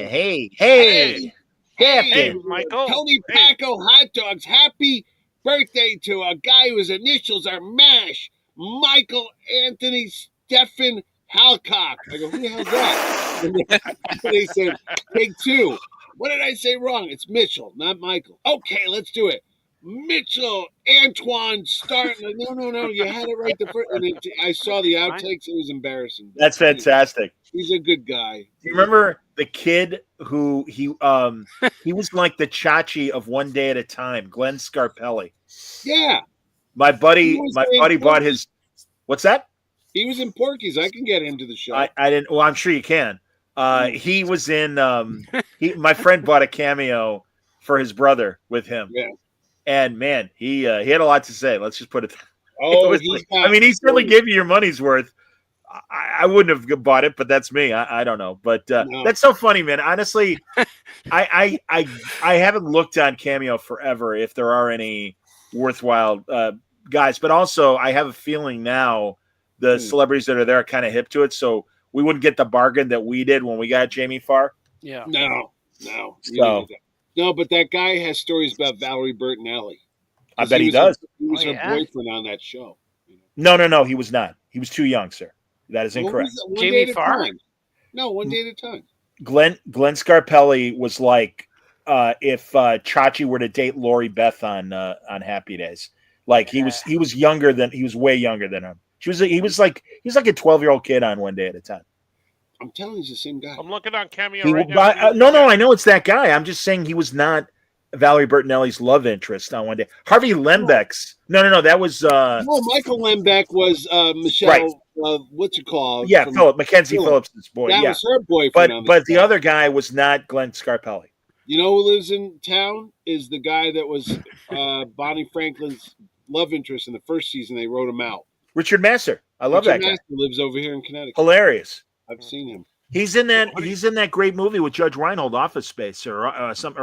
hey, Hey, Hey, Hey, Michael. Tony Paco hot dogs. Happy birthday to a guy whose initials are MASH. Michael Anthony Stephen Halcock. I go, who the hell's that? And they said, take 2. What did I say wrong? It's Mitchell, not Michael. Okay, let's do it. Mitchell, Antoine, Starton. No, you had it right the first. And I saw the outtakes. It was embarrassing. that's fantastic. He's a good guy. Do you remember the kid who he was like the Chachi of One Day at a Time, Glenn Scarpelli? Yeah, My buddy He was bought his. What's that? he was in Porky's. I can get him to the show. I didn't. Well, I'm sure you can. He was in. My friend bought a cameo for his brother with him. Yeah. And man, he had a lot to say. Let's just put it. Oh, it was I mean, he certainly gave you your money's worth. I wouldn't have bought it, but that's me. I don't know, but No. that's so funny, man. Honestly, I haven't looked on Cameo forever if there are any worthwhile guys, but also I have a feeling now the celebrities that are there are kind of hip to it, so we wouldn't get the bargain that we did when we got Jamie Farr. Yeah. No. So No, but that guy has stories about Valerie Bertinelli. I bet he was does. He was Oh, her yeah? boyfriend on that show. No, he was not. He was too young, sir. That is incorrect. One Jamie day at a Farr? time. No, one day at a time. Glenn Scarpelli was like if Chachi were to date Lori Beth on Happy Days. Like he was way younger than him. He was like a 12-year-old kid on One Day at a Time. I'm telling you, he's the same guy. I'm looking on Cameo He, right now. no, I know it's that guy. I'm just saying he was not Valerie Bertinelli's love interest on One Day. Harvey Lembeck's. No, that was No, Michael Lembeck was Michelle. Right. What's it called? yeah, From- Mackenzie Phillips. Phillips' boy. That Yeah, was her boyfriend. on but the show. other guy was not Glenn Scarpelli. You know who lives in town? Is the guy that was Bonnie Franklin's love interest in the first season. They wrote him out. Richard Masser. I love Richard that guy. Master lives over here in Connecticut. Hilarious. I've seen him. He's in that great movie with Judge Reinhold, Office Space or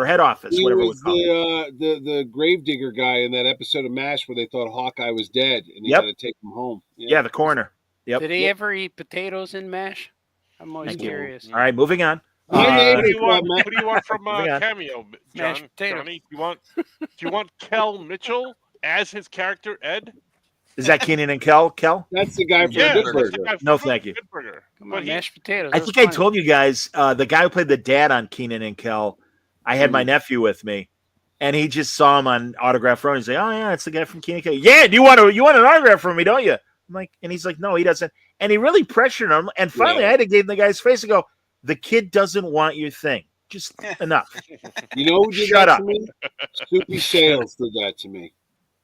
Head Office, He whatever it was was called. the gravedigger guy in that episode of MASH where they thought Hawkeye was dead and he Yep. had to take him home. Yeah, the coroner. Yep. Did he ever eat potatoes in mash? I'm always Thank you. curious. All right, moving on. My Who neighbor- do you want from Moving on. Cameo, Mashed John? potato. Johnny, do you want Kel Mitchell as his character Ed? Is that Keenan and Kel? Kel? That's the guy from Yeah, Good that's Burger. the guy from No, thank you. Good Burger. Come But on, he- mashed potatoes. I that was think I funny. told you guys the guy who played the dad on Keenan and Kel. I had my nephew with me, and he just saw him on Autograph Road. He's like, "Oh yeah, it's the guy from Keenan and Kel." Yeah, do you want an autograph from me, don't you? I'm like, and he's like, "No, he doesn't." And he really pressured him. And finally, I had to get in the guy's face and go, The kid doesn't want your thing. Just enough. You know who did Shut that up. to me? Soupy Sales did that to me.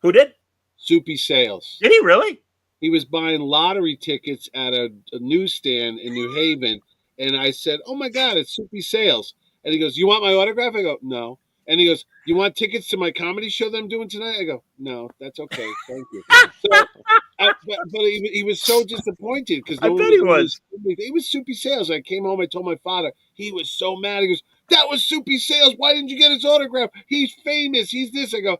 Who did? Soupy Sales. Did he really? He was buying lottery tickets at a newsstand in New Haven, and I said, "Oh my God, it's Soupy Sales!" And he goes, "You want my autograph?" I go, "No." And he goes, "You want tickets to my comedy show that I'm doing tonight?" I go, "No, that's okay, thank you." So, but he was so disappointed because I bet he was. He was Soupy Sales. I came home, I told my father. He was so mad. He goes, "That was Soupy Sales. Why didn't you get his autograph? He's famous. He's this." I go,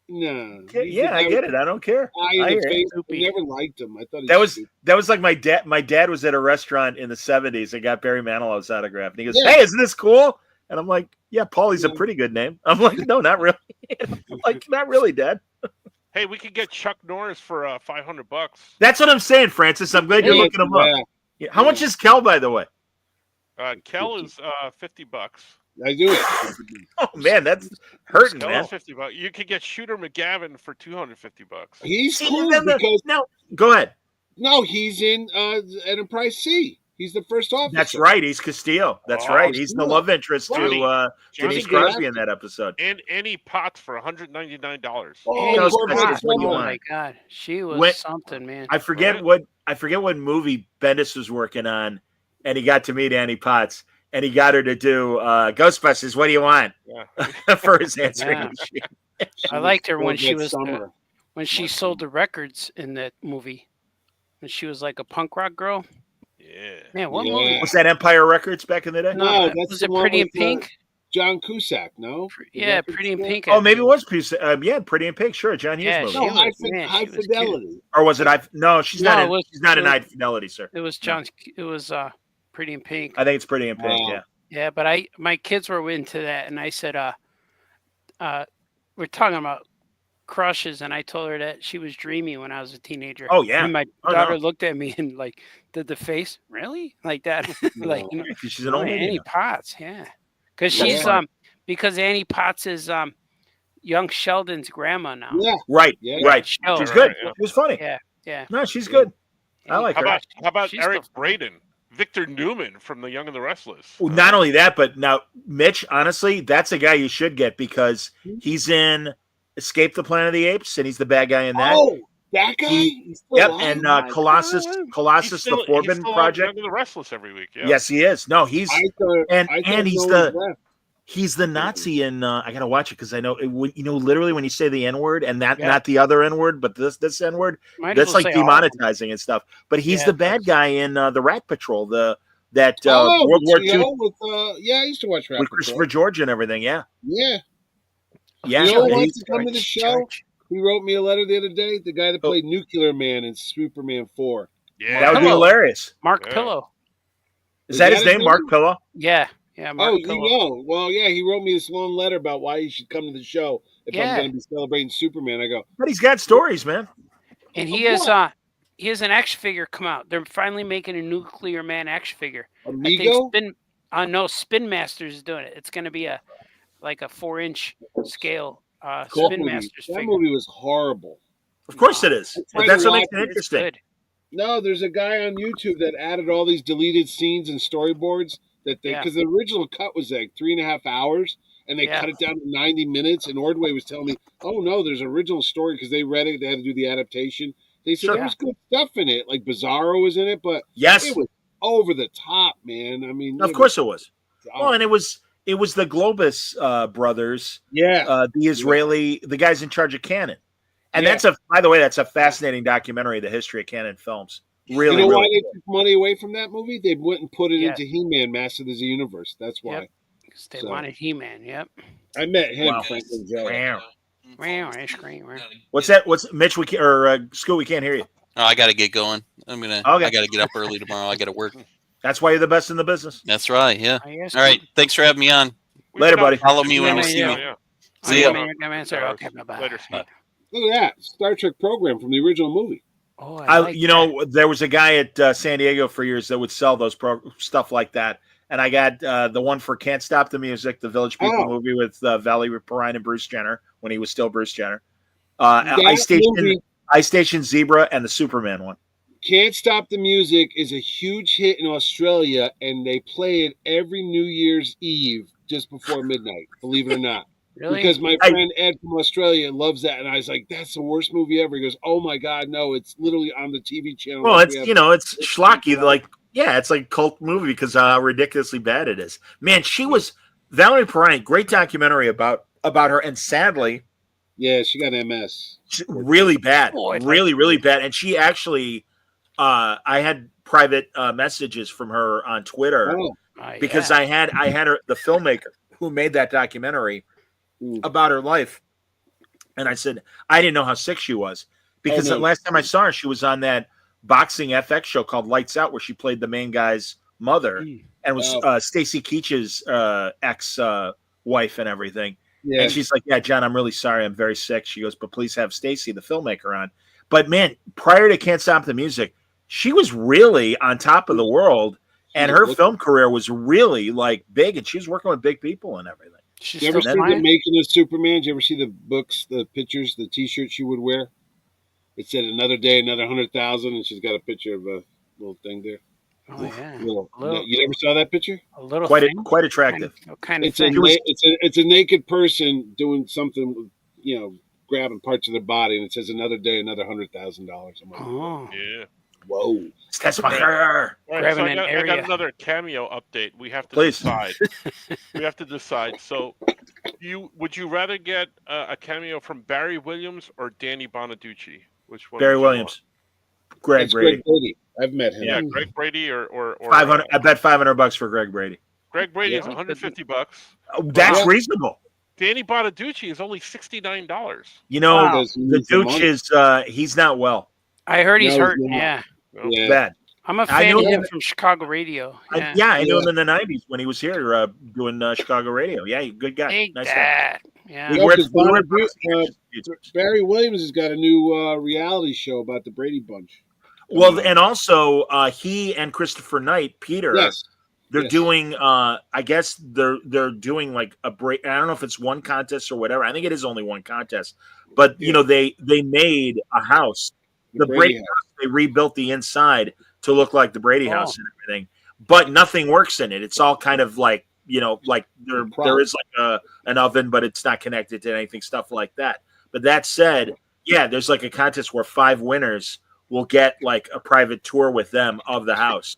"No." Yeah, I get it. I don't care. I hear it. I never liked him. I thought that was like my dad. My dad was at a restaurant in the 70s and got Barry Manilow's autograph, and he goes, Yeah. "Hey, isn't this cool?" And I'm like, "Yeah, Paulie's a pretty good name." I'm like, "No, not really." I'm like, "Not really, Dad." Hey, we could get Chuck Norris for $500. That's what I'm saying, Francis. I'm glad you're Yeah, looking him up. Yeah. How much is Kel, by the way? Kel is $50. I do it. Oh man, that's hurting, Kel man. is $50. You could get Shooter McGavin for $250. He's See, cool then because no, go ahead. no, he's in Enterprise C. He's the first officer. That's right. He's Castillo. That's Oh, right. He's the Castillo. love interest Johnny- to Denise Johnny Crosby in that episode. And Annie Potts for $199. Oh, Those Corvette guys, what do you Oh want? my God, she was When- something, man. I forget what movie Bendis was working on, and he got to meet Annie Potts, and he got her to do Ghostbusters. What do you want Yeah. for his answering Yeah. machine? I liked her when Corvette she was Summer. when she sold the records in that movie. When she was like a punk rock girl. Yeah. Man, what Yeah. movie? Was that Empire Records back in the day? No, that- that's was the it one Pretty in with, Pink? John Cusack, no? The Yeah, record Pretty in store? Pink. I Oh, maybe it think. was Pretty in Pink. Sure, John Hughes Yeah, movie. she No, was- man, High she was Fidelity. Or was it? No, she's No, not. it was- She's not in it was- High Fidelity, sir. It was John. It was Pretty in Pink. I think it's Pretty in Pink. Wow. Yeah. Yeah, but my kids were into that, and I said, we're talking about crushes, and I told her that she was dreamy when I was a teenager. Oh, yeah. And my Oh, daughter no. looked at me and like did the face, really, like that, like you know, She's an old lady Annie now. Potts, yeah, because That's she's fine. because Annie Potts is young Sheldon's grandma now. Yeah. Right. Yeah. Right. Show, She's right, good. yeah. She was funny. Yeah. No, she's good. I Annie like How her. about Potts, how about she's Eric still- Braden? Victor Newman from The Young and the Restless. Well, not only that, but now Mitch, honestly, that's a guy you should get because he's in Escape the Planet of the Apes, and he's the bad guy in that. Oh, that guy? He's still Yep, alive? and Colossus, He's the still Forbidden on Young Project. and the Restless every week. Yeah. Yes, he is. No, he's I thought, and I thought and he's no one left. he's the Nazi in. I gotta watch it because I know literally when you say the N word and that Yeah. not the other N word, but this N word, Might as that's well like say all of them. demonetizing and stuff. But he's Yeah, the bad that's- guy in the Rat Patrol, World with War II Gio, with, I used to watch Rat with Patrol. Christopher George and everything. Yeah, Yeah. yeah. You know who and wants he's- to come to the show? George. He wrote me a letter the other day. The guy that Oh. played Nuclear Man in Superman 4. Yeah. that would be Hello. hilarious. Mark Yeah. Pillow. Is that his name, Mark Pillow? Yeah, Mark Oh, you Pillow. know. Well, yeah, he wrote me this long letter about why he should come to the show if I'm Yeah. going to be celebrating Superman. I go, But he's got stories, man. And Of what? he has an action figure come out. They're finally making a Nuclear Man action figure. I think Amigo? Spin Masters is doing it. It's going to be a 4-inch scale Cool Spin movie. Masters That figure. movie was horrible. Of course it is. I But tried that's to what makes watch it it. It's interesting. good. No, there's a guy on YouTube that added all these deleted scenes and storyboards that they Yeah. because the original cut was like 3.5 hours and they Yeah. cut it down to 90 minutes. And Ordway was telling me, "Oh no, there's an original story because they read it. They had to do the adaptation." They said Sure. there was good stuff in it, like Bizarro was in it, but Yes, it was over the top, man. I mean, of course it was. oh, Well, and it was the Globus brothers, yeah, the Israeli, the guys in charge of Canon. And Yeah. by the way, that's a fascinating documentary, the history of Canon films. Really, you know why really. they took money away from that movie? They went and put it Yeah. into He-Man, Masters of the Universe. That's why. Yep. 'Cause they So- wanted He-Man. Yep. I met him, Wow. Franklin Joe. Wow. Wow, ice cream. Wow. What's that? What's Mitch? Scoot, we can't hear you. Oh, I got to get going. Okay. I got to get up early tomorrow. I got to work. That's why you're the best in the business. That's right. Yeah. Oh, yes, All right. Thanks for having me on. We've Later, been on buddy. for Follow me when you you see me. Yeah. See ya. Okay, bye-bye. Later, Steve. Look at that Star Trek program from the original movie. Oh, I like that. There was a guy at San Diego for years that would sell those stuff like that. And I got the one for Can't Stop the Music, the Village People Oh. movie with Valerie Perrine and Bruce Jenner when he was still Bruce Jenner. That movie- I Station Zebra and the Superman one. Can't Stop the Music is a huge hit in Australia, and they play it every New Year's Eve just before midnight, believe it or not. Really? Because my friend Ed from Australia loves that, and I was like, "That's the worst movie ever." He goes, "Oh my God, no! It's literally on the TV channel." Well, like it's we have- it's schlocky, like it's like cult movie because how ridiculously bad it is. Man, she was Valerie Perrine, great documentary about her, and sadly, yeah, she got MS. really bad, Boy, really bad. And she actually, I had private messages from her on Twitter Oh, because yeah. I had her, the filmmaker who made that documentary about her life, and I said I didn't know how sick she was because the last time I saw her, she was on that boxing FX show called Lights Out, where she played the main guy's mother and was Stacy Keach's ex wife and everything. yeah. And she's like, "Yeah, John, I'm really sorry. I'm very sick." She goes, "But please have Stacy, the filmmaker, on." But man, prior to Can't Stop the Music, she was really on top of the world, and her film career was really like big, and she was working with big people and everything. Did you ever see the making of Superman? Did you ever see the books, the pictures, the T-shirt she would wear? It said "Another day, another 100,000," and she's got a picture of a little thing there. Oh yeah. You never saw that picture? A little quite attractive. Kind of it's a naked person doing something, grabbing parts of their body, and it says "Another day, another $100,000." Oh Yeah. Whoa! That's All right, so Grabbing an I got area. another cameo update. We have to Please. decide. We have to decide. So, would you rather get a cameo from Barry Williams or Danny Bonaducci? Which one? Barry would you Williams, Greg That's Brady. Greg Brady. I've met him. want? Yeah, Greg Brady or 500. I bet $500 for Greg Brady. Greg Brady is $150. Oh, that's Wow. reasonable. Danny Bonaducci is only $69. You know, Wow. the Dooch is he's not well. I heard he's No, hurt. yeah. No. Yeah. Bad. I'm a I fan knew of him him- from Chicago radio. Yeah. I knew him in the '90s when he was here doing Chicago radio. Yeah, good guy. Take Nice guy. that. Yeah. We No, were- 'cause we were- Barry Williams has got a new reality show about the Brady Bunch. Well, and also he and Christopher Knight, Peter, Yes. they're Yes. doing. I guess they're doing like a break. I don't know if it's one contest or whatever. I think it is only one contest. But they made a house. The Brady house. They rebuilt the inside to look like the Brady house and everything. But nothing works in it. It's all kind of like like there is like an oven, but it's not connected to anything, stuff like that. But that said, there's like a contest where 5 winners will get like a private tour with them of the house.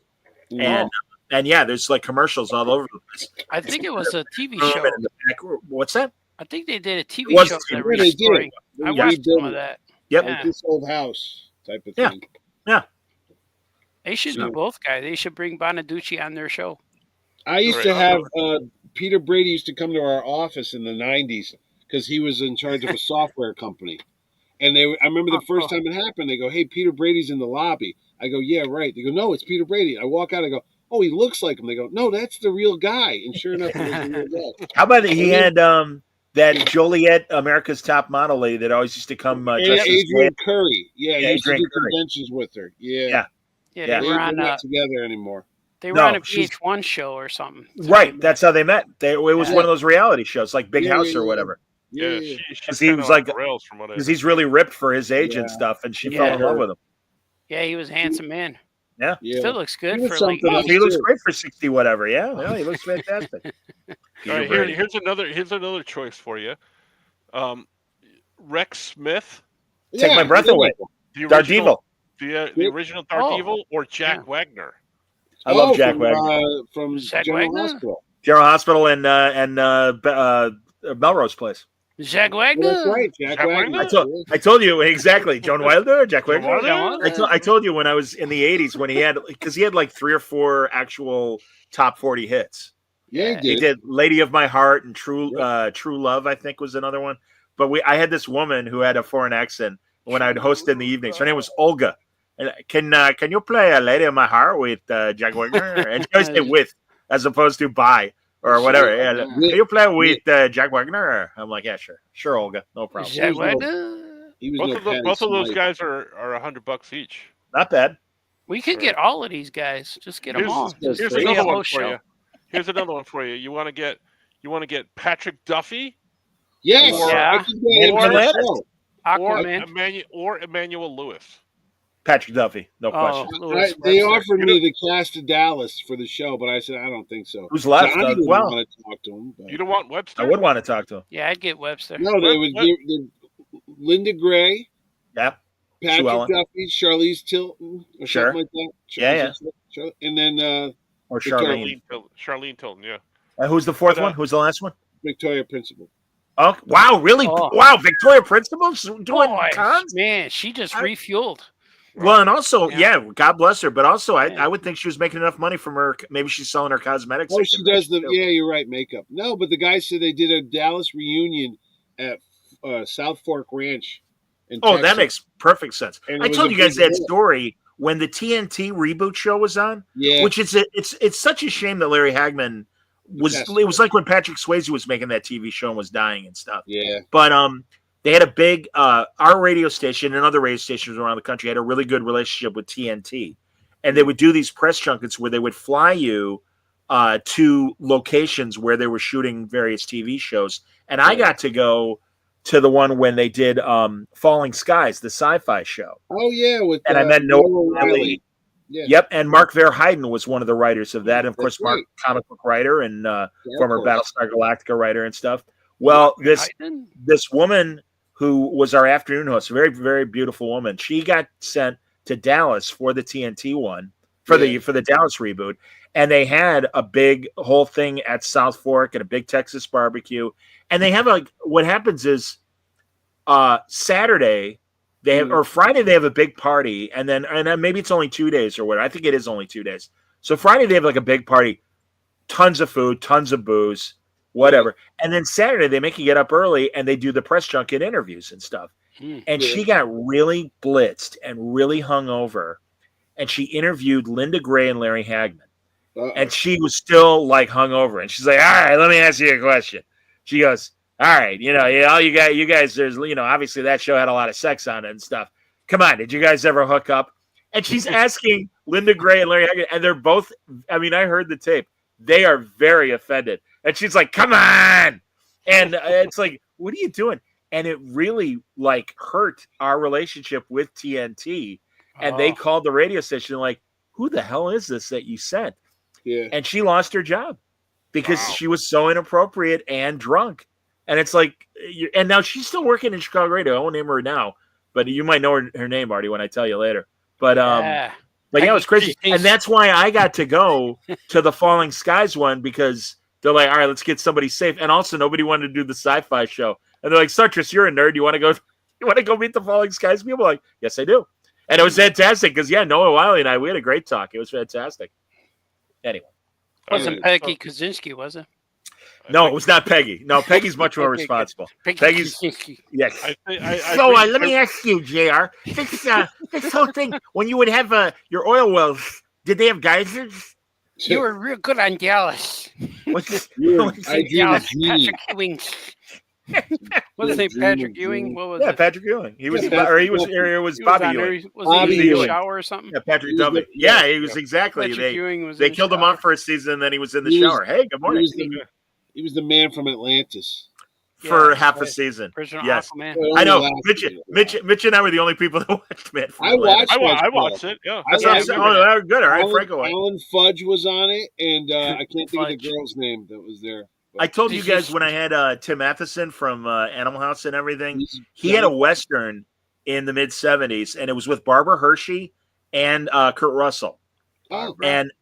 And there's like commercials all over the place. I think it was a TV show. What's that? I think they did a TV Was show. it That Yeah, they did. restoring. I They watched rebuilt some of it. that. Yep. Yeah. Like this old house type of Yeah. thing. They should do both guys. They should bring Bonaducci on their show. I used Right. to have Peter Brady used to come to our office in the 90s because he was in charge of a software company. And I remember the first time it happened, they go, "Hey, Peter Brady's in the lobby." I go, "Yeah, right." They go, "No, it's Peter Brady." I walk out, I go, "Oh, he looks like him." They go, "No, that's the real guy." And sure enough, it was the real guy. How about he had that Joliet, America's Top Model lady that always used to come And dressed as Adrian Curry. Yeah, he used to Adrian do Curry. conventions with her. Yeah. Yeah. Yeah, Yeah. they were They're on. not together anymore. They were No, on a she's- VH1 show or something. Right, that's how they met. It was Yeah. one of those reality shows, like Big Yeah, House yeah, or yeah. whatever. Yeah, Yeah. she's Because he kinda was off like, the rails from what I because he's really ripped for his age and Yeah. stuff, and she Yeah. fell in love with him. Yeah, he was a handsome man. Yeah. Still looks good He was for like. something else. He looks too. great for 60 whatever. Yeah, he looks fantastic. All Peter right, Brady. here's another choice for you. Rex Smith, Take my breath away. the Daredevil. the original Daredevil, or Jack Wagner. I love Jack from, Wagner. From Jack General Wagner? Hospital. General Hospital and Melrose Place. Jack Wagner. Well, that's right, Jack Jack Wagner. Wagner? I told you exactly. Joan Wilder, Jack Joan Wagner. Wilder? I told you when I was in the 80s when he had like 3 or 4 actual top 40 hits. Yeah, He did Lady of My Heart and True Love, I think was another one. But I had this woman who had a foreign accent when I'd host in the evenings. Her name was Olga. And can you play a Lady of My Heart with Jack Wagner? And she always say with as opposed to by or whatever. Yeah, can you play with Jack Wagner? I'm like, yeah, sure, Olga, no problem. Jack Wagner. He was Both of those guys are $100 each. Not bad. We could get all of these guys. Just get them all. Here's Just another be a one host for show. you. Here's another one for you. You want to get Patrick Duffy Yes. Or- I can get him or- on the show. or Aquaman. Emmanuel Lewis? Patrick Duffy, no question. They offered me the cast of Dallas for the show, but I said I don't think so. Who's left? Johnny didn't Well, want to talk to him. But... You don't want Webster? I would want to talk to him. Yeah, I'd get Webster. No, they would give Linda Gray, Yeah. Patrick Duffy, Charlize Tilton, or something like that. Yeah. And then or Charlene. Charlene Tilton, yeah. And who's the fourth one? Who's the last one? Victoria Principal. Oh, wow, really? Oh. Wow, Victoria Principal's doing cons? Man, she just refueled. Well, and also, God bless her, but also I would think she was making enough money from her. Maybe she's selling her cosmetics. Oh, she does you're right, makeup. No, but the guy said they did a Dallas reunion at South Fork Ranch. Oh, that makes perfect sense. I told you guys that story when the TNT reboot show was on. Yeah. Which it's such a shame that Larry Hagman was. It was like when Patrick Swayze was making that TV show and was dying and stuff. Yeah. But they had a big our radio station and other radio stations around the country had a really good relationship with TNT, and they would do these press junkets where they would fly you to locations where they were shooting various TV shows, and I got to go to the one when they did Falling Skies, the sci-fi show. Oh yeah, and I met Noah Riley. Yeah. Yep, and Mark Verheiden was one of the writers of that, and of course, Mark, comic book writer and former Battlestar Galactica writer and stuff. Well, this woman who was our afternoon host, a very, very beautiful woman, she got sent to Dallas for the TNT one for the Dallas reboot, and they had a big whole thing at South Fork and a big Texas barbecue. And they have what happens is Saturday they have or Friday they have a big party, and then maybe it's only 2 days or whatever. I think it is only 2 days. So Friday they have like a big party, tons of food, tons of booze, whatever. And then Saturday they make you get up early and they do the press junket interviews and stuff. And she got really blitzed and really hungover, and she interviewed Linda Gray and Larry Hagman. And she was still like hungover, and she's like, "All right, let me ask you a question." She goes, "All right, you guys, there's, obviously that show had a lot of sex on it and stuff. Come on, did you guys ever hook up?" And she's asking Linda Gray and Larry Hagman, and they're both, I heard the tape. They are very offended. And she's like, "Come on." And it's like, what are you doing? And it really hurt our relationship with TNT. And they called the radio station like, "Who the hell is this that you sent?" Yeah. And she lost her job because she was so inappropriate and drunk. And it's like, and now she's still working in Chicago radio. I won't name her now, but you might know her name, Artie, when I tell you later. But it was crazy. And that's why I got to go to the Falling Skies one, because they're like, "All right, let's get somebody safe." And also nobody wanted to do the sci-fi show. And they're like, "Sartris, you're a nerd. You want to go meet the Falling Skies people?" I'm like, "Yes, I do." And it was fantastic because Noah Wiley and we had a great talk. It was fantastic. Anyway. Wasn't Peggy Kaczynski, was it? No, it was not Peggy. No, Peggy's much more responsible. Peggy's yes. Let me ask you, JR. This whole thing, when you would have your oil wells, did they have geysers? You were real good on Dallas. What's Dallas? Patrick Ewing. What was his name? Patrick Ewing. What was it? Patrick Ewing. He was Bobby Ewing. Was he in the shower or something? Yeah, Patrick Duffy. Yeah, he was exactly. Patrick Ewing was. They killed him off for a season, and then he was in the shower. Hey, good morning. He was the man from Atlantis for half a season. Yes, I know. Mitch and I were the only people that watched Man from Atlantis. I watched it. Yeah, good. All right, Franco. Alan Fudge was on it, and I can't think of the girl's name that was there. I told you guys when I had Tim Matheson from Animal House and everything, he had a Western in the mid-'70s, and it was with Barbara Hershey and Kurt Russell. Oh, and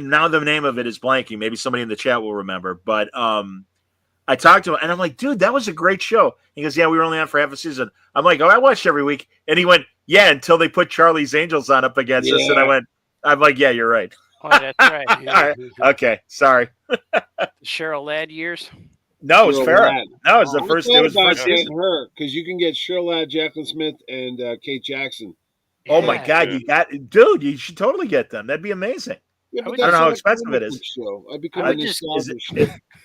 now the name of it is blanking. Maybe somebody in the chat will remember. But I talked to him, and I'm like, "Dude, that was a great show." He goes, "Yeah, we were only on for half a season." I'm like, "Oh, I watched every week." And he went, "Yeah, until they put Charlie's Angels on up against us." And I'm like, "Yeah, you're right." Oh, that's right. Yeah. All right. Okay, sorry. The Cheryl Ladd years. No, it was Farrah. No, it was the first. It was the first season. Her, because you can get Cheryl Ladd, Jacqueline Smith, and Kate Jackson. Oh my God, dude! You should totally get them. That'd be amazing. Yeah, I don't know how expensive it is.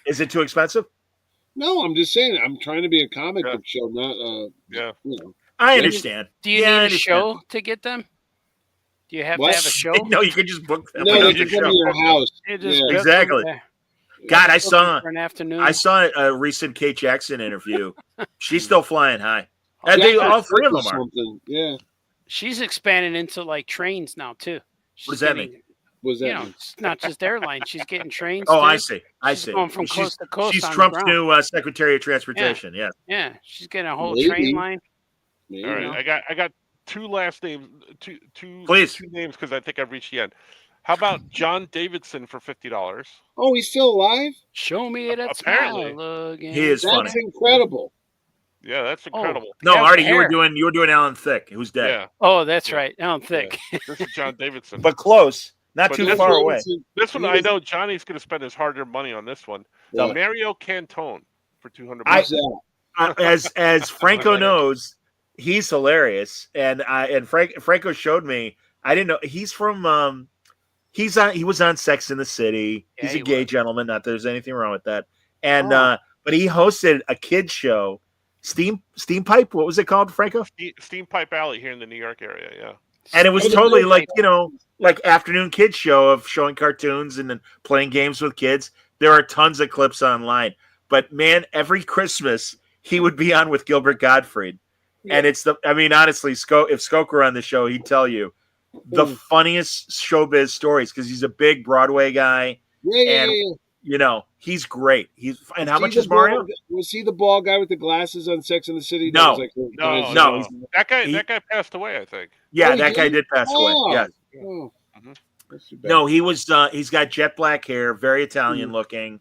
Is it too expensive? No, I'm just saying. I'm trying to be a comic book show, not I understand. Do you need a show to get them? Do you have to have a show? No, you can just book them. No, they can come to your house. Exactly. God, I saw for an afternoon. I saw a recent Kate Jackson interview. She's still flying high. And all three of them are. Yeah. She's expanding into like trains now too. What does that mean? Was that? You know, it's not just airline. She's getting trains. Oh, too. I see. I She's see. going from coast to coast She's on the Trump's ground. new Secretary of Transportation. Yeah. Yeah, she's getting a whole Maybe. train line. Maybe. All right, know. I got two last names, two Please. names because I think I've reached the end. How about John Davidson for $50? Oh, he's still alive? Show me that Apparently. smile again. He is funny. That's incredible. Yeah, that's incredible. No, Yeah, Artie, the you were hair. doing Alan Thicke, who's dead. Yeah, Oh, that's Yeah. right. Alan Thicke. this is John Davidson. But close. Not But too this far one- away. This one, He I was- know Johnny's going to spend his hard-earned money on this one. What? Mario Cantone for $200. Who's that? As Franco Right here. knows, he's hilarious, and Franco showed me. I didn't know he's from. He was on Sex in the City. Yeah, He's a he gay was. gentleman. Not that there's anything wrong with that. And Oh. but he hosted a kids show, Steam Pipe. What was it called, Franco? Steam Pipe Alley here in the New York area, yeah. And it was Oh, the totally Bill like, Pipe. like afternoon kids show of showing cartoons and then playing games with kids. There are tons of clips online. But man, every Christmas he would be on with Gilbert Gottfried. And honestly, if Skoke were on the show, he'd tell you the funniest showbiz stories because he's a big Broadway guy. Yeah. He's great. And how Was he much the is Mario? bald- Was he the bald guy with the glasses on Sex and the City? No. was like, No. That guy He- passed away, I think. Yeah, he that guy did? did pass away. Oh. Yes. Oh. Mhm. That's too bad. No, he was. He's got jet black hair, very Italian looking,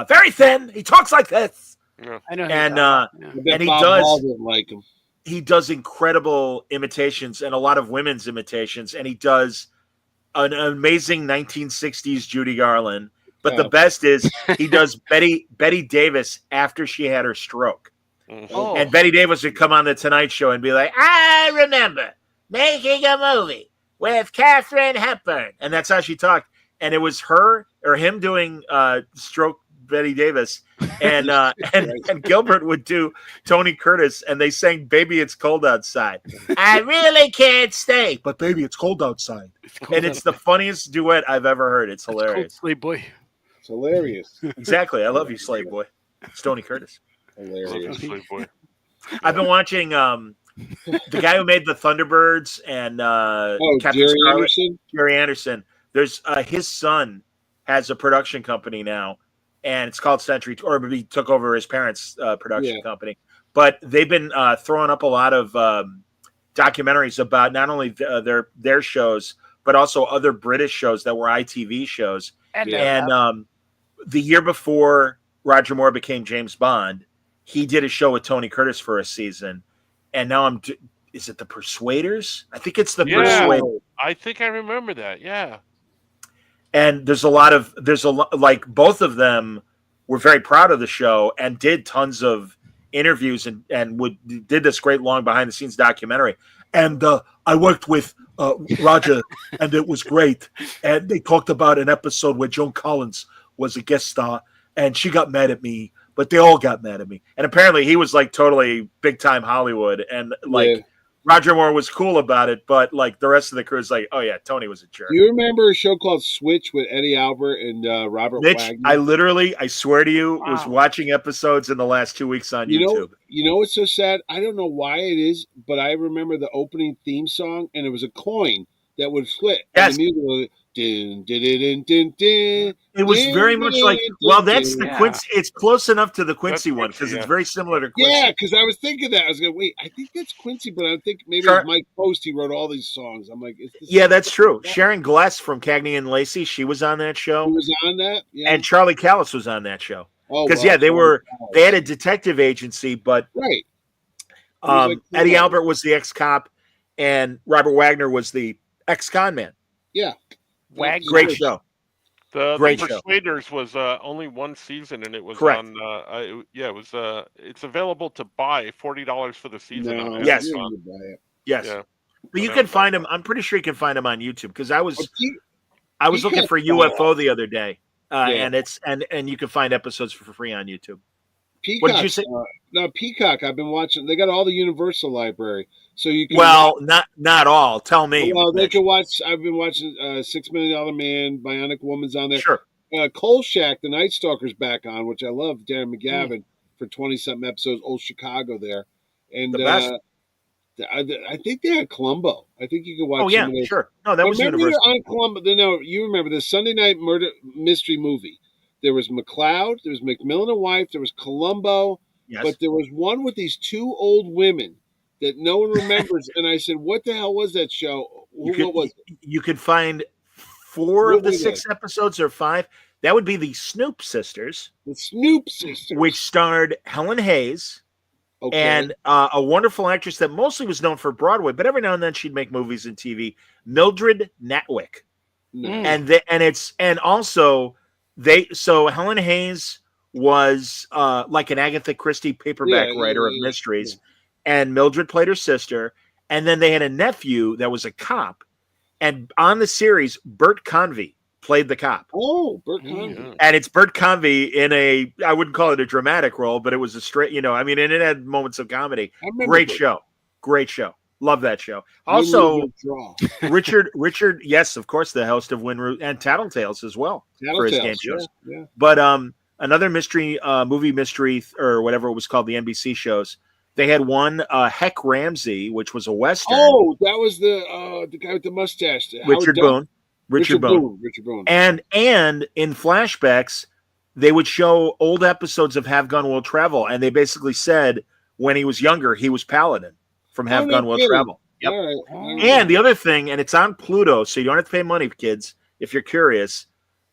very thin. He talks like this, I know. who and you're talking I about. bet and he Bob does- Hall didn't like him. he does incredible imitations and a lot of women's imitations, and he does an amazing 1960s Judy Garland. But the Oh. best is he does Betty Davis after she had her stroke, Mhm. Oh, and Betty Davis would come on the Tonight Show and be like, "I remember making a movie with Katharine Hepburn," and that's how she talked. And it was her or him doing stroke Betty Davis, and and Gilbert would do Tony Curtis, and they sang "Baby It's Cold Outside." I really can't stay, but baby, it's cold outside, and it's the funniest duet I've ever heard. It's hilarious. boy. It's hilarious. Exactly. I love you, Slave Boy. It's Tony Curtis. Hilarious. Slave boy. I've been watching the guy who made the Thunderbirds and Captain Jerry Scarlet, Anderson? Jerry Anderson. There's his son has a production company now, and it's called Century, or maybe he took over his parents' production company. But they've been throwing up a lot of documentaries about not only their shows, but also other British shows that were ITV shows. And And the year before Roger Moore became James Bond, he did a show with Tony Curtis for a season. And now is it The Persuaders? I think it's The Yeah. Persuaders. I think I remember that. Yeah. And there's a lot like both of them were very proud of the show and did tons of interviews and did this great long behind the scenes documentary. And I worked with Roger, and it was great. And they talked about an episode where Joan Collins was a guest star, and she got mad at me, but they all got mad at me. And apparently he was like totally big time Hollywood, and like Roger Moore was cool about it, but like the rest of the crew is like, oh yeah, Tony was a jerk. Do you remember a show called Switch with Eddie Albert and Robert Mitch, Wagner? I swear to you, was Wow. watching episodes in the last 2 weeks on YouTube. You know what's so sad? I don't know why it is, but I remember the opening theme song, and it was a coin that would flip. Yes. And the music was dun, dun, dun, dun, dun, dun, It was very much like, well, that's the Yeah. Quincy. It's close enough to the Quincy That's one because Quincy, it's yeah. very similar to Quincy. Yeah, because I was thinking that. I was going, wait, I think that's Quincy, but I think maybe Sure. it's Mike Post. He wrote all these songs. I'm like, is this Yeah, that's true. Sharon Gless from Cagney and Lacey, she was on that Who show, was on that? Yeah. and Charlie Callis was on that show. Oh, Because wow. they had a detective agency, but Right. It was like- Eddie Albert was the ex-cop, and Robert Wagner was the ex-con man. Yeah. Wagner. Great show. The Great show. Persuaders was only one season, and it was Correct. on. It was. It's available to buy $40 for the season. No, on Yes. you Amazon. didn't buy it. Yes, Yeah. but you can find him. I'm pretty sure you can find him on YouTube because I was But looking Peacock- for UFO the other day, Yeah. and it's and you can find episodes for free on YouTube. Peacock, What did you say? No, Peacock. I've been watching. They got all the Universal library, so you can. Well, not all. Tell me. Well, they Mitch. can watch. I've been watching $6 Million Man, Bionic Woman's on there. Sure. Coal Shack, the Night Stalker's back on, which I love. Darren Hmm. McGavin for 20-something episodes. Old Chicago there, and The best. I think they had Columbo. I think you could watch. Oh yeah, some of those. sure. No, that But was remember Universal. on Columbo. No, you remember the Sunday night murder mystery movie. There was McCloud. There was McMillan and Wife. There was Columbo. Yes. But there was one with these two old women that no one remembers. And I said, "What the hell was that show? What was it?" You could find 4 What of the were 6 episodes or 5. That would be the Snoop sisters, The Snoop sisters, which starred Helen Hayes okay. and a wonderful actress that mostly was known for Broadway, but every now and then she'd make movies and TV, Mildred Natwick. No. And also so Helen Hayes was like an Agatha Christie paperback writer of mysteries, and Mildred played her sister, and then they had a nephew that was a cop, and on the series Bert Convy played the cop. Oh, Bert Convy. And it's Bert Convy in I wouldn't call it a dramatic role, but it was a straight, and it had moments of comedy. Great show. Love that show. Also, Richard, yes, of course, the host of Winroot and Tattletales as well for his game shows. Yeah. But another mystery movie mystery or whatever it was called, the NBC shows. They had one Heck Ramsey, which was a western. Oh, that was the guy with the mustache. Richard Boone. Richard Boone. And in flashbacks, they would show old episodes of Have Gun Will Travel, and they basically said when he was younger, he was Paladin from Have Gun Will Travel. Yep. All right. And the other thing, and it's on Pluto, so you don't have to pay money, kids, if you're curious.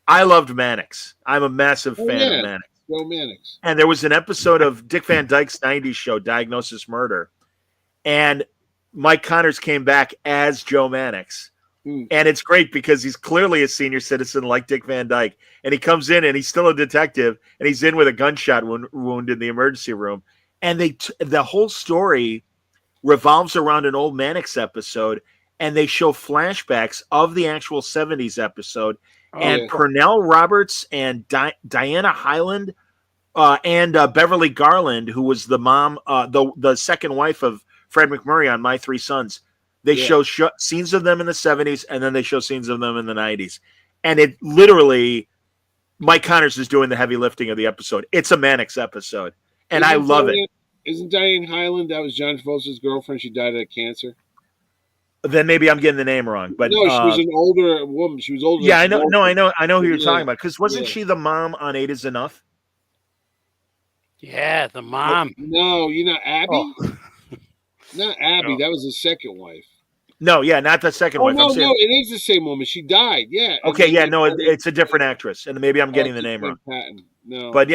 I loved Mannix. I'm a massive fan of Mannix. Joe Mannix. And there was an episode of Dick Van Dyke's 90s show, Diagnosis Murder, and Mike Connors came back as Joe Mannix. And it's great because he's clearly a senior citizen like Dick Van Dyke. And he comes in and he's still a detective, and he's in with a gunshot wound in the emergency room. And the whole story revolves around an old Mannix episode, and they show flashbacks of the actual 70s episode. Pernell Roberts and Diana Hyland and Beverly Garland, who was the mom, the second wife of Fred McMurray on My Three Sons. They show scenes of them in the 70s, and then they show scenes of them in the 90s. And it literally, Mike Connors is doing the heavy lifting of the episode. It's a Mannix episode, and I love it. Isn't Diane Hyland, that was John Travolta's girlfriend, she died of cancer? Then maybe I'm getting the name wrong. But no, she was an older woman. She was older. Yeah, I know. No, I know who you're talking about. Because wasn't she the mom on 8 Is Enough? Yeah, the mom. No, Abby? Oh. Not Abby. No. That was his second wife. No, not the second wife. No, it is the same woman. She died. Yeah. Okay, it's a different actress, and maybe I'm getting the name wrong. No, but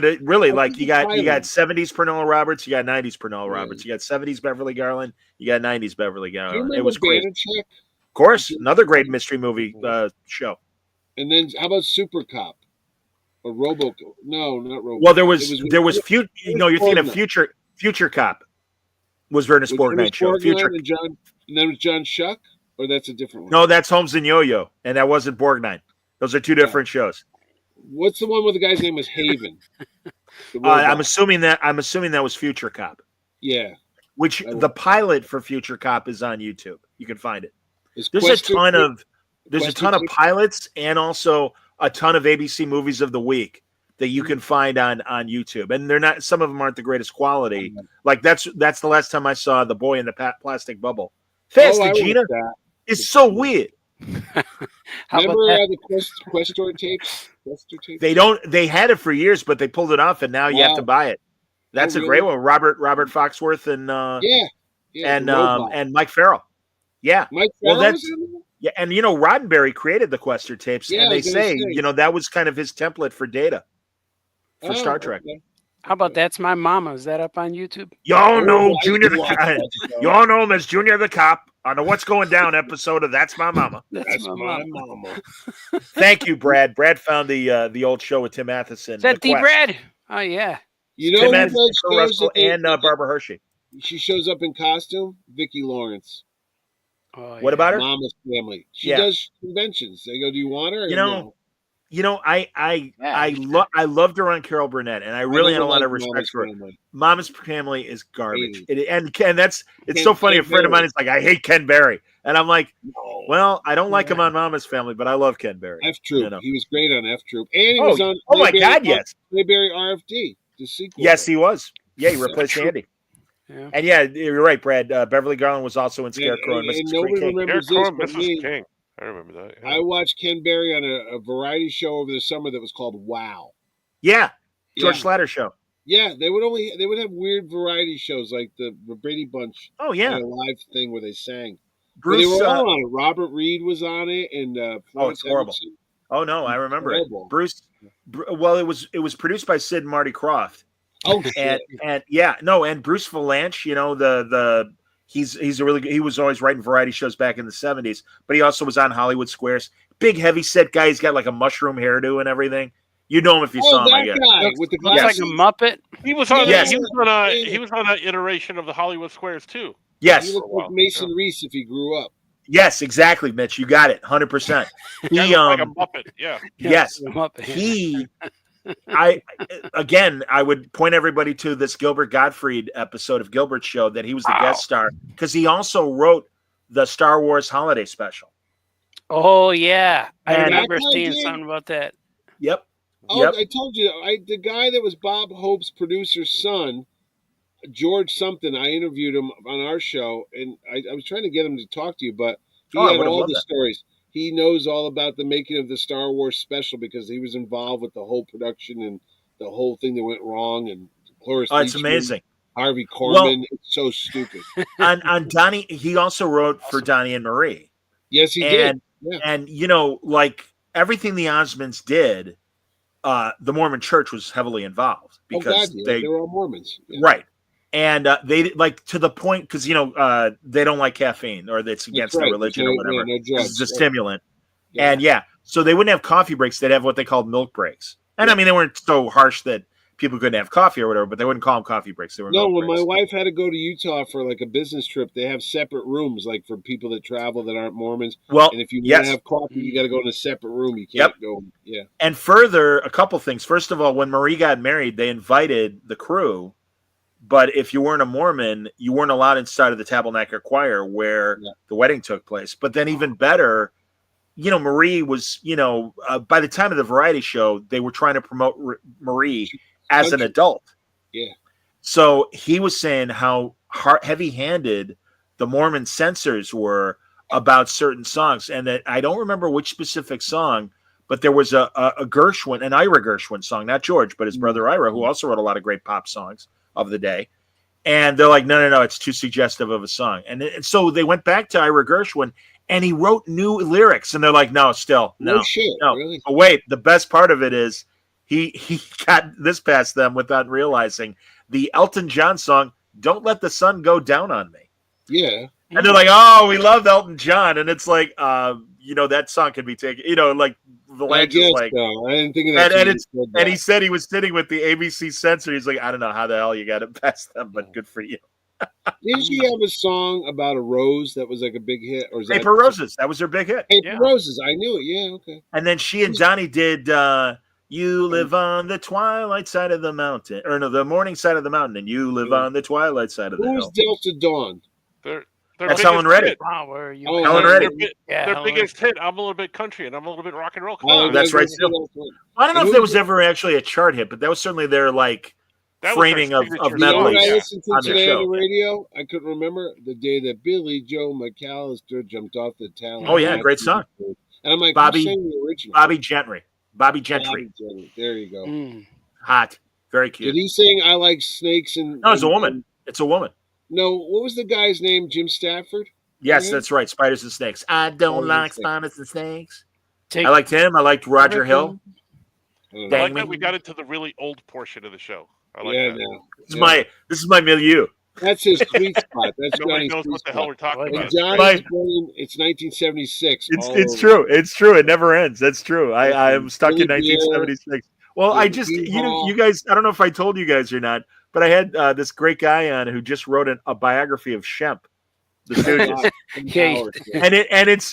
it really you got 70s Pernell Roberts, you got 90s Pernell Roberts, you got 70s Beverly Garland, you got 90s Beverly Garland. It was great. Of course, another great mystery movie show. And then how about Super Cop or Robo? No, not Robo. Well, there was you're thinking of Future Cop. Was Ernest Borgnine show. Future. And then was John Schuck, or that's a different one? No, that's Holmes and Yo-Yo, and that wasn't Borgnine. Those are two different shows. What's the one where the guy's name was Haven? I'm assuming that was Future Cop. Yeah. Which the pilot for Future Cop is on YouTube. You can find it. There's a ton of pilots and also a ton of ABC movies of the week that you can find on YouTube, and some of them aren't the greatest quality. Like that's the last time I saw The Boy in the Plastic Bubble. Gina is so weird. Remember the Questor tapes? They had it for years, but they pulled it off, and now you have to buy it. That's a great one. Robert Foxworth and Mike Farrell. Yeah, Mike Farrell. And Roddenberry created the Questor tapes, and they say that was kind of his template for Data. For Star Trek. Okay. How about That's My Mama? Is that up on YouTube? Y'all know Junior the Cop. Y'all know him as Junior the Cop on the What's Going Down episode of That's My Mama. That's my mama. Thank you, Brad. Brad found the old show with Tim Matheson. Is that the Brad? Oh, yeah. Tim Matheson, Russell, and Barbara Hershey. She shows up in costume. Vicki Lawrence. Oh, what about her? Mama's Family. She does conventions. They go, do you want her? I loved her on Carol Burnett, and I really had a lot of respect for her. Mama's Family is garbage, and it's so funny. A friend of mine is like, I hate Ken Berry, and I'm like, well, I don't like him on Mama's Family, but I love Ken Berry. F Troop, he was great on F Troop, and he was on. Oh my God, yes, Mayberry RFD, the sequel. Yes, he was. Yeah, he replaced Andy. Yeah. And yeah, you're right, Brad. Beverly Garland was also in Scarecrow and And Mrs. nobody King. remembers Scarecrow this and but Mrs. me. King. I remember that. Yeah. I watched Ken Berry on a variety show over the summer that was called Wow. Yeah, George Yeah. Slatter show. Yeah, they would have weird variety shows like the Brady Bunch. Oh yeah, had a live thing where they sang. But Bruce. they were all on it. Robert Reed was on it, and Florence it's horrible. Henderson. Oh no, I remember Terrible. it. Bruce. Well, it was produced by Sid and Marty Krofft. Oh shit! And Bruce Valanche. You know he was always writing variety shows back in the 70s, but he also was on Hollywood Squares. Big heavy set guy. He's got like a mushroom hairdo and everything. You know him if you saw him, I guess. Guy with the Looks like a Muppet. He was on. Yes. He was on an iteration of the Hollywood Squares too. Yes. He looked like Mason Reese if he grew up. Yes, exactly, Mitch. You got it, 100%. He He like a Muppet. Yeah. Yes, A Muppet. he. I would point everybody to this Gilbert Gottfried episode of Gilbert's Show that he was the guest star because he also wrote the Star Wars Holiday Special. Oh yeah, I And- remember That guy seeing did? something about that. Yep. Oh, Yep. I told you, the guy that was Bob Hope's producer's son, George something. I interviewed him on our show, and I was trying to get him to talk to you, but he Oh, I had would've all loved the that. stories. He knows all about the making of the Star Wars special because he was involved with the whole production and the whole thing that went wrong. And Cloris Oh, it's Leachman, amazing. Harvey Korman, it's so stupid. On Donnie, he also wrote for Donnie and Marie. Yes, he did. Yeah. And like everything the Osmonds did, the Mormon Church was heavily involved Oh because God, yeah. They were all Mormons. Yeah. right. And they like to the point because they don't like caffeine or it's against their religion or whatever. No 'Cause drugs. it's a stimulant. Yeah. And so they wouldn't have coffee breaks. They'd have what they called milk breaks. And I mean, they weren't so harsh that people couldn't have coffee or whatever, but they wouldn't call them coffee breaks. They were No, milk when breaks. my wife had to go to Utah for like a business trip, they have separate rooms, like for people that travel that aren't Mormons. Well, And if you want yes. to have coffee, you got to go in a separate room. You can't go. Yeah. And further, a couple things. First of all, when Marie got married, they invited the crew, but if you weren't a Mormon, you weren't allowed inside of the Tabernacle Choir where the wedding took place. But then even better, Marie was, by the time of the variety show, they were trying to promote Marie as an adult. Yeah. So he was saying how heavy-handed the Mormon censors were about certain songs, and that I don't remember which specific song, but there was a Gershwin, an Ira Gershwin song, not George, but his brother Ira, who also wrote a lot of great pop songs of the day. And they're like, no, it's too suggestive of a song. And so they went back to Ira Gershwin, and he wrote new lyrics. And they're like, no. No shit. Really? But wait, the best part of it is he got this past them without realizing the Elton John song, Don't Let the Sun Go Down on Me. Yeah. And they're like, oh, we love Elton John. And it's like, that song can be taken, like the I legend guess is like, so. I didn't think of that. and he said he was sitting with the ABC censor. He's like, I don't know how the hell you got it past them, but good for you. Didn't she have a song about a rose that was like a big hit? Or is Paper Roses. That was her big hit. Paper Roses. I knew it. Yeah. Okay. And then she and Donnie did You Live on the Twilight Side of the Mountain. Or no, the morning side of the mountain. And you live on the twilight side of the Who's hill. Delta Dawn? That's Helen Reddy. Wow, where are you? Oh, Helen Reddy. Their biggest hit. I'm a little bit country and I'm a little bit rock and roll. Come Oh, on. That's right. I don't know if there was ever actually a chart hit, but that was certainly their That was framing their of signature You know what medleys I listened to on their today on show. the radio? I couldn't remember the day that Billy Joe McAllister jumped off the talent. Oh, yeah, great song. And I'm like, Bobby- who sang the original? Bobby Gentry. Bobby Gentry. There you go. Mm. Hot. Very Did cute. he sing I Like Snakes? And No, it's a woman. It's a woman. No, what was the guy's name? Jim Stafford? Yes, Yeah. that's right. Spiders and Snakes. I don't Spiders like and Snakes. spiders and snakes. Take I liked him. I liked Roger Hill. I don't know. Dang I like me. that we got into the really old portion of the show. I like Yeah, that. no. This is my milieu. That's his sweet spot. That's Nobody Johnny's knows sweet what the hell spot. we're talking And about. Johnny's brain, it's 1976. It's all it's over. true. It's true. It never ends. That's true. I am stuck in Billy Beer. 1976. Well, Yeah, I just you guys. I don't know if I told you guys or not, but I had this great guy on who just wrote a biography of Shemp, the Stooges.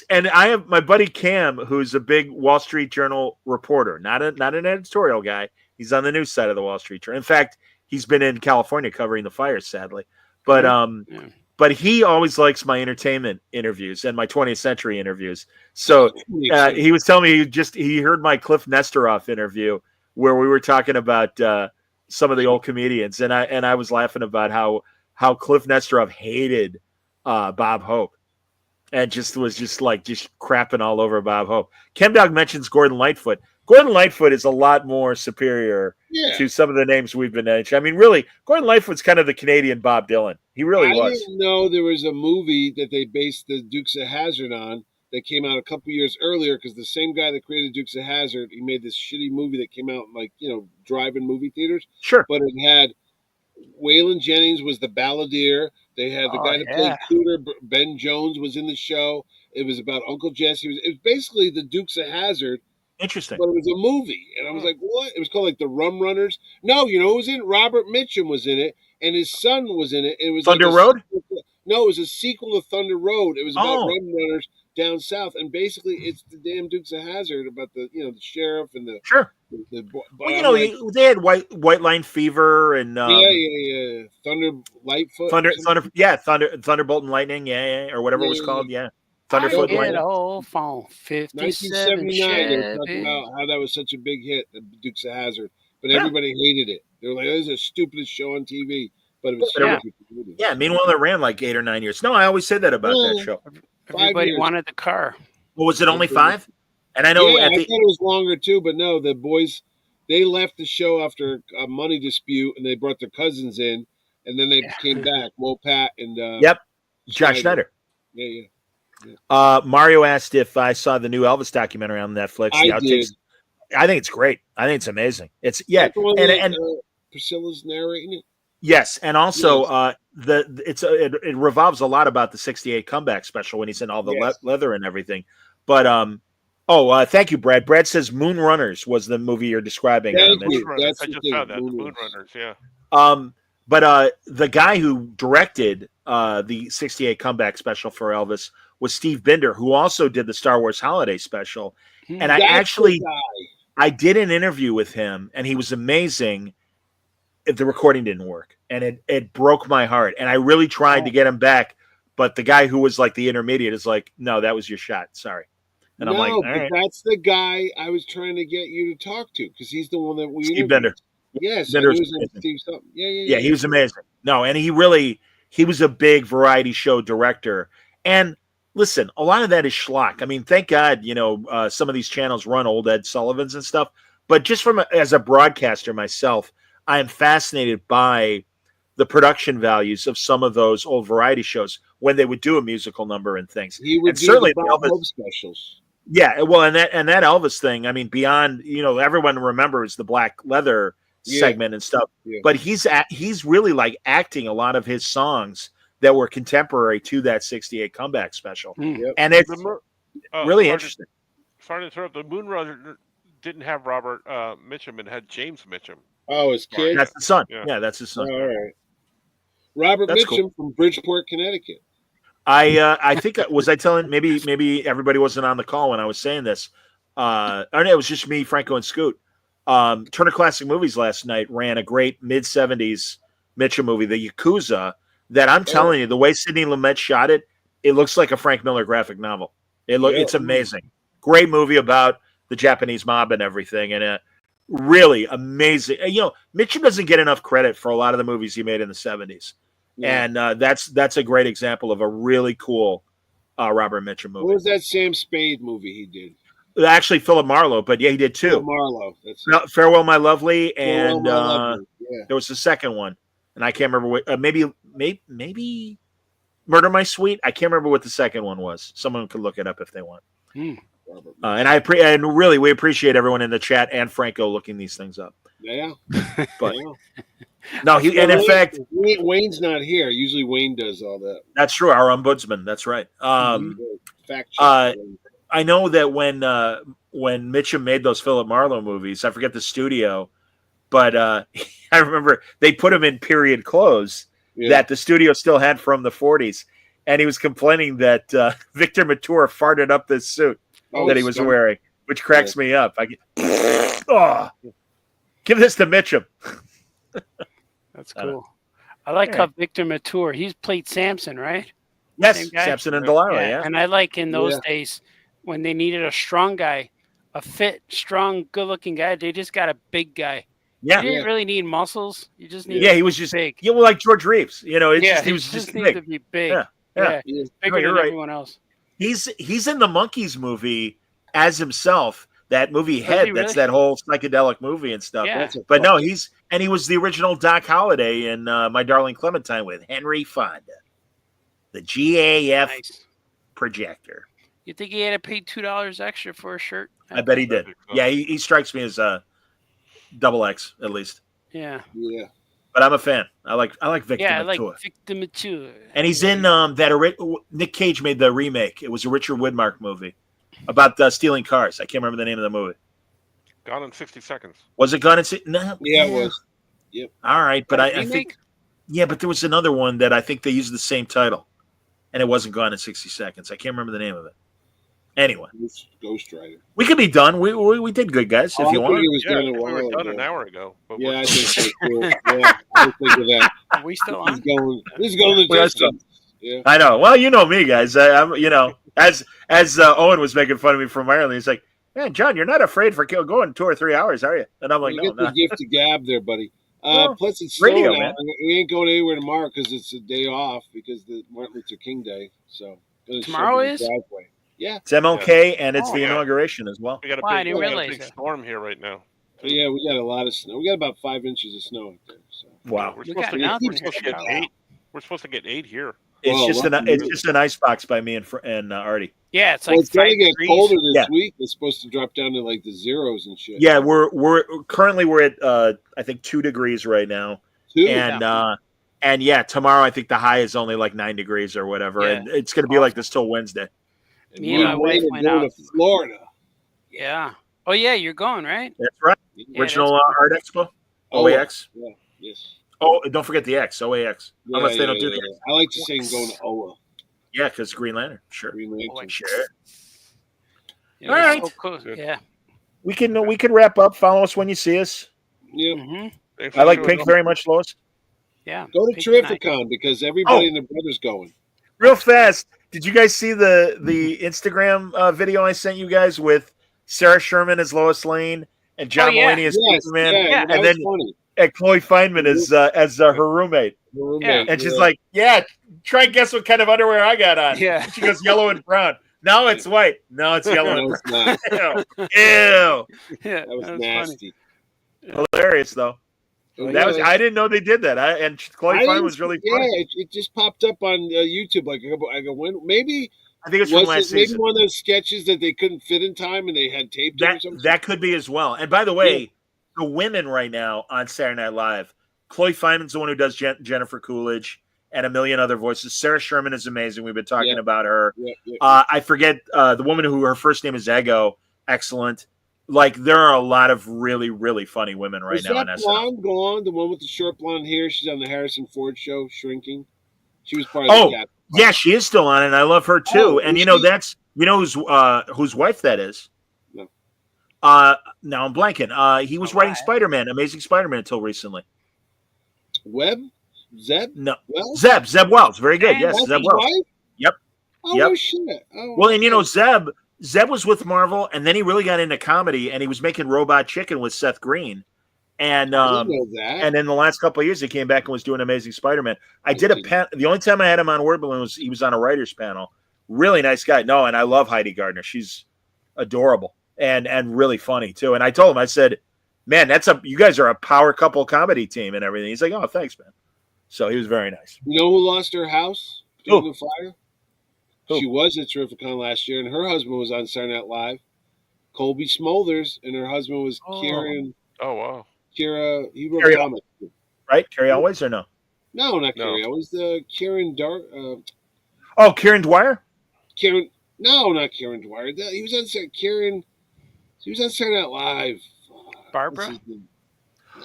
and I have my buddy Cam, who's a big Wall Street Journal reporter, not an editorial guy. He's on the news side of the Wall Street Journal. In fact, he's been in California covering the fires, sadly. But but he always likes my entertainment interviews and my 20th century interviews. So he was telling me he heard my Cliff Nesteroff interview where we were talking about some of the old comedians, and I was laughing about how how Cliff Nesterov hated Bob Hope. And was crapping all over Bob Hope. Chemdog mentions Gordon Lightfoot. Gordon Lightfoot is a lot more superior to some of the names we've been mentioning. I mean, really, Gordon Lightfoot's kind of the Canadian Bob Dylan. He really was. I didn't know there was a movie that they based the Dukes of Hazzard on that came out a couple years earlier, because the same guy that created Dukes of Hazzard, he made this shitty movie that came out in drive-in movie theaters. Sure. But it had Waylon Jennings was the balladeer. They had the guy that played Cooter, Ben Jones, was in the show. It was about Uncle Jesse. It was basically the Dukes of Hazzard. Interesting. But it was a movie. And I was like, what? It was called the Rum Runners. No, who was in it? Robert Mitchum was in it, and his son was in it. It was Thunder Road? No, it was a sequel to Thunder Road. It was about rum runners down south, and basically it's the damn Dukes of Hazzard about the sheriff and the they had White Line Fever and Thunder Lightfoot, Thunderbolt and Lightning, or whatever it was called, Thunderfoot Lightning. Old phone 57 1979. They were talking about how that was such a big hit, the Dukes of Hazzard, but everybody hated it. They were like, "This is the stupidest show on TV." But it was meanwhile, it ran like 8 or 9 years. No, I always said that about that show. Everybody wanted the car. Well, was it only 5? And I know I thought it was longer too, but no, the boys, they left the show after a money dispute, and they brought their cousins in, and then they came back. Pat and John Schneider. Yeah. Mario asked if I saw the new Elvis documentary on Netflix. I did. I think it's great. I think it's amazing. It's and Priscilla's narrating it. Yes, and also it revolves a lot about the '68 comeback special when he's in all the leather and everything. But thank you, Brad. Brad says Moon Runners was the movie you're describing. Thank you. I just found that, Moon Runners. Yeah. But the guy who directed the '68 comeback special for Elvis was Steve Binder, who also did the Star Wars Holiday Special. And I did an interview with him, and he was amazing. The recording didn't work, and it broke my heart. And I really tried to get him back, but the guy who was like the intermediate is like, "No, that was your shot. Sorry." And I'm like, "All right." That's the guy I was trying to get you to talk to, because he's the one that we Steve Binder. Yes, Binder was Steve something. Yeah, he was amazing. No, and he was a big variety show director. And listen, a lot of that is schlock. I mean, thank God, some of these channels run old Ed Sullivans and stuff. But just as a broadcaster myself, I am fascinated by the production values of some of those old variety shows when they would do a musical number and things. He would do certainly the Bob Hope specials. Yeah, well, and that Elvis thing. I mean, beyond everyone remembers the black leather segment and stuff. Yeah. But he's really like acting a lot of his songs that were contemporary to that '68 comeback special, and it's really interesting. Sorry to interrupt. The Moon Runner didn't have Robert Mitchum; it had James Mitchum. Oh, his kid? That's the son. Yeah, that's his son. All right. Robert Mitchum from Bridgeport, Connecticut. I think I telling maybe everybody wasn't on the call when I was saying this. It was just me, Franco, and Scoot. Turner Classic Movies last night ran a great mid-'70s Mitchum movie, The Yakuza, that I'm telling you, the way Sidney Lumet shot it, it looks like a Frank Miller graphic novel. It's amazing. Great movie about the Japanese mob and everything, and really amazing. Mitchum doesn't get enough credit for a lot of the movies he made in the '70s, and that's a great example of a really cool Robert Mitchum movie. What was that Sam Spade movie he did? Actually, Philip Marlowe, but he did two. Philip Marlowe. Farewell, My Lovely, and there was the second one, and I can't remember what. Maybe Murder My Sweet. I can't remember what the second one was. Someone could look it up if they want. And we appreciate everyone in the chat and Franco looking these things up. Yeah, but no, in fact, Wayne's not here. Usually Wayne does all that. That's true. Our ombudsman. That's right. Fact check. I know that when Mitchum made those Philip Marlowe movies, I forget the studio, but I remember they put him in period clothes that the studio still had from the '40s, and he was complaining that Victor Mature farted up this suit that he was wearing, which cracks me up. Give this to Mitchum. That's cool. I like how Victor Mature, he's played Samson, right? Yes, Samson and Delilah, yeah. And I like in those days when they needed a strong guy, a fit, strong, good-looking guy, they just got a big guy. Yeah. You didn't really need muscles. You just need. Yeah, he was just big. Yeah, well, like George Reeves. You know, He was just needs big. to be big. Yeah. Yeah. Bigger you're than right. everyone else. He's in the Monkees movie as himself. That movie Head. he That's really? that whole psychedelic movie and stuff. Yeah. But no, he was the original Doc Holliday in My Darling Clementine with Henry Fonda, the GAF Nice. projector. You think he had to pay $2 extra for a shirt? I bet he did. Yeah, he strikes me as a double X at least. Yeah. Yeah. But I'm a fan. I like Victor Yeah, I like Mature. Victor Mature. And he's in Nick Cage made the remake. It was a Richard Widmark movie about stealing cars. I can't remember the name of the movie. Gone in 60 Seconds. Was it Gone in No. Yeah, it was. Yep. All right, but I remake? think but there was another one that I think they used the same title, and it wasn't Gone in 60 Seconds. I can't remember the name of it. Anyway, Ghost Rider. we could be done. We did good, guys. If you want, It was Yeah, done a we while were done ago. an hour ago. But Yeah, we're I still- think so too. Yeah, I think of that. Are we still on? This is going the Well, distance. Yeah. I know. Well, you know me, guys. I'm as Owen was making fun of me from Ireland. He's like, "Man, John, you're not afraid for going 2 or 3 hours, are you?" And I'm like, You "No, get the no." gift of gab there, buddy. Well, Plus, it's radio, snowing man. out. We ain't going anywhere tomorrow because it's a day off because the Martin Luther King Day. So gonna Tomorrow shovel the is? driveway. Yeah. It's MLK and it's Oh, the yeah. inauguration as well. We got a Wow, I big, didn't we got a realize big that. storm here right now. But yeah, we got a lot of snow. We got about 5 inches of snow out there. So. Wow. We're We supposed got to get, nothing we're supposed to here. get 8. We're supposed to get 8 here. It's Whoa, just wow. it's just an ice box by me and Artie. Yeah, it's Well, like it's going 5 to get degrees. colder this Yeah. week. It's supposed to drop down to like the zeros and shit. Yeah, we're currently at I think 2 degrees right now, Two. and yeah, tomorrow I think the high is only like 9 degrees or whatever, Yeah. and it's going to be like this till Wednesday. And Me and my wife are went going out. to Florida. Yeah. Oh yeah, you're going, right? That's right. Yeah, Original that's Art Expo, Oh, OAX. Yeah. Yes. Oh, don't forget the X, OAX. Yeah, Unless they yeah, don't do yeah, the yeah. X. I like to say going to OA. Yeah, because Green Lantern. Sure. Green Lantern. Sure. It All was right. so cool. Good. Yeah. We can wrap up. Follow us when you see us. Yep. Mm-hmm. Thanks I for like showing Pink up. very much, Lois. Yeah. Go to Pink tonight. Terrificon because everybody Oh. and their brother's going. Real fast. Did you guys see the Instagram video I sent you guys with Sarah Sherman as Lois Lane and John Oh, yeah. Mulaney as Yes, Superman, yeah, that and was then funny. Chloe Feynman as her roommate, The roommate, and she's yeah. like, "Yeah, try and guess what kind of underwear I got on." Yeah. She goes, "Yellow and brown." No, it's white. No, it's yellow No, and it's not. brown. Ew. Yeah. That was funny. nasty. Hilarious though. That was I didn't know they did that. And Chloe I Feynman didn't- was really yeah, funny. it just popped up on YouTube like I go when maybe I think it's from was last it maybe season. one of those sketches that they couldn't fit in time and they had taped it or something. That could be as well. And by the way, the women right now on Saturday Night Live, Chloe Feynman's the one who does Jennifer Coolidge and a million other voices. Sarah Sherman is amazing. We've been talking Yeah. about her. Yeah. I forget the woman who her first name is Ego. Excellent. Like there are a lot of really, really funny women right Is now on that SNL. blonde gone? The one with the short blonde hair? She's on the Harrison Ford show, Shrinking. She was part of Oh, the cast. yeah, she is still on, and I love her too. Oh, and is you know she? that's whose wife that is. No. Now I'm blanking. He was writing Spider-Man, Amazing Spider-Man, until recently. Webb? Zeb? No, Well, Zeb Wells, very good. Man, Yes, that's Zeb his Wells. wife? Yep. Oh, Yep. no shit. Oh, Well, and you know, okay. Zeb was with Marvel, and then he really got into comedy, and he was making Robot Chicken with Seth Green, and I didn't know that. and in the last couple of years, he came back and was doing Amazing Spider-Man. I did a the only time I had him on Word Balloon was he was on a writers panel. Really nice guy. No, and I love Heidi Gardner. She's adorable and really funny too. And I told him, I said, "Man, you guys are a power couple comedy team and everything." He's like, "Oh, thanks, man." So he was very nice. You know who lost her house Who? in the fire? Who? She was at Terrificon last year, and her husband was on Saturday Night Live. Colby Smulders, and her husband was Kieran. Oh, wow. Kira, he wrote Carrie comics. Right? Carrie Always or no? No, not No. Carrie. It was the Kieran Dark. Oh, Kieran Dwyer? Kieran. No, not Kieran Dwyer. He was on Kieran. He was on Saturday Night Live. Barbara? What's his name?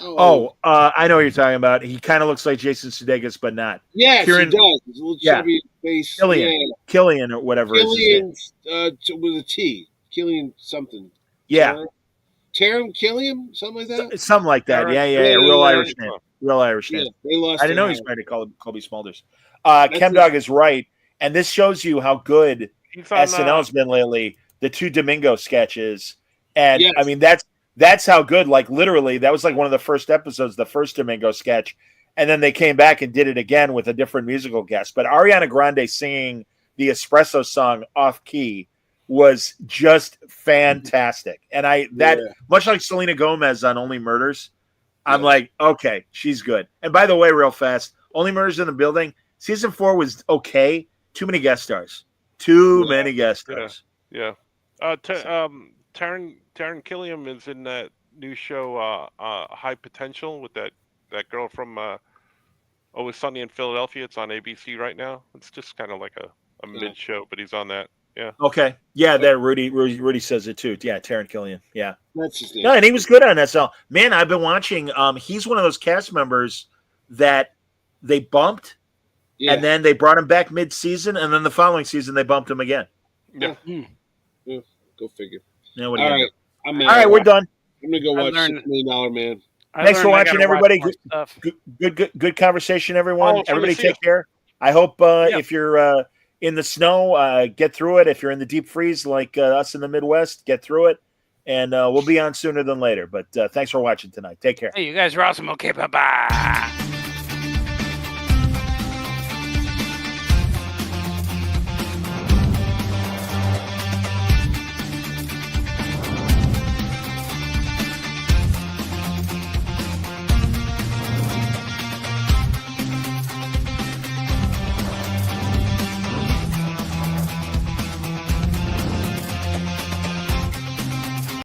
No. Oh, I know what you're talking about. He kind of looks like Jason Sudeikis, but not. yes, Kieran- he does. His little Yeah. chubby face. Killian or whatever. Is his name. Killian with a T. Killian something. Yeah, Taram Killian, something like that. something like that. Yeah. Yeah, Real yeah, Irish yeah. name. Real Irish Yeah, name. they lost. I didn't know their he was house. married to Colby Smulders. That's ChemDog is right, and this shows you how good He's on, SNL's been lately. The two Domingo sketches, and Yes. I mean That's how good. Like literally, that was like one of the first episodes, the first Domingo sketch, and then they came back and did it again with a different musical guest. But Ariana Grande singing the Espresso song off key was just fantastic. And much like Selena Gomez on Only Murders, I'm like, okay, she's good. And by the way, real fast, Only Murders in the Building, season 4 was okay. Too many guest stars. Too many guest stars. Yeah. Taryn Killiam is in that new show, High Potential, with that girl from Always Sunny in Philadelphia. It's on ABC right now. It's just kind of like a mid show, but he's on that. Yeah. Okay. Yeah, that Rudy says it too. Yeah, Taryn Killian. Yeah. That's his name. No, and he was good on SL. Man, I've been watching. He's one of those cast members that they bumped, and then they brought him back mid-season, and then the following season they bumped him again. Yeah. Go figure. Yeah, All right. All right, we're done. I'm gonna go watch $6 Million Man. Thanks for watching, everybody. Good conversation, everyone. Everybody take care. I hope if you're in the snow, get through it. If you're in the deep freeze like us in the Midwest, get through it. And we'll be on sooner than later. But thanks for watching tonight. Take care. Hey, you guys are awesome. Okay, bye-bye.